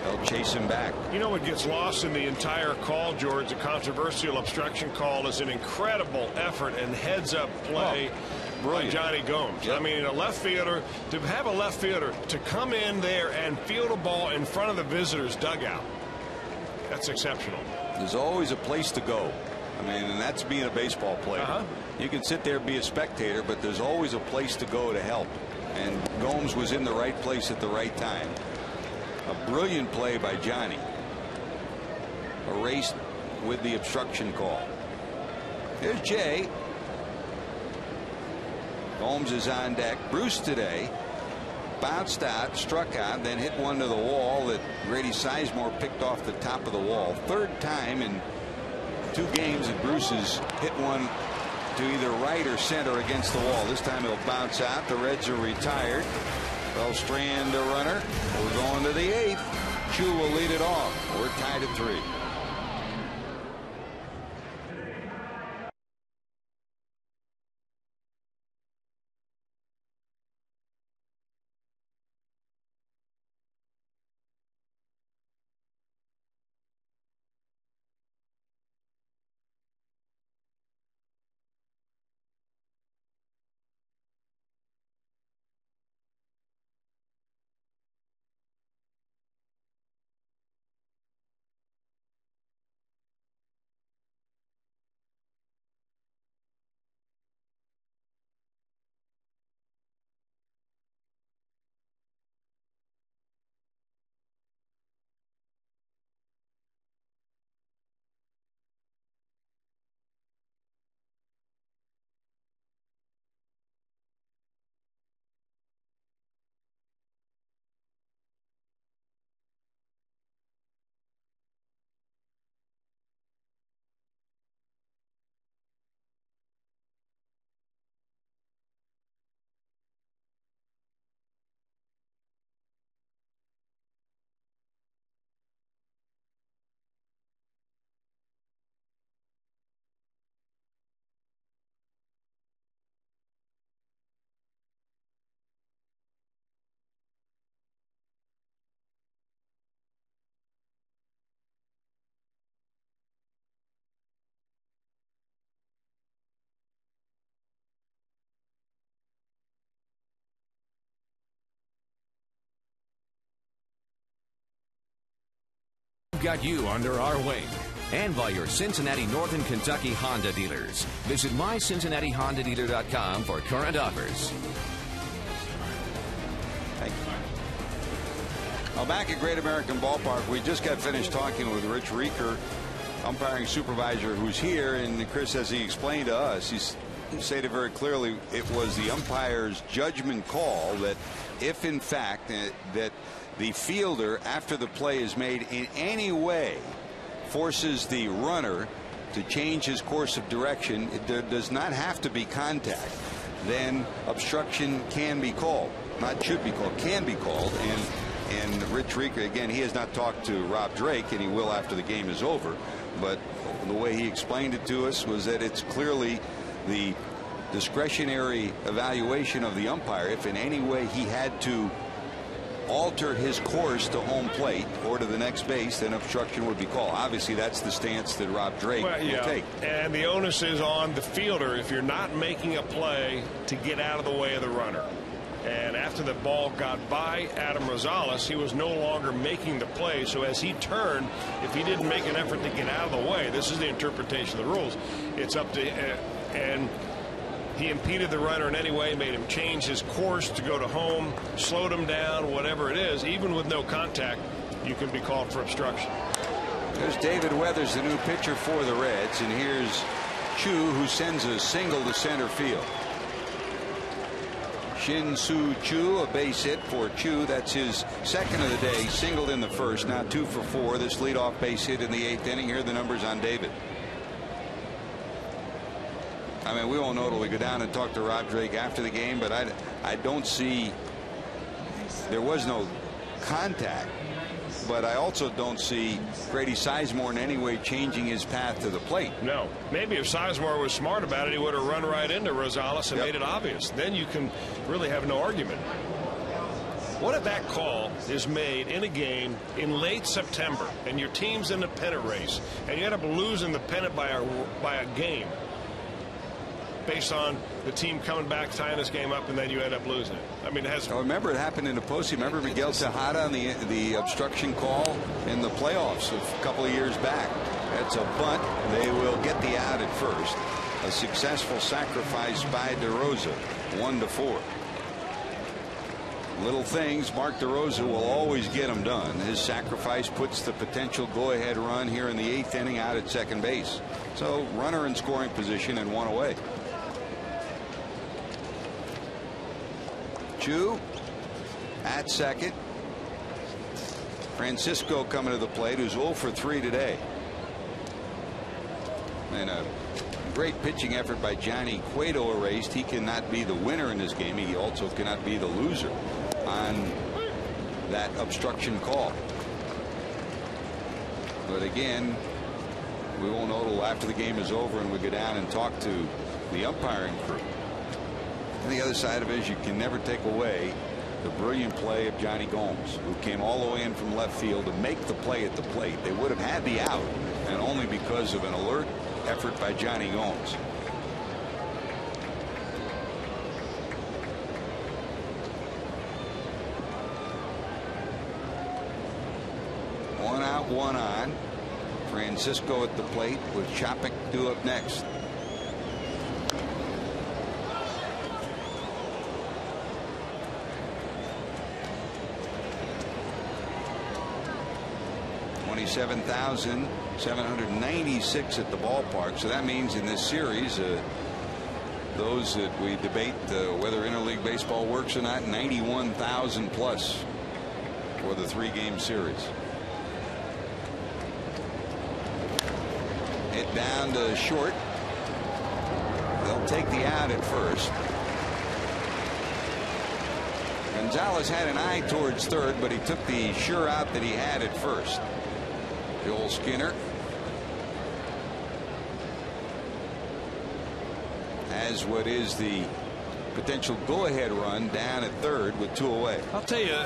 They'll chase him back. You know what gets lost in the entire call, George? The controversial obstruction call is an incredible effort and heads-up play by Johnny Gomes. Yep. I mean, a left fielder, to have a left fielder to come in there and field a ball in front of the visitor's dugout, that's exceptional. There's always a place to go. I mean, and that's being a baseball player. You can sit there and be a spectator, but there's always a place to go to help. And Gomes was in the right place at the right time. A brilliant play by Johnny. Erased with the obstruction call. There's Jay. Gomes is on deck. Bruce today bounced out, struck out, then hit one to the wall that Grady Sizemore picked off the top of the wall. Third time in 2 games that Bruce has hit one to either right or center against the wall. This time he'll bounce out. The Reds are retired. They'll strand a runner. We're going to the 8th. Chu will lead it off. We're tied at 3. Got you under our wing, and by your Cincinnati Northern Kentucky Honda dealers. Visit mycincinnatihondadealer.com for current offers. Thank you. Well, back at Great American Ballpark, we just got finished talking with Rich Rieker, umpiring supervisor, who's here. And Chris, as he explained to us, he stated very clearly it was the umpire's judgment call that if in fact that the fielder, after the play is made, in any way forces the runner to change his course of direction, there does not have to be contact, then obstruction can be called. Not should be called, can be called. And Rich Rieker, again, he has not talked to Rob Drake, and he will after the game is over, but the way he explained it to us was that it's clearly the discretionary evaluation of the umpire. If in any way he had to alter his course to home plate or to the next base, then obstruction would be called. Obviously, that's the stance that Rob Drake will take. And the onus is on the fielder if you're not making a play to get out of the way of the runner. And after the ball got by Adam Rosales, he was no longer making the play. So as he turned, if he didn't make an effort to get out of the way, this is the interpretation of the rules. It's up to and he impeded the runner in any way, made him change his course to go to home, slowed him down, whatever it is. Even with no contact, you can be called for obstruction. There's David Weathers, the new pitcher for the Reds, and here's Chu, who sends a single to center field. Shin-Soo Choo, a base hit for Chu. That's his second of the day. Singled in the first, now 2 for 4. This leadoff base hit in the 8th inning. Here are the numbers on David. I mean, we won't know till we go down and talk to Rob Drake after the game, but I don't see, there was no contact. but I also don't see Grady Sizemore in any way changing his path to the plate. No. Maybe if Sizemore was smart about it, he would have run right into Rosales and Yep. made it obvious. Then you can really have no argument. What if that call is made in a game in late September and your team's in the pennant race and you end up losing the pennant by a game based on the team coming back, tying this game up, and then you end up losing it? I mean, it has. I remember it happened in the postseason. Remember Miguel Tejada on the obstruction call in the playoffs a couple of years back. That's a bunt. They will get the out at first. A successful sacrifice by DeRosa, 1-4. Little things, Mark DeRosa will always get them done. His sacrifice puts the potential go-ahead run here in the 8th inning out at second base. So runner in scoring position and one away. Chu at second. Francisco coming to the plate, who's 0 for 3 today. And a great pitching effort by Johnny Cueto erased. He cannot be the winner in this game. He also cannot be the loser on that obstruction call. But again, we won't know till after the game is over and we go down and talk to the umpiring crew. And the other side of it is you can never take away the brilliant play of Johnny Gomes, who came all the way in from left field to make the play at the plate. They would have had the out, and only because of an alert effort by Johnny Gomes. One out, one on. Francisco at the plate with Chapek due up next. $27,796 at the ballpark. So that means in this series, those that we debate whether interleague baseball works or not, 91,000 plus for the 3-game series. Hit down to short. They'll take the out at first. Gonzalez had an eye towards third, but he took the sure out that he had at first. Joel Skinner has what is the potential go-ahead run down at third with 2 away. I'll tell you,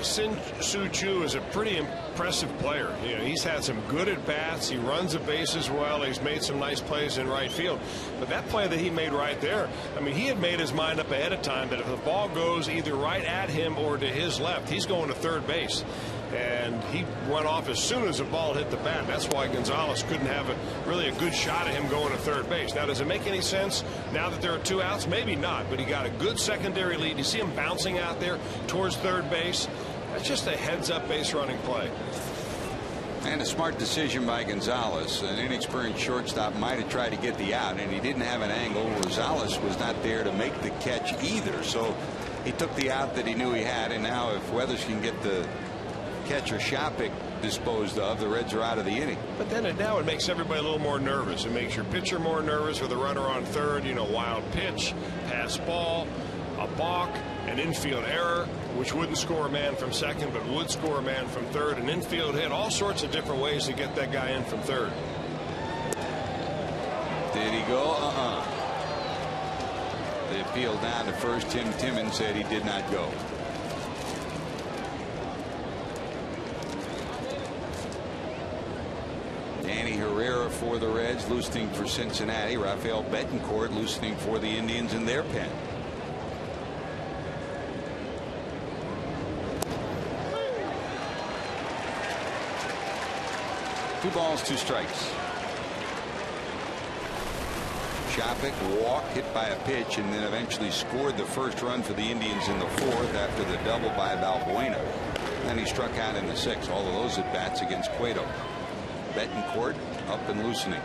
Shin-Soo Choo is a pretty impressive player. You know, he's had some good at-bats. He runs the bases well. He's made some nice plays in right field. But that play that he made right there, I mean, he had made his mind up ahead of time that if the ball goes either right at him or to his left, he's going to third base. And he went off as soon as the ball hit the bat. That's why Gonzalez couldn't have really a good shot at him going to third base. Now, does it make any sense now that there are 2 outs? Maybe not, but he got a good secondary lead. You see him bouncing out there towards third base. That's just a heads-up base running play. And a smart decision by Gonzalez. An inexperienced shortstop might have tried to get the out, and he didn't have an angle. Rosales was not there to make the catch either. So he took the out that he knew he had, and now if Weathers can get the catcher Chapek disposed of, the Reds are out of the inning. But then now it makes everybody a little more nervous. It makes your pitcher more nervous with the runner on third. You know, wild pitch, pass ball, a balk, an infield error, which wouldn't score a man from second but would score a man from third, an infield hit, all sorts of different ways to get that guy in from third. Did he go? The appeal down to first. Tim Timmons said he did not go. Danny Herrera for the Reds, loosening for Cincinnati. Rafael Betancourt loosening for the Indians in their pen. Two balls, 2 strikes. Chapek walked, hit by a pitch, and then eventually scored the first run for the Indians in the 4th after the double by Balbuena. Then he struck out in the 6th. All of those at bats against Cueto. Betancourt up and loosening.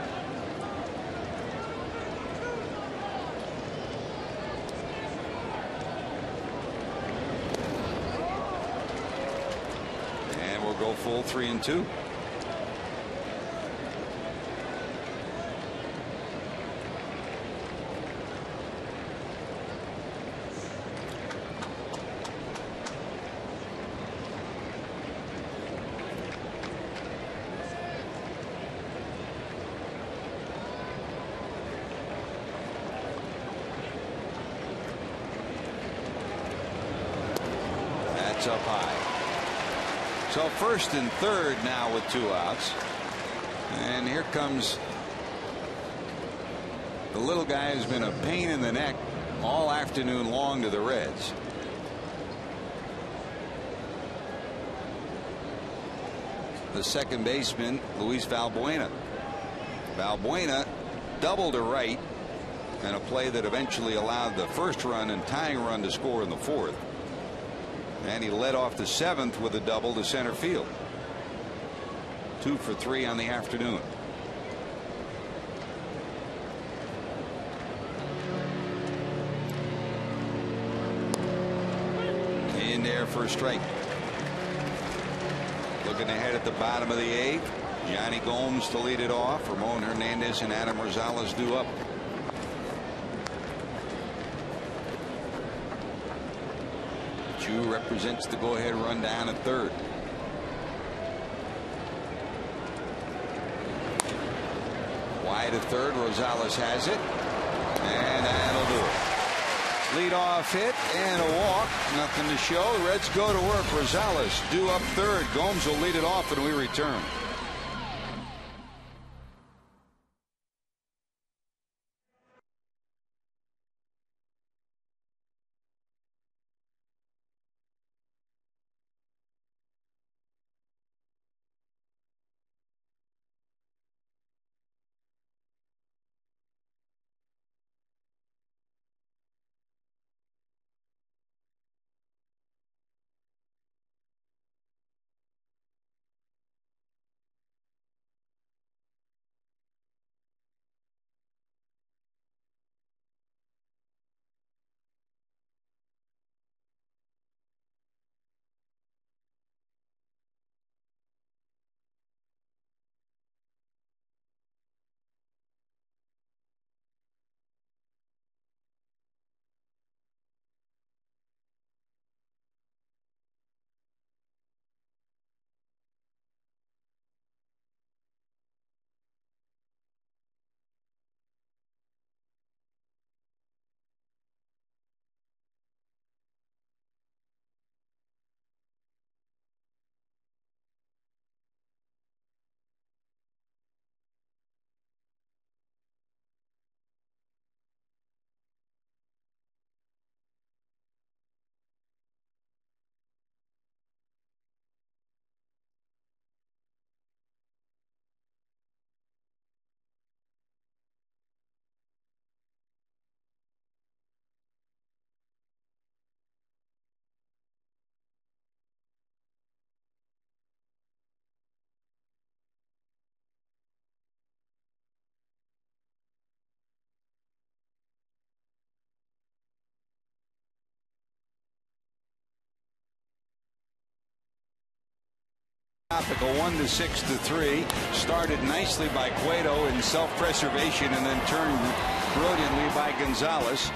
And we'll go full 3-2. That's up high. So first and third now with 2 outs. And here comes the little guy who's been a pain in the neck all afternoon long to the Reds. The second baseman, Luis Valbuena. Valbuena doubled to right and a play that eventually allowed the first run and tying run to score in the 4th. And he led off the 7th with a double to center field. 2 for 3 on the afternoon. In there for a strike. Looking ahead at the bottom of the 8th. Johnny Gomes to lead it off. Ramon Hernandez and Adam Rosales due up. Chu represents the go-ahead run down at third. Wide at third. Rosales has it. And that'll do it. Leadoff hit and a walk. Nothing to show. The Reds go to work. Rosales due up third. Gomes will lead it off and we return. A 1-6-3 started nicely by Cueto in self-preservation and then turned brilliantly by Gonzalez.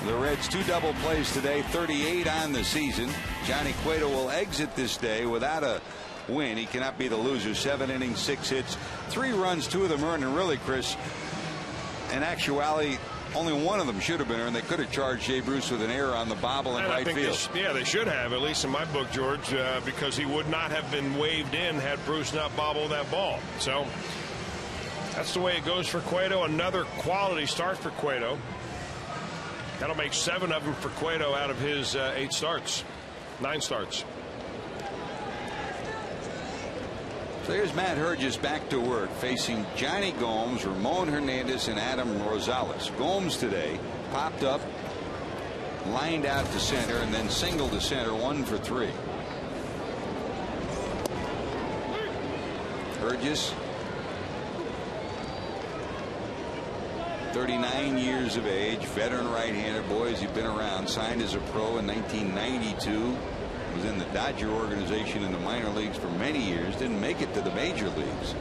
The Reds 2 double plays today, 38 on the season. Johnny Cueto will exit this day without a win. He cannot be the loser. 7 innings, 6 hits, 3 runs, 2 of them earned. And really, Chris, in actuality, only one of them should have been earned. They could have charged Jay Bruce with an error on the bobble in right field. They should have, at least in my book, George, because he would not have been waved in had Bruce not bobbled that ball. So that's the way it goes for Cueto. Another quality start for Cueto. That'll make 7 of them for Cueto out of his 8 starts, 9 starts. So here's Matt Herges back to work facing Johnny Gomes, Ramon Hernandez, and Adam Rosales. Gomes today popped up, lined out to center, and then singled to center, 1 for 3. Herges, 39 years of age, veteran right-hander. Boys, he's been around. Signed as a pro in 1992. Was in the Dodger organization in the minor leagues for many years. Didn't make it to the major leagues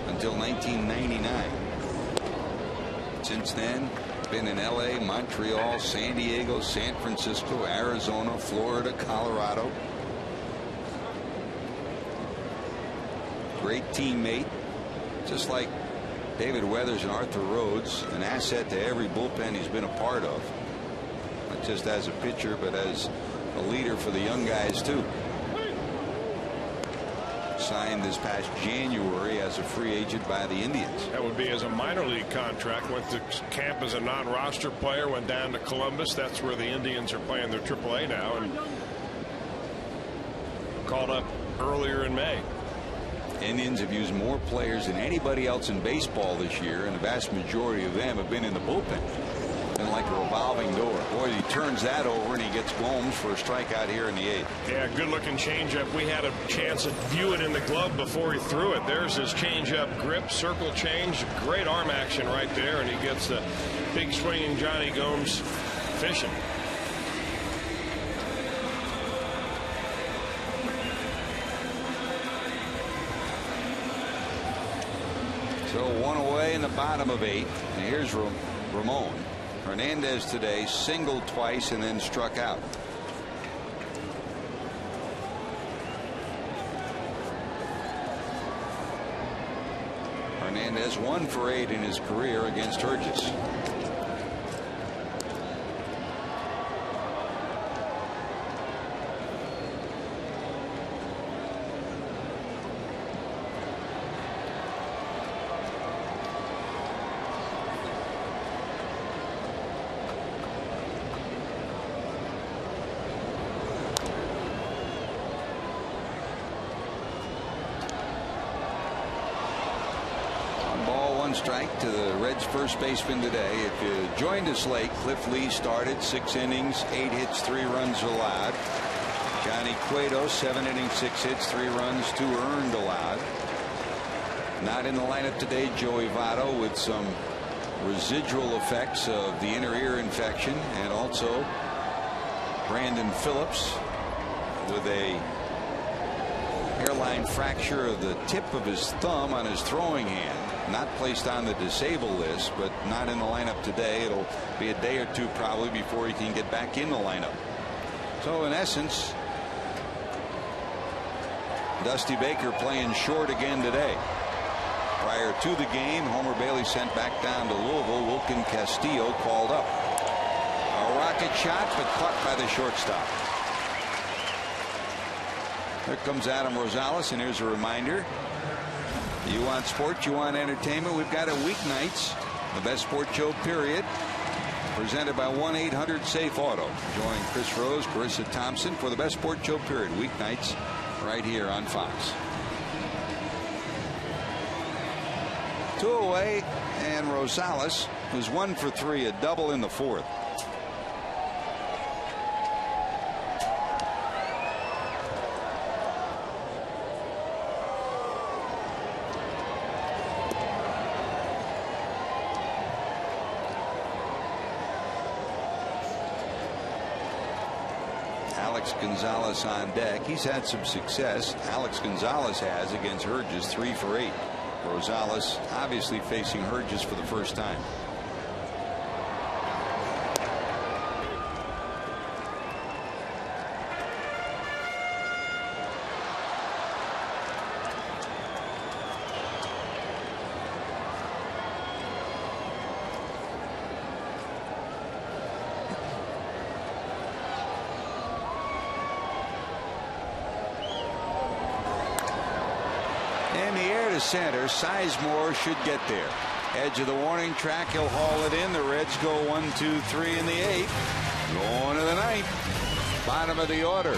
until 1999. Since then, been in L.A., Montreal, San Diego, San Francisco, Arizona, Florida, Colorado. Great teammate, just like David Weathers and Arthur Rhodes, an asset to every bullpen he's been a part of, not just as a pitcher but as a leader for the young guys too. signed this past January as a free agent by the Indians. That would be as a minor league contract. Went to camp as a non-roster player, went down to Columbus. That's where the Indians are playing their AAA now, and called up earlier in May. Indians have used more players than anybody else in baseball this year, and the vast majority of them have been in the bullpen. Been like a revolving door. Boy, he turns that over and he gets Gomes for a strikeout here in the 8th. Yeah, good looking changeup. We had a chance to view it in the glove before he threw it. There's his changeup grip, circle change, great arm action right there, and he gets the big swinging Johnny Gomes fishing. So one away in the bottom of 8. And here's Ramon. Hernandez today singled twice and then struck out. Hernandez 1 for 8 in his career against Hurgis. Strike to the Reds first baseman today. If you joined us late, Cliff Lee started 6 innings, 8 hits, 3 runs allowed. Johnny Cueto 7 innings, 6 hits, 3 runs, 2 earned allowed. Not in the lineup today, Joey Votto with some residual effects of the inner ear infection, and also Brandon Phillips with a hairline fracture of the tip of his thumb on his throwing hand. Not placed on the disabled list, but not in the lineup today. It'll be a day or two probably before he can get back in the lineup. So in essence, Dusty Baker playing short again today. Prior to the game, Homer Bailey sent back down to Louisville. Wilkin Castillo called up. A rocket shot, but caught by the shortstop. Here comes Adam Rosales, and here's a reminder. You want sports, you want entertainment, we've got it weeknights. The best sports show, period. Presented by 1-800-SAFE-AUTO. Join Chris Rose, Carissa Thompson for the best sports show, period. Weeknights right here on Fox. 2 away, and Rosales was 1 for 3, a double in the 4th. Alex Gonzalez on deck. He's had some success. Alex Gonzalez has against Hurgis, 3 for 8. Rosales obviously facing Hurgis for the first time. Center. Sizemore should get there. Edge of the warning track. He'll haul it in. The Reds go 1, 2, 3 in the 8th. Going to the 9th. Bottom of the order.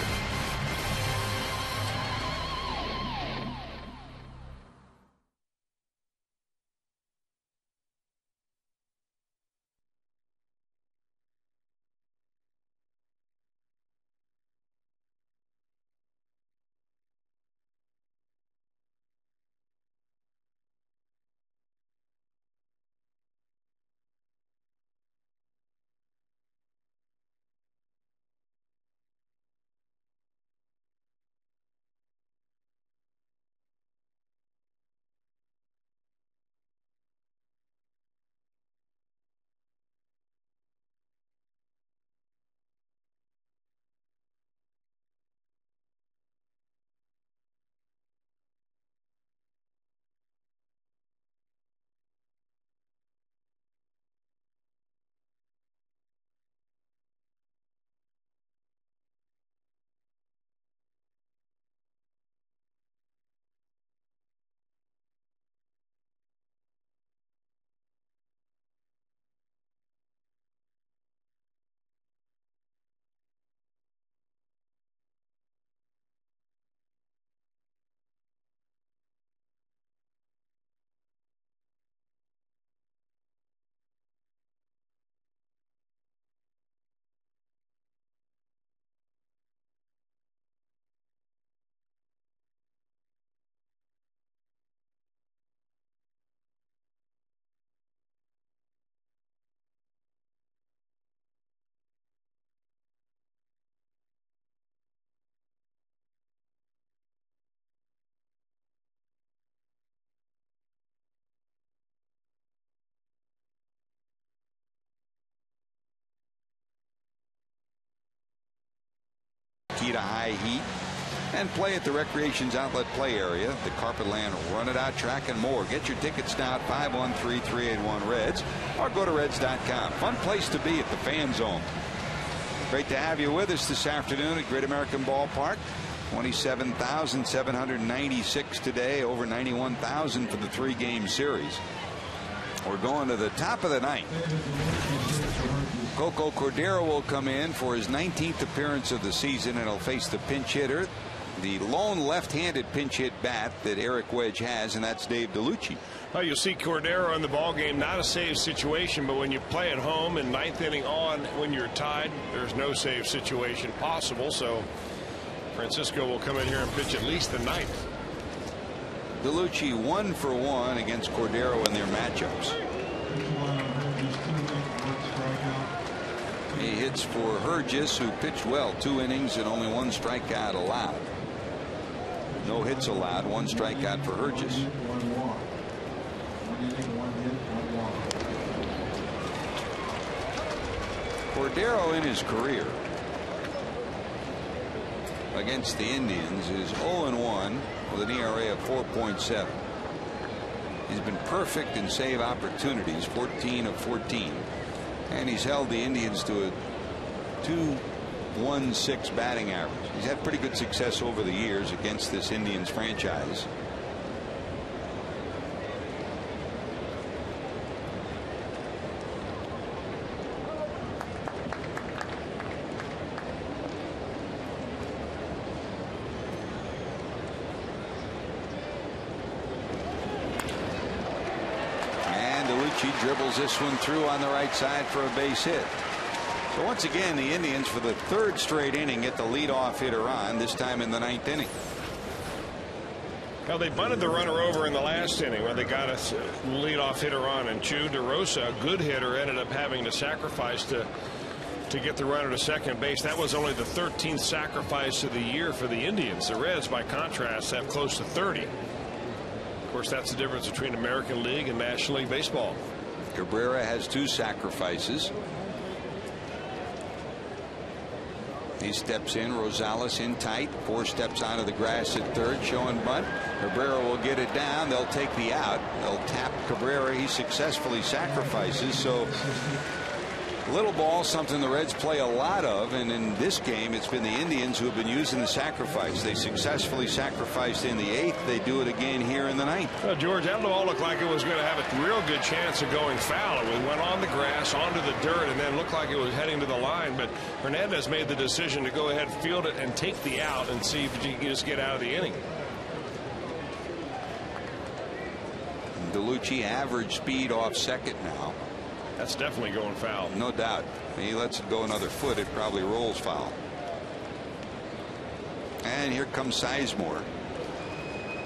heat of high heat, and play at the Recreations Outlet Play Area, the Carpetland Run It Out track, and more. Get your tickets now at 513-381-REDS or go to reds.com. Fun place to be at the Fan Zone. Great to have you with us this afternoon at Great American Ballpark. 27,796 today, over 91,000 for the 3-game series. We're going to the top of the ninth. Coco Cordero will come in for his 19th appearance of the season, and he'll face the pinch hitter, the lone left-handed pinch hit bat that Eric Wedge has, and that's Dave DeLucci. Well, you'll see Cordero in the ball game, not a save situation, but when you play at home in 9th inning on, when you're tied, there's no save situation possible. So Francisco will come in here and pitch at least the 9th. DeLucci 1 for 1 against Cordero in their matchups. He hits for Hergis, who pitched well, 2 innings and only 1 strikeout allowed. No hits allowed, 1 strikeout for Hergis. Cordero in his career against the Indians is 0-1 with an ERA of 4.7. He's been perfect in save opportunities, 14 of 14, and he's held the Indians to a 2.16 batting average. He's had pretty good success over the years against this Indians franchise. Dribbles this one through on the right side for a base hit. So once again, the Indians, for the 3rd straight inning, get the leadoff hitter on, this time in the 9th inning. Well, they bunted the runner over in the last inning when they got a leadoff hitter on, and Chu DeRosa, a good hitter, ended up having to sacrifice to get the runner to second base. That was only the 13th sacrifice of the year for the Indians. The Reds, by contrast, have close to 30. Of course, that's the difference between American League and National League Baseball. Cabrera has 2 sacrifices. He steps in. Rosales in tight. 4 steps onto the grass at 3rd, showing bunt. Cabrera will get it down. They'll take the out. They'll tap Cabrera. He successfully sacrifices. So little ball, something the Reds play a lot of, and in this game it's been the Indians who have been using the sacrifice. They successfully sacrificed in the 8th. They do it again here in the 9th. Well, George, that ball looked like it was going to have a real good chance of going foul. It went on the grass, onto the dirt, and then looked like it was heading to the line. But Hernandez made the decision to go ahead, field it, and take the out and see if he can just get out of the inning. DeLucci average speed off second now. That's definitely going foul. No doubt. He lets it go another foot, it probably rolls foul. And here comes Sizemore.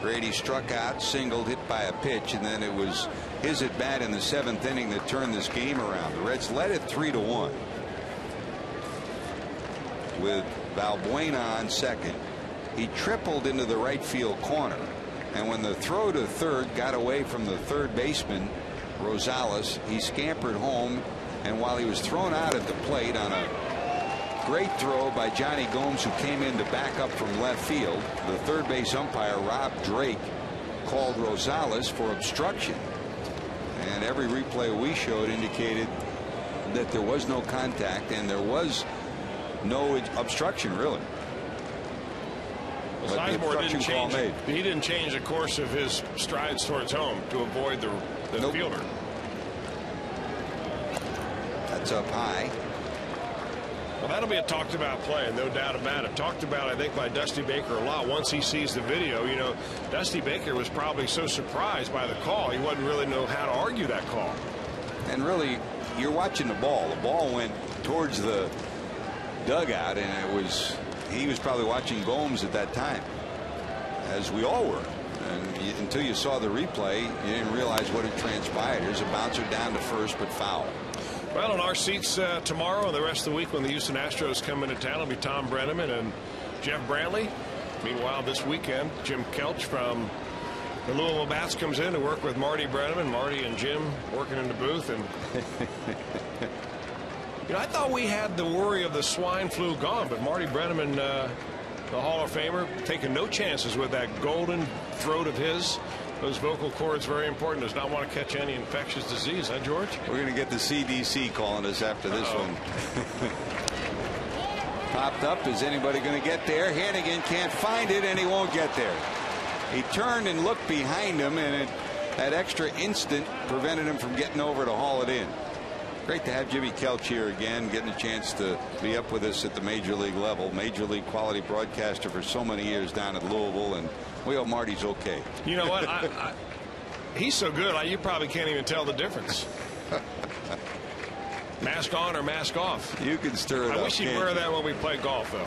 Grady struck out, singled, hit by a pitch, and then it was his at bat in the 7th inning that turned this game around. The Reds led it 3-1 with Valbuena on second. He tripled into the right field corner, and when the throw to 3rd got away from the 3rd baseman Rosales, he scampered home, and while he was thrown out at the plate on a great throw by Johnny Gomes, who came in to back up from left field, the 3rd base umpire Rob Drake called Rosales for obstruction, and every replay we showed indicated that there was no contact and there was no obstruction, really. Well, Sizemore didn't change the course of his strides towards home to avoid the fielder. That's up high. Well, that'll be a talked about play, no doubt about it. Talked about, I think, by Dusty Baker a lot. Once he sees the video, you know, Dusty Baker was probably so surprised by the call, he wouldn't really know how to argue that call. And really, you're watching the ball. The ball went towards the dugout, and he was probably watching Gomes at that time, as we all were. And until you saw the replay, you didn't realize what had transpired. There's a bouncer down to first, but foul. Well, in our seats tomorrow and the rest of the week when the Houston Astros come into town, it'll be Tom Brenneman and Jeff Brantley. Meanwhile, this weekend, Jim Kelch from the Louisville Bats comes in to work with Marty Brenneman. Marty and Jim working in the booth. And You know, I thought we had the worry of the swine flu gone, but Marty Brennaman, the Hall of Famer, taking no chances with that golden throat of his. Those vocal cords very important. Does not want to catch any infectious disease, huh, George? We're going to get the CDC calling us after this one. Popped up. Is anybody going to get there? Hannigan can't find it, and he won't get there. He turned and looked behind him, and that extra instant prevented him from getting over to haul it in. Great to have Jimmy Kelch here again, getting a chance to be up with us at the major league level. Major league quality broadcaster for so many years down at Louisville, and we hope Marty's okay. You know what? He's so good, you probably can't even tell the difference. Mask on or mask off. You can stir it up. I wish he'd wear that when we play golf, though.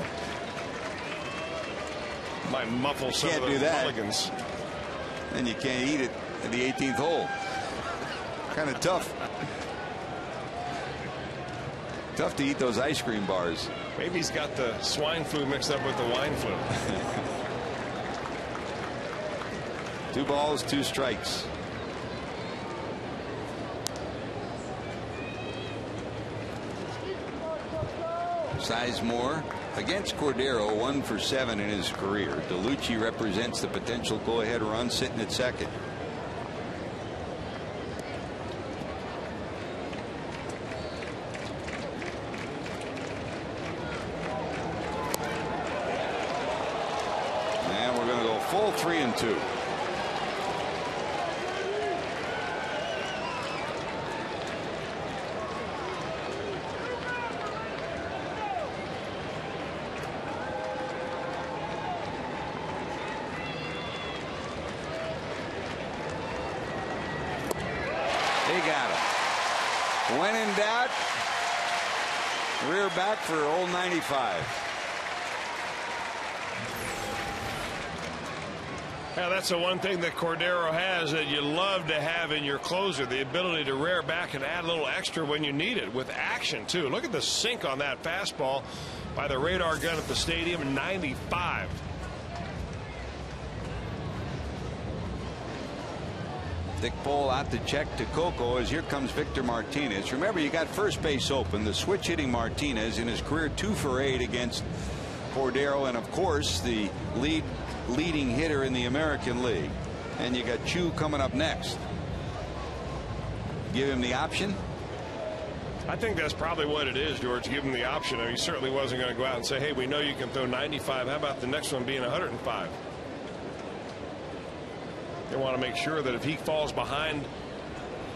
Might muffle some of those mulligans. And you can't eat it at the 18th hole. Kind of tough. Tough to eat those ice cream bars. Maybe he's got the swine flu mixed up with the wine flu. 2 balls, 2 strikes. Sizemore against Cordero, 1 for 7 in his career. DeLucci represents the potential go-ahead run, sitting at second. And we're going to go full 3 and 2. When in doubt, rear back for old 95. Yeah, that's the one thing that Cordero has that you love to have in your closer, the ability to rear back and add a little extra when you need it with action, too. Look at the sink on that fastball by the radar gun at the stadium, 95. Thick pole out to check to Coco as here comes Victor Martinez. Remember, you got first base open. The switch hitting Martinez in his career 2 for 8 against Cordero, and of course the leading hitter in the American League. And you got Chu coming up next. Give him the option. I think that's probably what it is, George. Give him the option. I mean, he certainly wasn't going to go out and say, hey, we know you can throw 95. How about the next one being 105? They want to make sure that if he falls behind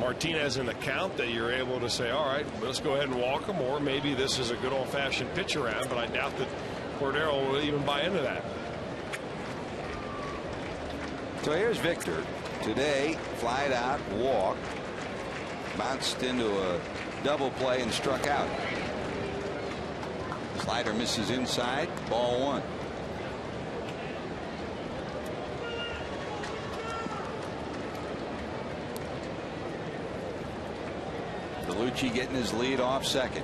Martinez in the count, that you're able to say, all right, let's go ahead and walk him, or maybe this is a good old-fashioned pitch around, but I doubt that Cordero will even buy into that. So here's Victor. Today, flied out, walked, bounced into a double play and struck out. Slider misses inside, ball 1. DeLucci getting his lead off second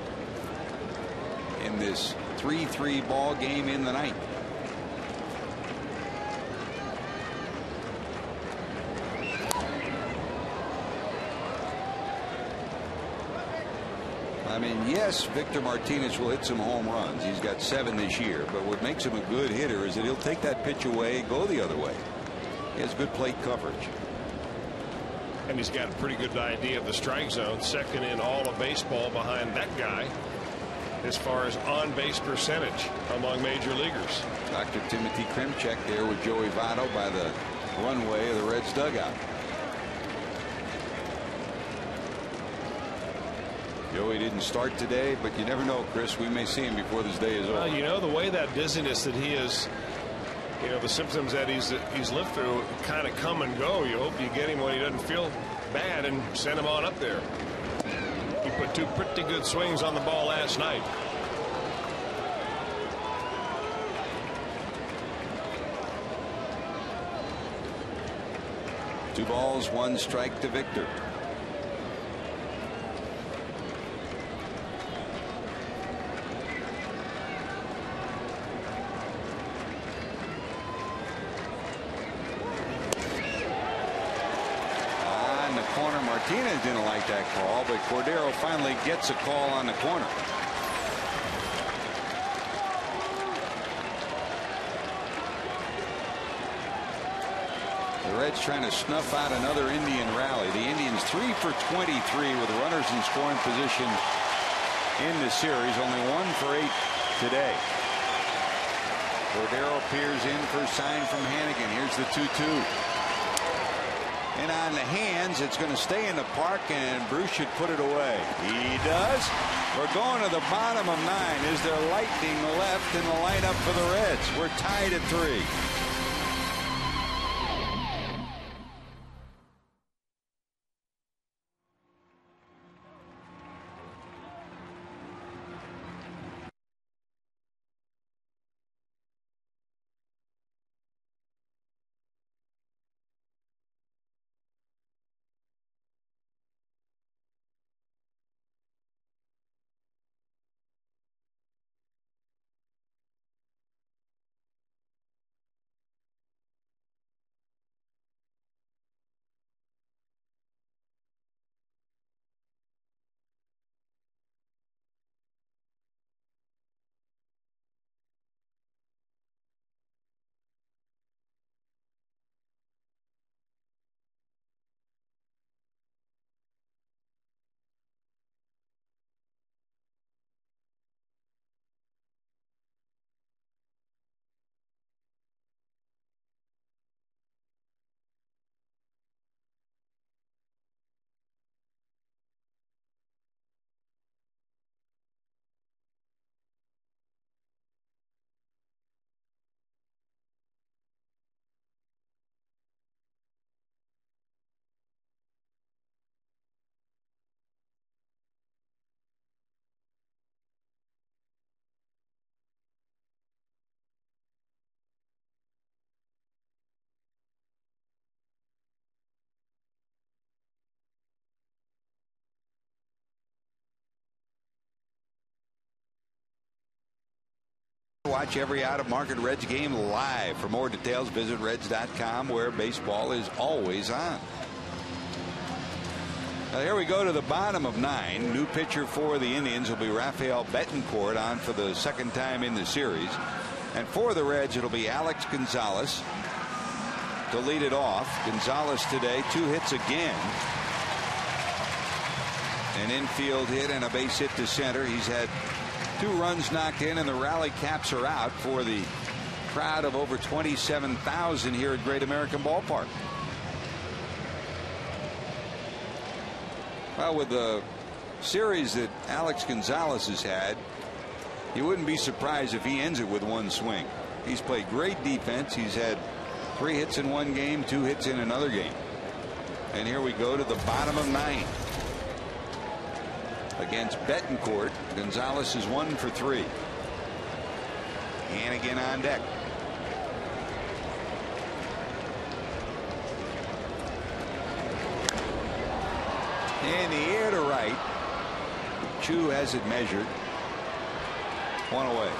in this 3-3 ball game in the ninth. I mean, yes, Victor Martinez will hit some home runs. He's got 7 this year, but what makes him a good hitter is that he'll take that pitch away and go the other way. He has good plate coverage. And he's got a pretty good idea of the strike zone, second in all of baseball behind that guy as far as on-base percentage among major leaguers. Dr. Timothy Krimchek there with Joey Votto by the runway of the Reds dugout. Joey didn't start today, but you never know, Chris. We may see him before this day is over. Well, you know, the way that dizziness that he is, you know, the symptoms that he's lived through kind of come and go. You hope you get him when he doesn't feel bad and send him on up there. He put 2 pretty good swings on the ball last night. Two balls, 1 strike to Victor. corner. Martinez didn't like that call, but Cordero finally gets a call on the corner. The Reds trying to snuff out another Indian rally. The Indians 3 for 23 with runners in scoring position in the series. Only 1 for 8 today. Cordero peers in for a sign from Hannigan. Here's the 2-2. And on the hands, it's going to stay in the park, and Bruce should put it away. He does. We're going to the bottom of 9. Is there lightning left in the lineup for the Reds? We're tied at 3. Watch every out-of-market Reds game live. For more details, visit Reds.com, where baseball is always on. Now here we go to the bottom of 9. New pitcher for the Indians will be Rafael Betancourt, on for the second time in the series. And for the Reds, it'll be Alex Gonzalez to lead it off. Gonzalez today, 2 hits again. An infield hit and a base hit to center. He's had 2 runs knocked in, and the rally caps are out for the crowd of over 27,000 here at Great American Ballpark. Well, with the series that Alex Gonzalez has had, you wouldn't be surprised if he ends it with 1 swing. He's played great defense. He's had 3 hits in 1 game, 2 hits in another game. And here we go to the bottom of 9. Against Betancourt, Gonzalez is 1 for 3. Hannigan on deck. In the air to right. Chu has it measured. 1 away.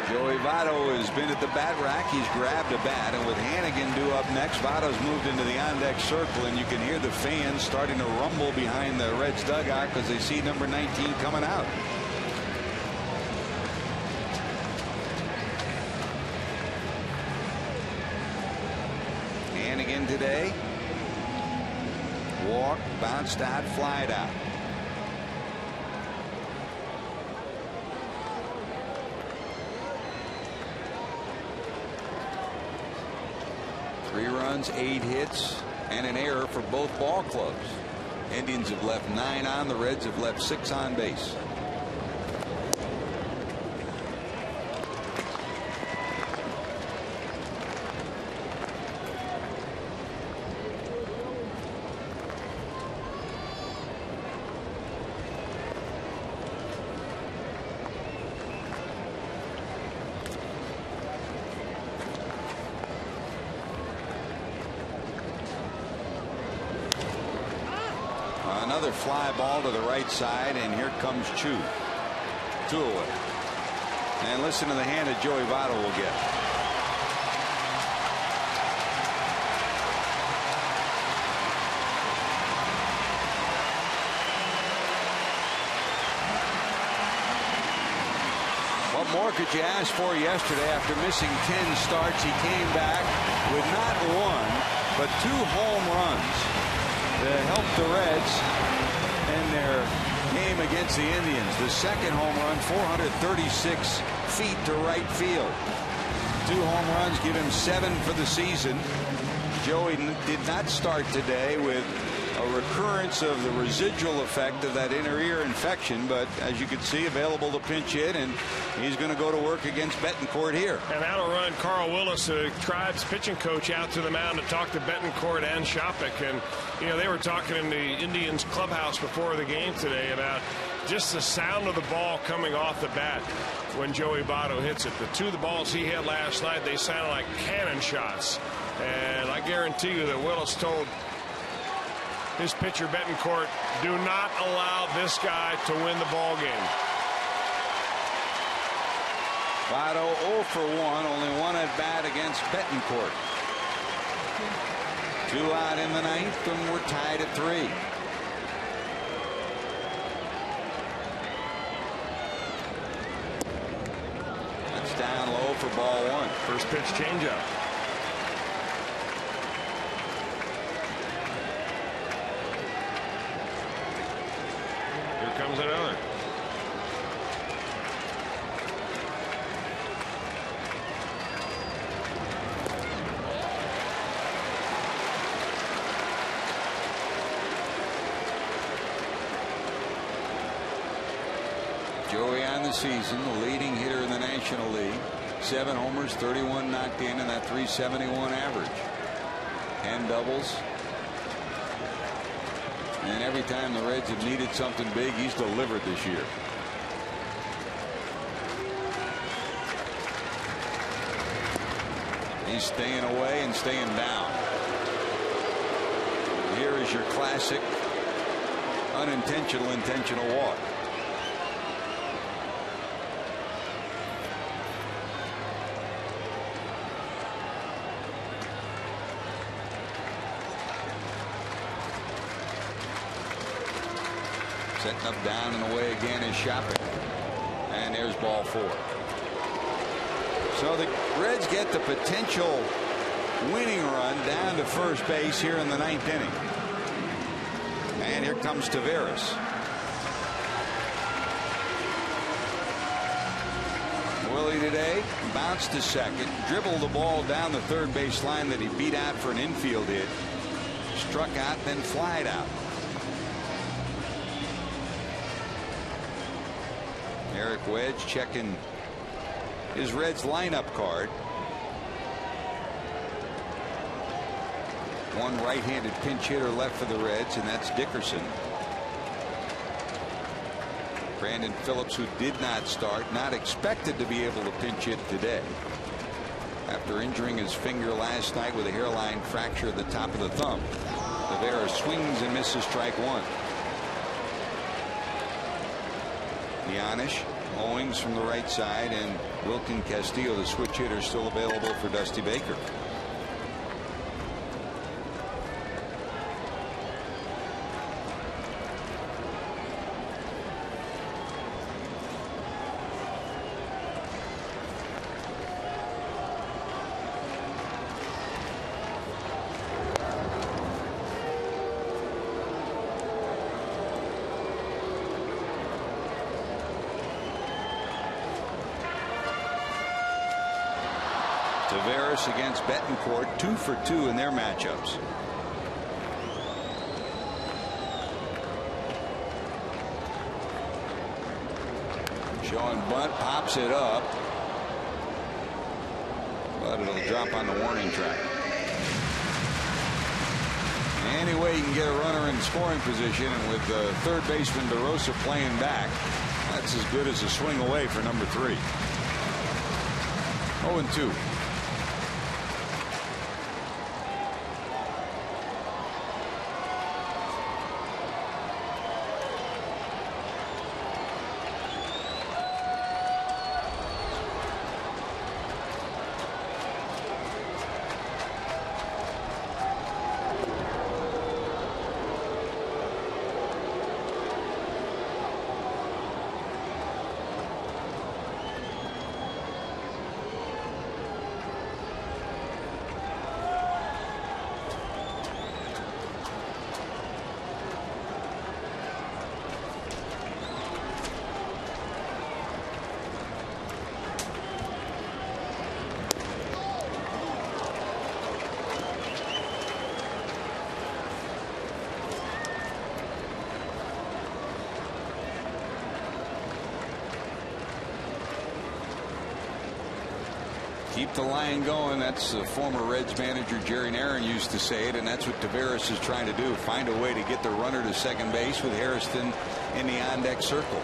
Joey Votto has been at the bat rack. He's grabbed a bat, and with Hannigan due up next, Votto's moved into the on-deck circle, and you can hear the fans starting to rumble behind the Reds dugout because they see number 19 coming out. Hannigan today. Walk, bounced out, flied out. Three runs, 8 hits, and an error for both ball clubs. Indians have left 9 on. The Reds have left 6 on base. Another fly ball to the right side, and here comes Chu. 2 away. And listen to the hand that Joey Votto will get. What more could you ask for yesterday? After missing 10 starts, he came back with not one, but 2 home runs to help the Reds in their game against the Indians. The second home run, 436 feet to right field. 2 home runs give him 7 for the season. Joey did not start today with a recurrence of the residual effect of that inner ear infection, but as you can see, available to pinch hit, and he's going to go to work against Betancourt here. And that'll run Carl Willis, the Tribe's pitching coach, out to the mound to talk to Betancourt and Shopik. And you know, they were talking in the Indians clubhouse before the game today about just the sound of the ball coming off the bat when Joey Votto hits it. The 2 of the balls he hit last night, they sounded like cannon shots. And I guarantee you that Willis told his pitcher Betancourt, do not allow this guy to win the ball game. Votto 0 for 1, only 1 at bat against Betancourt. 2 out in the 9th, and we're tied at 3. That's down low for ball 1. First pitch changeup. Comes another. Joey on the season, the leading hitter in the National League. 7 homers, 31 knocked in, and that .371 average. 10 doubles. And every time the Reds have needed something big, he's delivered this year. He's staying away and staying down. Here is your classic unintentional intentional walk. Setting up down and away again is Shopik. And there's ball 4. So the Reds get the potential winning run down to first base here in the 9th inning. And here comes Taveras. Willie today bounced to second, dribbled the ball down the third base line that he beat out for an infield hit. Struck out, then flied out. Eric Wedge checking his Reds lineup card. One right-handed pinch hitter left for the Reds, and that's Dickerson. Brandon Phillips, who did not start, not expected to be able to pinch hit today after injuring his finger last night with a hairline fracture at the top of the thumb. Rivera swings and misses strike 1. Giannis, Owings from the right side, and Wilkin Castillo, the switch hitter, still available for Dusty Baker. Taveras against Betancourt, 2 for 2 in their matchups. Showing bunt, pops it up, but it'll drop on the warning track. Any way you can get a runner in scoring position, and with third baseman DeRosa playing back, that's as good as a swing away for number 3. 0-2. Keep the line going. That's the former Reds manager Jerry Narron used to say it, and that's what Taveras is trying to do. Find a way to get the runner to second base with Hairston in the on-deck circle.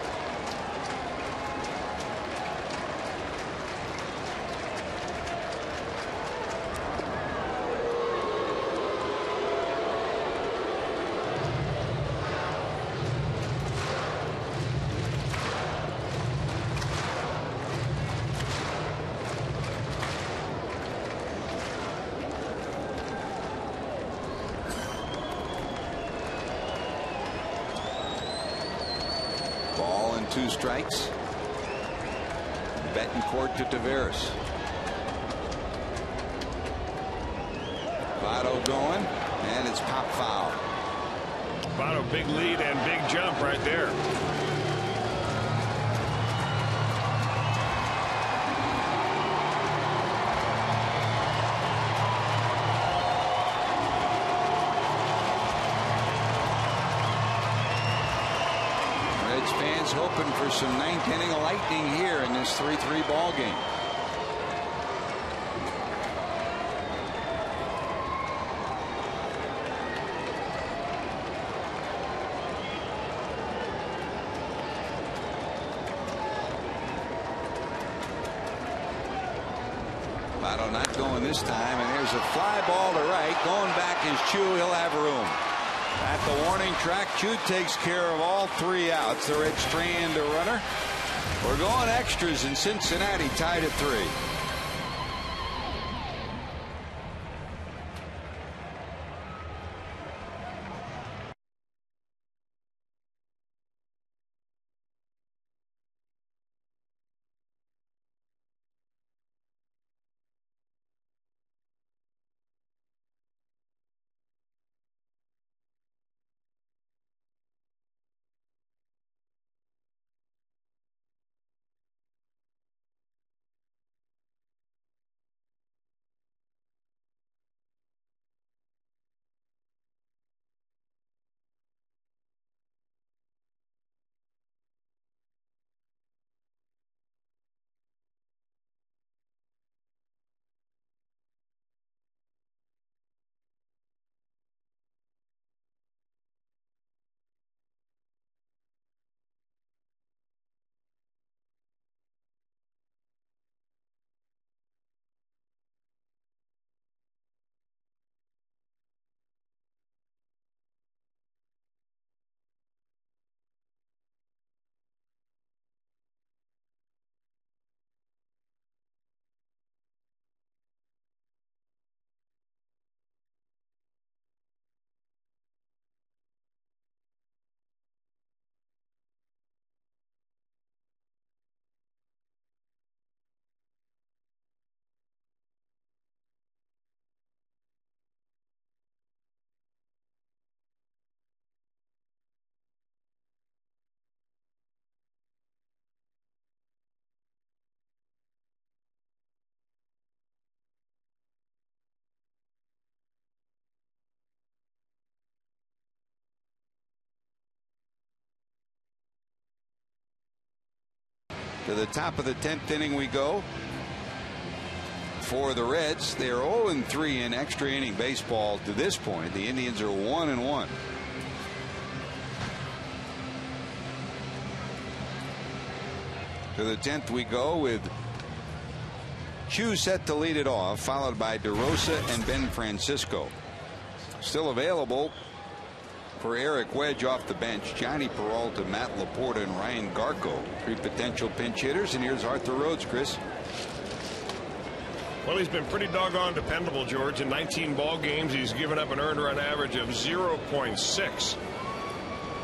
Ball and 2 strikes. Betancourt to Taveras. Votto going, and it's pop foul. Votto, big lead and big jump right there. Fans hoping for some 9th inning lightning here in this 3-3 ball game. Votto not going this time, and there's a fly ball to right. Going back is Chu. He'll have room. At the warning track, Chu takes care of all 3 outs. The Reds strand a runner. We're going extras, in Cincinnati tied at 3. To the top of the 10th inning we go. For the Reds, they are 0-3 in extra inning baseball to this point. The Indians are 1-1. To the 10th we go with Chu set to lead it off, followed by DeRosa and Ben Francisco. Still available for Eric Wedge off the bench, Johnny Peralta, Matt Laporta, and Ryan Garco. 3 potential pinch hitters, and here's Arthur Rhodes, Chris. Well, he's been pretty doggone dependable, George. In 19 ball games, he's given up an earned run average of 0.6.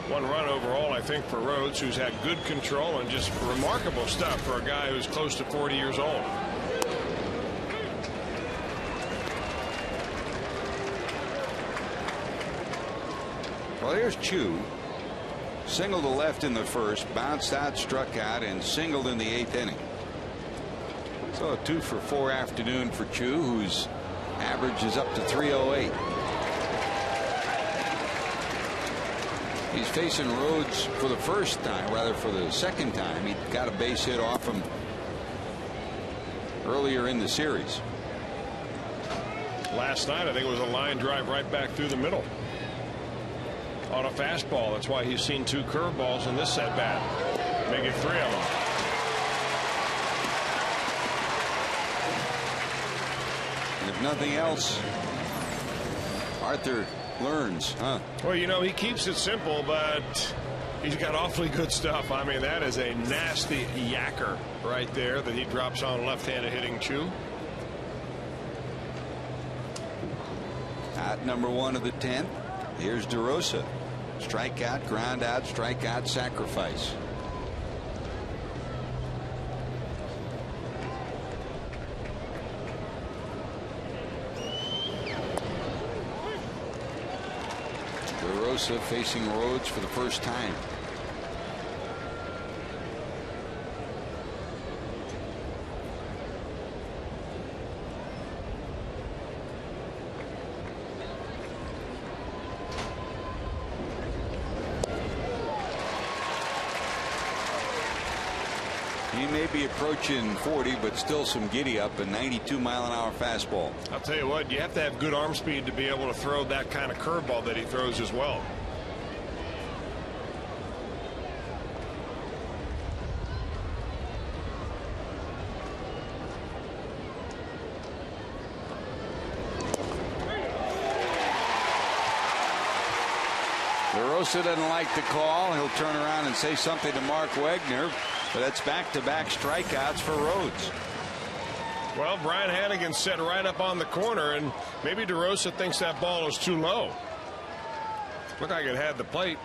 1 run overall, I think, for Rhodes, who's had good control and just remarkable stuff for a guy who's close to 40 years old. Well, here's Chu. Singled to left in the first, bounced out, struck out, and singled in the 8th inning. So a 2 for 4 afternoon for Chu, whose average is up to 308. He's facing Rhodes for the first time, rather for the second time. He got a base hit off him earlier in the series. Last night, I think it was a line drive right back through the middle on a fastball. That's why he's seen 2 curveballs in this at bat. Make it 3 of them. And if nothing else, Arthur learns, huh? Well, you know, he keeps it simple, but he's got awfully good stuff. I mean, that is a nasty yacker right there that he drops on left-handed hitting Chu. At number 1 of the 10th, here's DeRosa. Strikeout, ground out, strikeout, sacrifice. DeRosa facing Rhodes for the first time. He may be approaching 40, but still some giddy up. A 92-mile-an-hour fastball. I'll tell you what, you have to have good arm speed to be able to throw that kind of curveball that he throws as well. DeRosa doesn't like the call. He'll turn around and say something to Mark Wegner. But that's back-to-back strikeouts for Rhodes. Well, Brian Hannigan set right up on the corner, and maybe DeRosa thinks that ball is too low. Looked like it had the plate.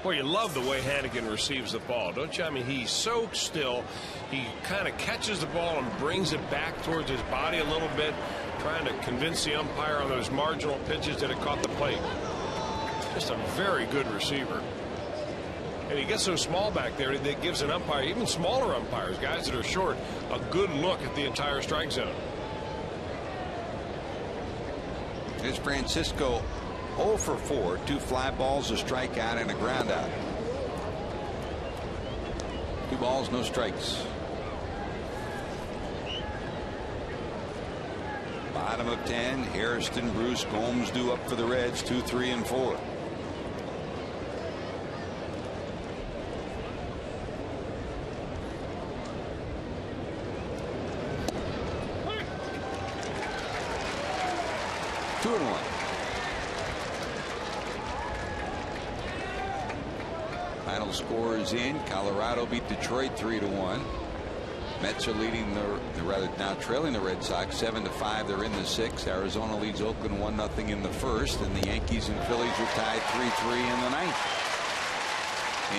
Boy, you love the way Hannigan receives the ball, don't you? I mean, he's so still. He kind of catches the ball and brings it back towards his body a little bit, trying to convince the umpire on those marginal pitches that it caught the plate. Just a very good receiver. And he gets so small back there that gives an umpire, even smaller umpires, guys that are short, a good look at the entire strike zone. Here's Francisco 0 for 4, 2 fly balls, a strikeout, and a ground out. 2 balls, no strikes. Bottom of 10, Hairston, Bruce, Gomes due up for the Reds, 2, 3, and 4. Final score is in. Colorado beat Detroit 3-1. Mets are leading now trailing the Red Sox 7-5. They're in the 6th. Arizona leads Oakland 1-0 in the 1st, and the Yankees and Phillies are tied 3-3 in the 9th.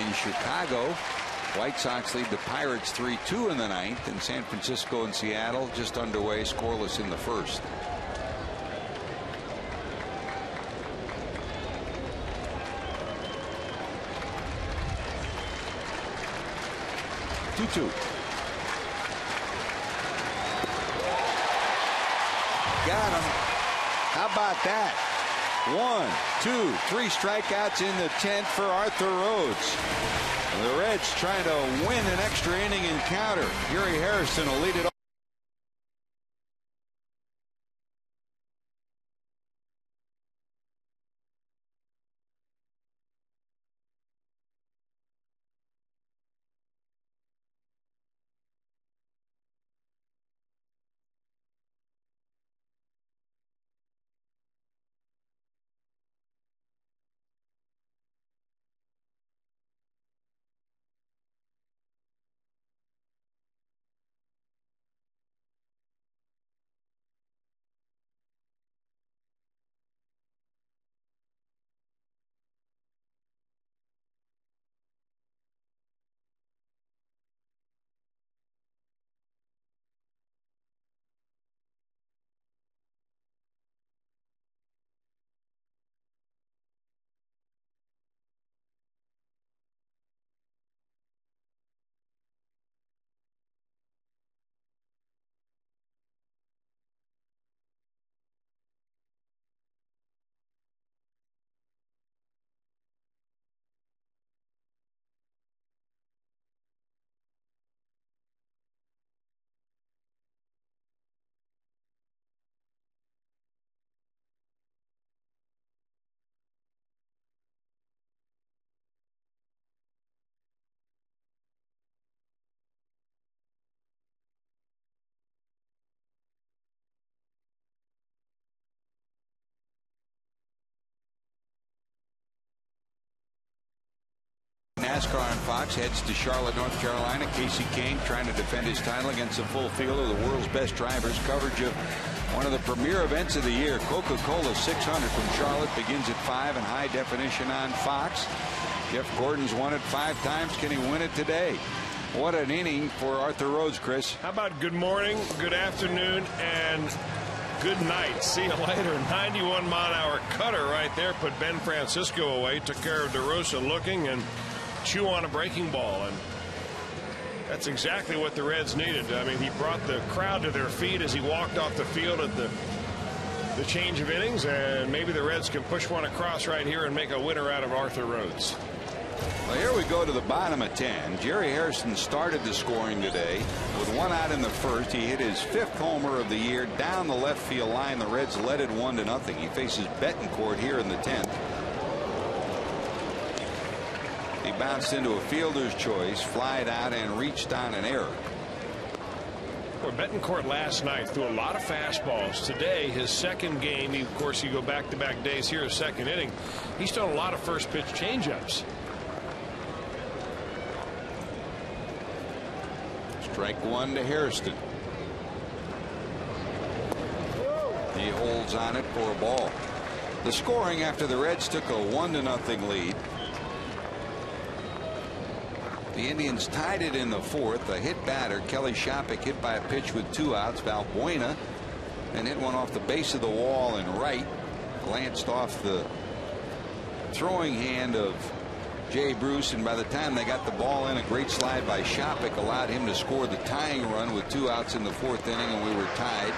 In Chicago, White Sox lead the Pirates 3-2 in the 9th, and San Francisco and Seattle just underway, scoreless in the 1st. Got him. How about that? 1, 2, 3 strikeouts in the 10th for Arthur Rhodes. The Reds trying to win an extra inning encounter. Gary Harrison will lead it off. NASCAR on Fox heads to Charlotte, North Carolina. Casey Kane trying to defend his title against a full field of the world's best drivers. Coverage of one of the premier events of the year, Coca-Cola 600 from Charlotte, begins at 5 in high definition on Fox. Jeff Gordon's won it 5 times. Can he win it today? What an inning for Arthur Rhodes, Chris. How about good morning, good afternoon, and good night. See you later. 91-mile-an-hour cutter right there put Ben Francisco away. Took care of DeRosa looking and chew on a breaking ball. And that's exactly what the Reds needed. I mean, he brought the crowd to their feet as he walked off the field at the change of innings. And maybe the Reds can push one across right here and make a winner out of Arthur Rhodes. Well, here we go to the bottom of 10. Jerry Harrison started the scoring today with 1 out in the first. He hit his 5th homer of the year down the left field line. The Reds led it 1-0. He faces Betancourt here in the 10th. He bounced into a fielder's choice, flied out, and reached on an error. Well, Betancourt last night threw a lot of fastballs. Today, his second game, of course, you go back-to-back days here, his second inning. He's thrown a lot of first-pitch changeups. Strike 1 to Hairston. He holds on it for a ball. The scoring after the Reds took a 1-0 lead. The Indians tied it in the 4th. A hit batter, Kelly Shopik, hit by a pitch with 2 outs. Valbuena and hit one off the base of the wall in right. Glanced off the throwing hand of Jay Bruce, and by the time they got the ball in, a great slide by Shopik allowed him to score the tying run with 2 outs in the 4th inning, and we were tied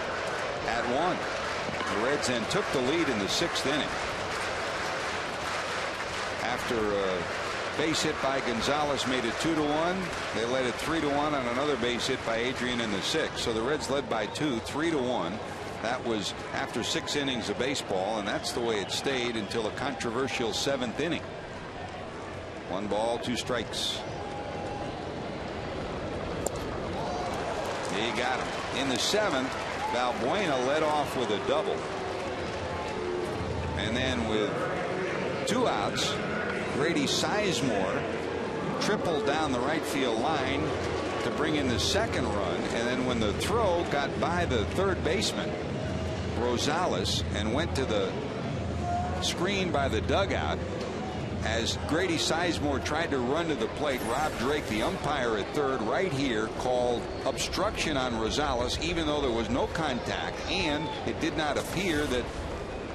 at 1. The Reds then took the lead in the 6th inning. After a base hit by Gonzalez made it 2-1, they led it 3-1 on another base hit by Adrian in the 6th. So the Reds led by 2, 3-1. That was after 6 innings of baseball, and that's the way it stayed until a controversial 7th inning. 1 ball, 2 strikes. He got him. In the 7th, Valbuena led off with a double. And then with 2 outs, Grady Sizemore tripled down the right field line to bring in the 2nd run. And then when the throw got by the 3rd baseman, Rosales, and went to the screen by the dugout, as Grady Sizemore tried to run to the plate, Rob Drake, the umpire at 3rd right here, called obstruction on Rosales, even though there was no contact, and it did not appear that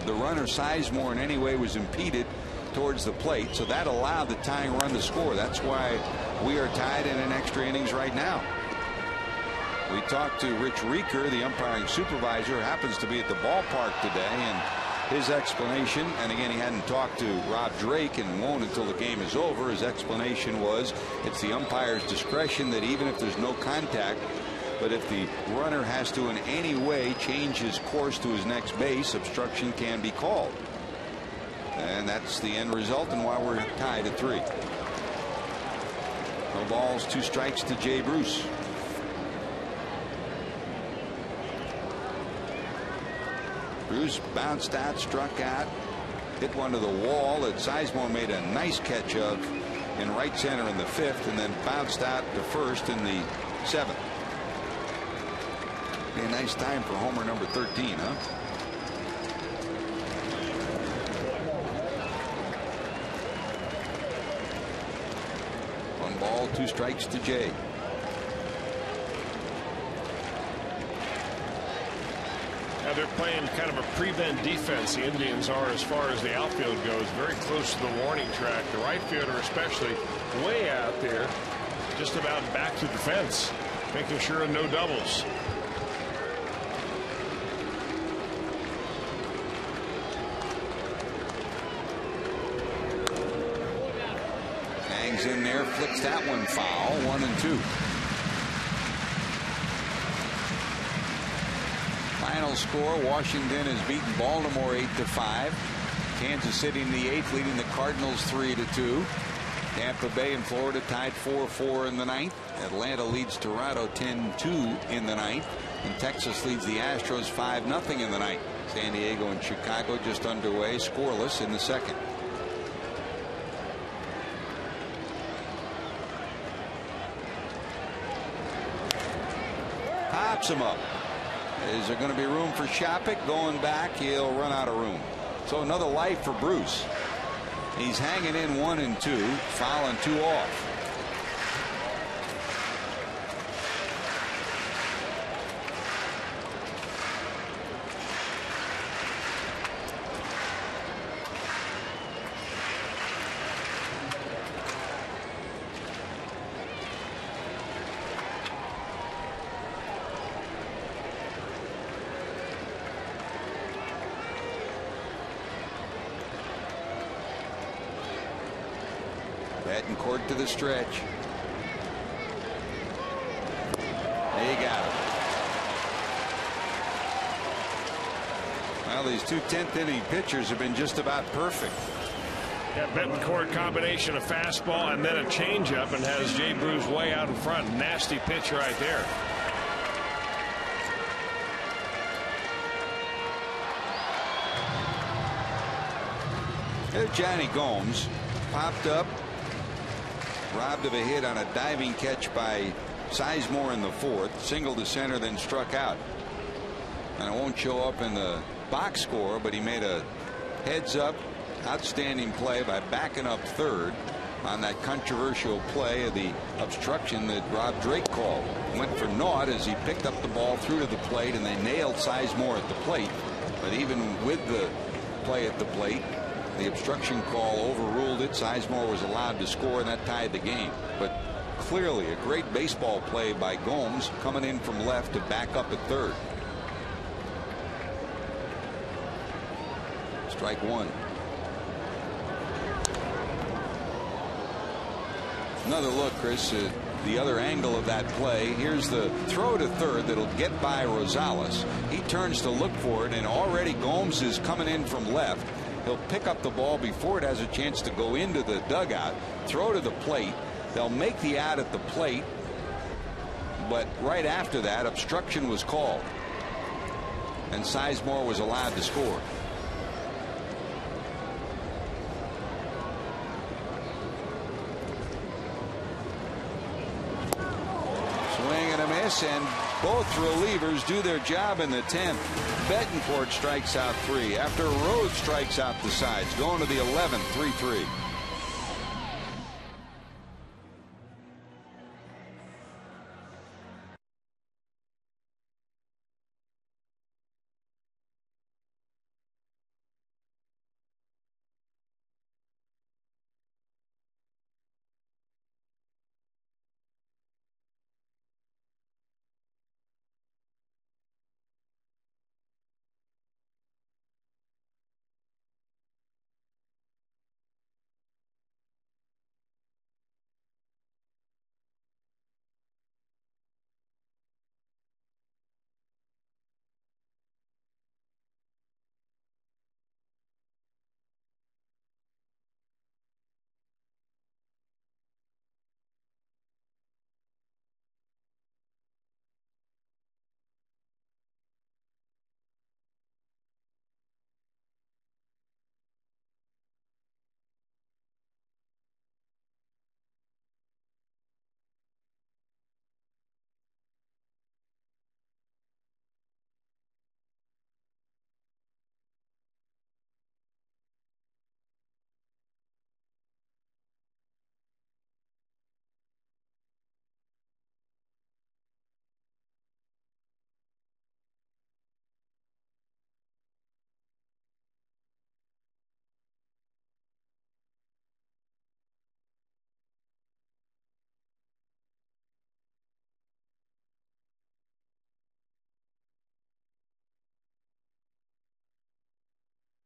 the runner Sizemore in any way was impeded towards the plate. So that allowed the tying run to score. That's why we are tied in extra innings right now. We talked to Rich Reeker, the umpiring supervisor, who happens to be at the ballpark today, and his explanation, and again, he hadn't talked to Rob Drake and won't until the game is over. His explanation was it's the umpire's discretion that even if there's no contact, but if the runner has to in any way change his course to his next base, obstruction can be called. And that's the end result, and why we're tied at 3. No balls, 2 strikes to Jay Bruce. Bruce bounced out, struck out, hit one to the wall that Sizemore made a nice catch of in right center in the 5th, and then bounced out to 1st in the 7th. Be a nice time for homer number 13, huh? One ball, 2 strikes to Jay. Now they're playing kind of a prevent defense. The Indians are, as far as the outfield goes, very close to the warning track. The right fielder especially way out there, just about back to the fence, making sure no doubles. Hangs in there, flicks that one foul. 1-2. Final score, Washington has beaten Baltimore 8-5. Kansas City in the 8th, leading the Cardinals 3-2. Tampa Bay and Florida tied 4-4 in the 9th. Atlanta leads Toronto 10-2 in the 9th. And Texas leads the Astros 5-0 in the 9th. San Diego and Chicago just underway, scoreless in the 2nd. Pops him up. Is there going to be room for Shopik? Going back, he'll run out of room. So another life for Bruce. He's hanging in 1 and 2, fouling 2 off. Betancourt to the stretch. There you got it. Well, these 2 10th inning pitchers have been just about perfect. Yeah, Betancourt combination of fastball and then a changeup, and has Jay Bruce way out in front. Nasty pitch right there. There's Johnny Gomes. Popped up. Robbed of a hit on a diving catch by Sizemore in the 4th. Single to center, then struck out. And it won't show up in the box score, but he made a heads-up outstanding play by backing up 3rd on that controversial play of the obstruction that Rob Drake called. Went for naught as he picked up the ball through to the plate, and they nailed Sizemore at the plate. But even with the play at the plate, the obstruction call overruled it. Sizemore was allowed to score, and that tied the game. But clearly a great baseball play by Gomes, coming in from left to back up at 3rd. Strike 1. Another look, Chris, at the other angle of that play. Here's the throw to 3rd that'll get by Rosales. He turns to look for it, and already Gomes is coming in from left. He'll pick up the ball before it has a chance to go into the dugout. Throw to the plate. They'll make the out at the plate, but right after that, obstruction was called, and Sizemore was allowed to score. Swing and a miss, and both relievers do their job in the 10th. Betancourt strikes out 3 after Rhodes strikes out the sides. Going to the 11th, 3-3.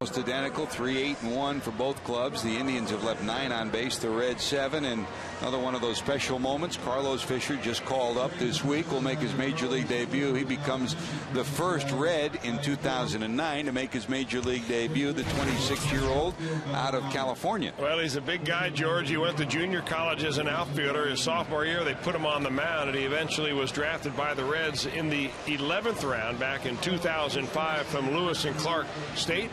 Almost identical, 3-8-1 for both clubs. The Indians have left 9 on base, the Reds 7, and another one of those special moments. Carlos Fisher, just called up this week, will make his major league debut. He becomes the first Red in 2009 to make his major league debut, the 26-year-old out of California. Well, he's a big guy, George. He went to junior college as an outfielder. His sophomore year, they put him on the mound, and he eventually was drafted by the Reds in the 11th round back in 2005 from Lewis and Clark State.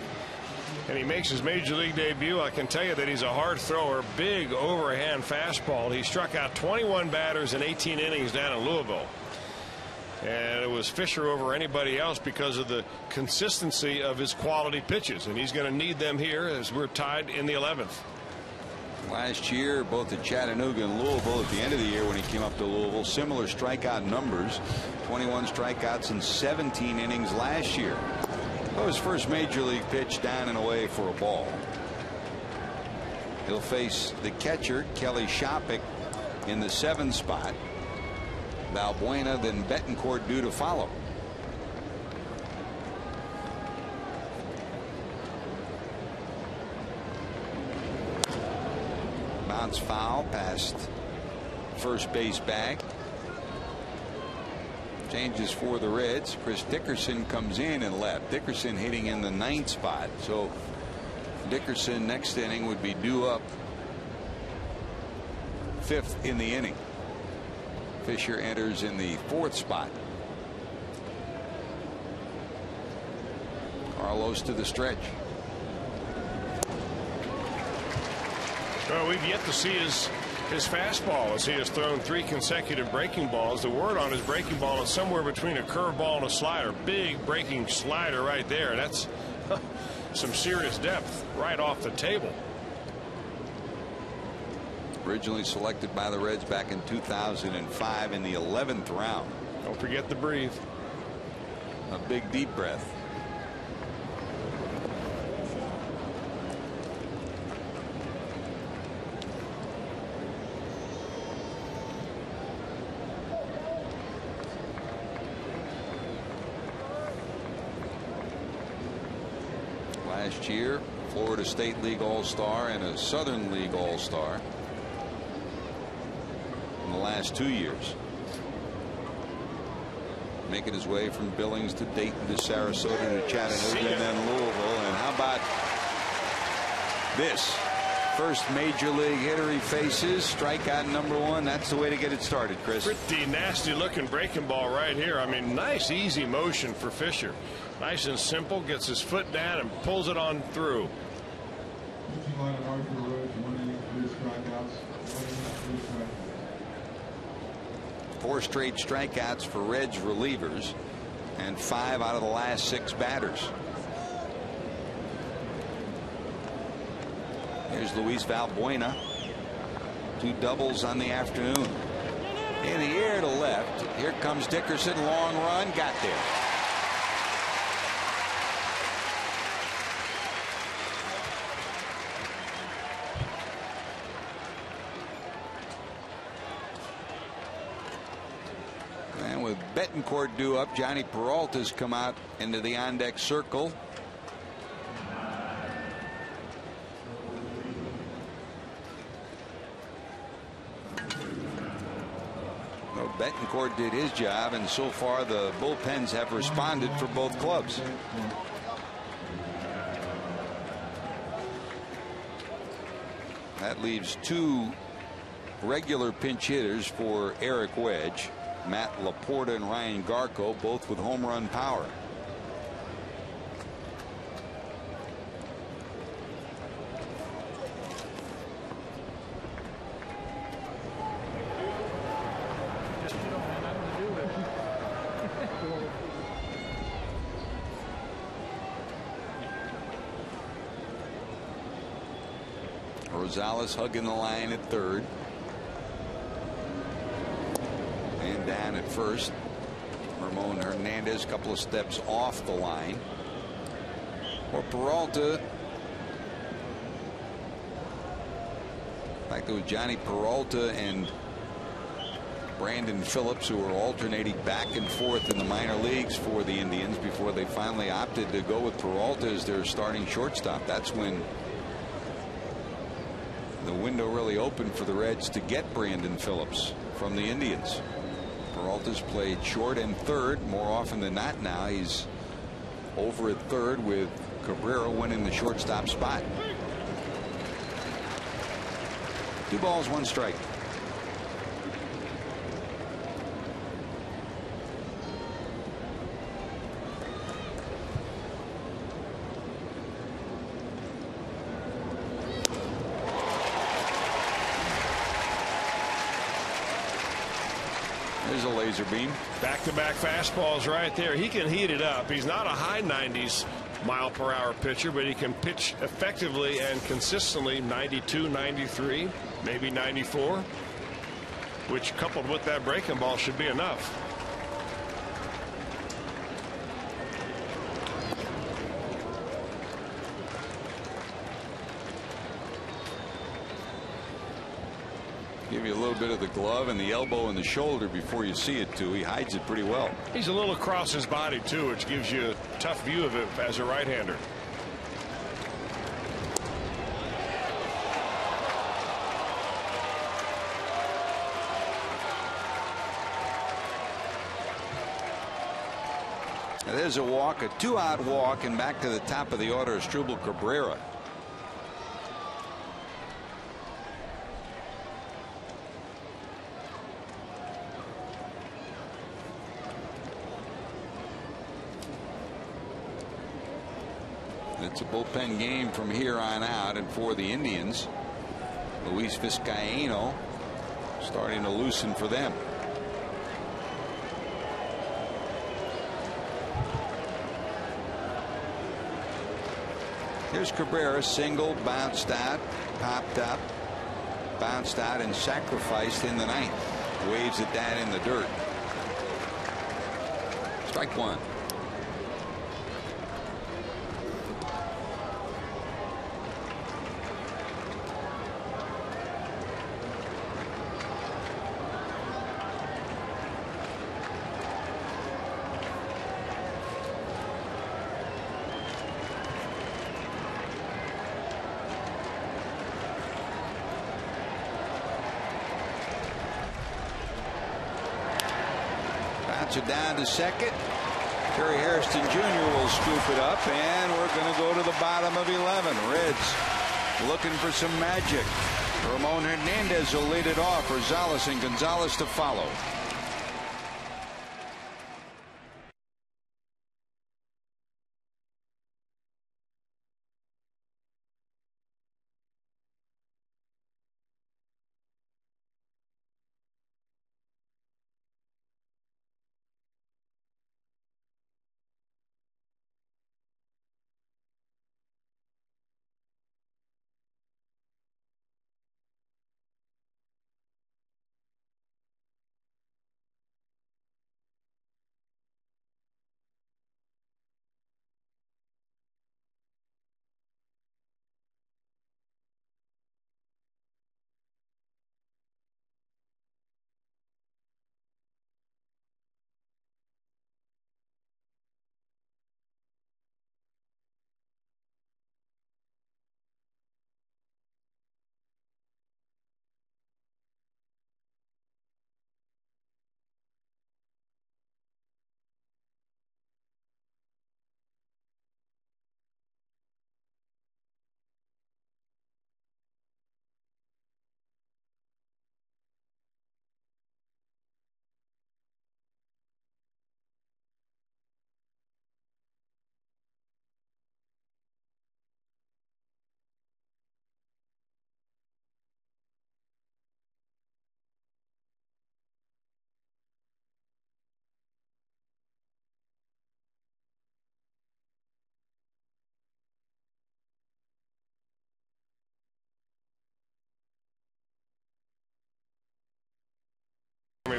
And he makes his major league debut. I can tell you that he's a hard thrower, big overhand fastball. He struck out 21 batters in 18 innings down in Louisville. And it was Fisher over anybody else because of the consistency of his quality pitches. And he's going to need them here as we're tied in the 11th. Last year, both at Chattanooga and Louisville, at the end of the year when he came up to Louisville, similar strikeout numbers. 21 strikeouts in 17 innings last year. That was his first major league pitch down and away for a ball. He'll face the catcher, Kelly Shopik, in the 7th spot. Valbuena, then Betancourt due to follow. Bounce foul past first base bag. Changes for the Reds. Chris Dickerson comes in and left. Dickerson hitting in the 9th spot. So Dickerson next inning would be due up 5th in the inning. Fisher enters in the 4th spot. Carlos to the stretch. Well, we've yet to see his fastball, as he has thrown 3 consecutive breaking balls. The word on his breaking ball is somewhere between a curveball and a slider. Big breaking slider right there. That's some serious depth right off the table. Originally selected by the Reds back in 2005 in the 11th round. Don't forget to breathe. A big deep breath. Last year, Florida State League All-Star and a Southern League All-Star in the last 2 years. Making his way from Billings to Dayton to Sarasota to Chattanooga and then Louisville. And how about this? First major league hitter he faces, strikeout number 1. That's the way to get it started, Chris. Pretty nasty looking breaking ball right here. I mean, nice easy motion for Fisher. Nice and simple. Gets his foot down and pulls it on through. Four straight strikeouts for Reds relievers, and 5 out of the last 6 batters. Here's Luis Valbuena. 2 doubles on the afternoon. In the air to left. Here comes Dickerson. Long run. Got there. And with Betancourt due up, Johnny Peralta's come out into the on-deck circle. Betancourt did his job, and so far the bullpens have responded for both clubs. That leaves 2 regular pinch hitters for Eric Wedge. Matt Laporta and Ryan Garco, both with home run power. Rosales hugging the line at third. And down at first. Ramon Hernandez a couple of steps off the line. For Peralta. In fact, it was Johnny Peralta and Brandon Phillips who were alternating back and forth in the minor leagues for the Indians before they finally opted to go with Peralta as their starting shortstop. That's when the window really opened for the Reds to get Brandon Phillips from the Indians. Peralta's played short and third more often than not now. He's over at third with Cabrera winning the shortstop spot. 2 balls, 1 strike. There's a laser beam. Back-to-back fastballs right there. He can heat it up. He's not a high 90s mile-per-hour pitcher, but he can pitch effectively and consistently 92, 93, maybe 94, which coupled with that breaking ball should be enough. Give you a little bit of the glove and the elbow and the shoulder before you see it, too. He hides it pretty well. He's a little across his body, too, which gives you a tough view of it as a right-hander. There's a walk, a 2-out walk, and back to the top of the order is Asdrubal Cabrera. It's a bullpen game from here on out, and for the Indians, Luis Vizcaíno starting to loosen for them. Here's Cabrera, single, bounced out, popped up, bounced out, and sacrificed in the ninth. Waves it down in the dirt. Strike one. It down to second. Terry Hairston Jr. will scoop it up, and we're going to go to the bottom of 11. Reds looking for some magic. Ramon Hernandez will lead it off. Rosales and Gonzalez to follow.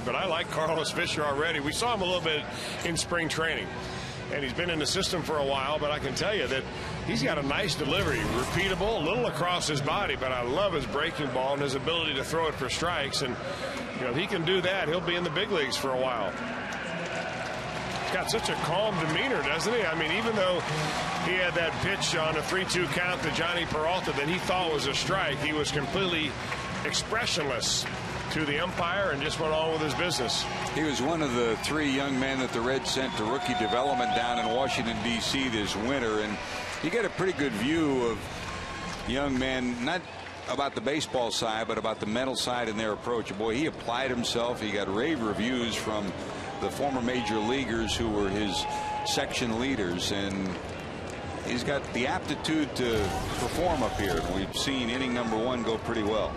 But I like Carlos Fisher already. We saw him a little bit in spring training, and he's been in the system for a while, but I can tell you that he's got a nice delivery, repeatable, a little across his body, but I love his breaking ball and his ability to throw it for strikes. And you know, if he can do that, he'll be in the big leagues for a while. He's got such a calm demeanor, doesn't he? I mean, even though he had that pitch on a 3-2 count to Johnny Peralta that he thought was a strike, he was completely expressionless to the umpire and just went on with his business. He was one of the 3 young men that the Reds sent to rookie development down in Washington, D.C. this winter, and you get a pretty good view of young men, not about the baseball side, but about the mental side and their approach. Boy, he applied himself. He got rave reviews from the former major leaguers who were his section leaders, and he's got the aptitude to perform up here. We've seen inning number 1 go pretty well.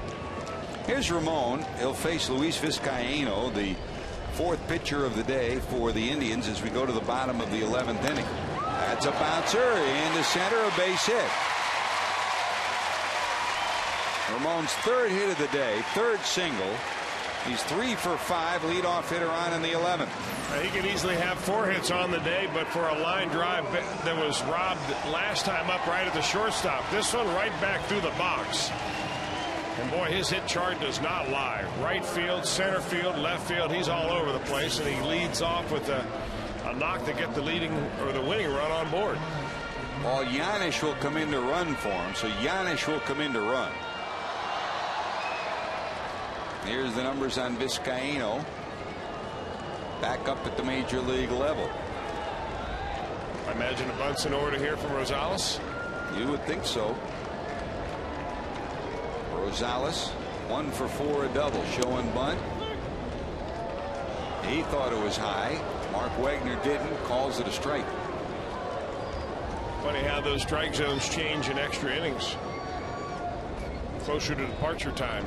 Here's Ramon. He'll face Luis Vizcaíno, the fourth pitcher of the day for the Indians as we go to the bottom of the 11th inning. That's a bouncer into center, a base hit. Ramon's third hit of the day, third single. He's 3 for 5, leadoff hitter on in the 11th. He could easily have 4 hits on the day, but for a line drive that was robbed last time up right at the shortstop, this one right back through the box. And boy, his hit chart does not lie. Right field, center field, left field, he's all over the place, and he leads off with a knock to get the leading or the winning run on board. Well, Giannis will come in to run for him, so Giannis will come in to run. Here's the numbers on Vizcaino. Back up at the major league level. I imagine a bunt's in order here from Rosales. You would think so. Rosales 1 for 4, a double, showing bunt. He thought it was high. Mark Wagner didn't, calls it a strike. Funny how those strike zones change in extra innings. Closer to departure time.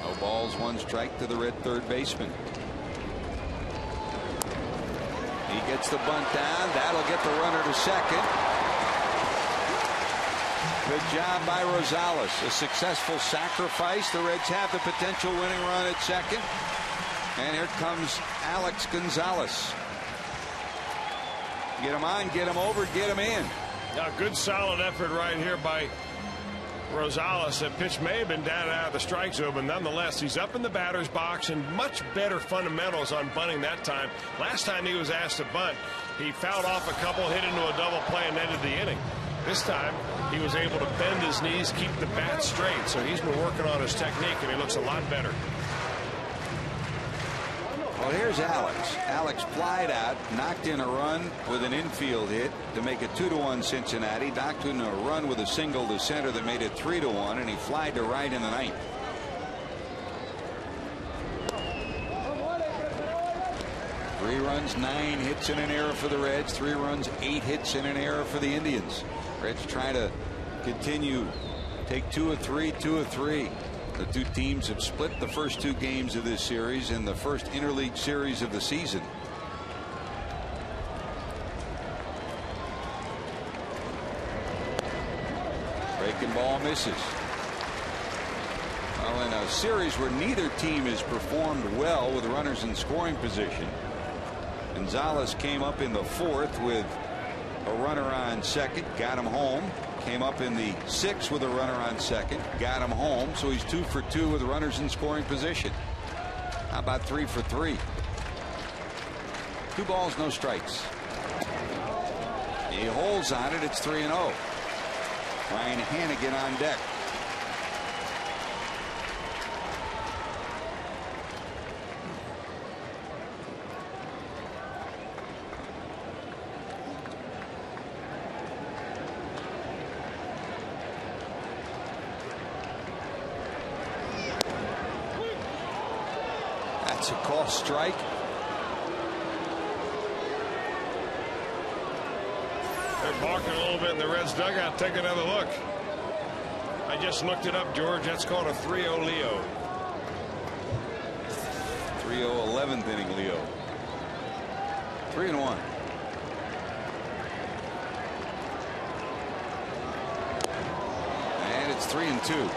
No balls, 1 strike to the red third baseman. He gets the bunt down. That'll get the runner to second. Good job by Rosales. A successful sacrifice. The Reds have the potential winning run at second. And here comes Alex Gonzalez. Get him on, get him over, get him in. A good solid effort right here by Rosales. That pitch may have been down and out of the strike zone, but nonetheless, he's up in the batter's box and much better fundamentals on bunting that time. Last time he was asked to bunt, he fouled off a couple, hit into a double play, and ended the inning. This time, he was able to bend his knees, keep the bat straight. So he's been working on his technique, and he looks a lot better. Well, here's Alex. Alex flied out, knocked in a run with an infield hit to make it 2-1 Cincinnati. Knocked in a run with a single to center that made it 3-1, and he flied to right in the 9th. Three runs, 9 hits and an error for the Reds. 3 runs, 8 hits and an error for the Indians. Reds trying to continue, take 2 of 3, 2 of 3. The two teams have split the first 2 games of this series in the first interleague series of the season. Breaking ball misses. Well, in a series where neither team has performed well with runners in scoring position, Gonzalez came up in the 4th with a runner on second, got him home. Came up in the 6th with a runner on second, got him home. So he's 2 for 2 with runners in scoring position. How about 3 for 3? 2 balls, no strikes. He holds on it. It's 3-0. Ryan Hannigan on deck. That's a call strike. They're balking a little bit in the Reds dugout. Take another look. I just looked it up, George. That's called a 3-0 Leo. 3-0 11th inning Leo. 3-1. And it's 3-2.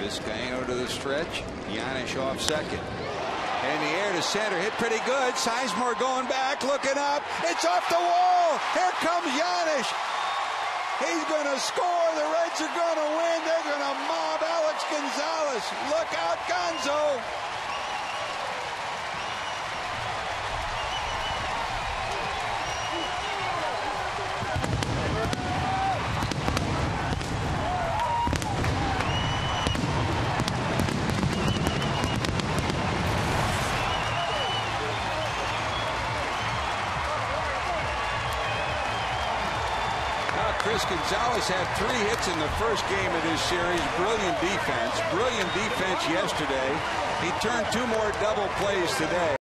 Vizcaino to the stretch. Giannis off second. In the air to center. Hit pretty good. Sizemore going back. Looking up. It's off the wall. Here comes Giannis. He's going to score. The Reds are going to win. They're going to mob Alex Gonzalez. Look out, Gonzo. Gonzalez had 3 hits in the first game of this series. Brilliant defense. Brilliant defense yesterday. He turned 2 more double plays today.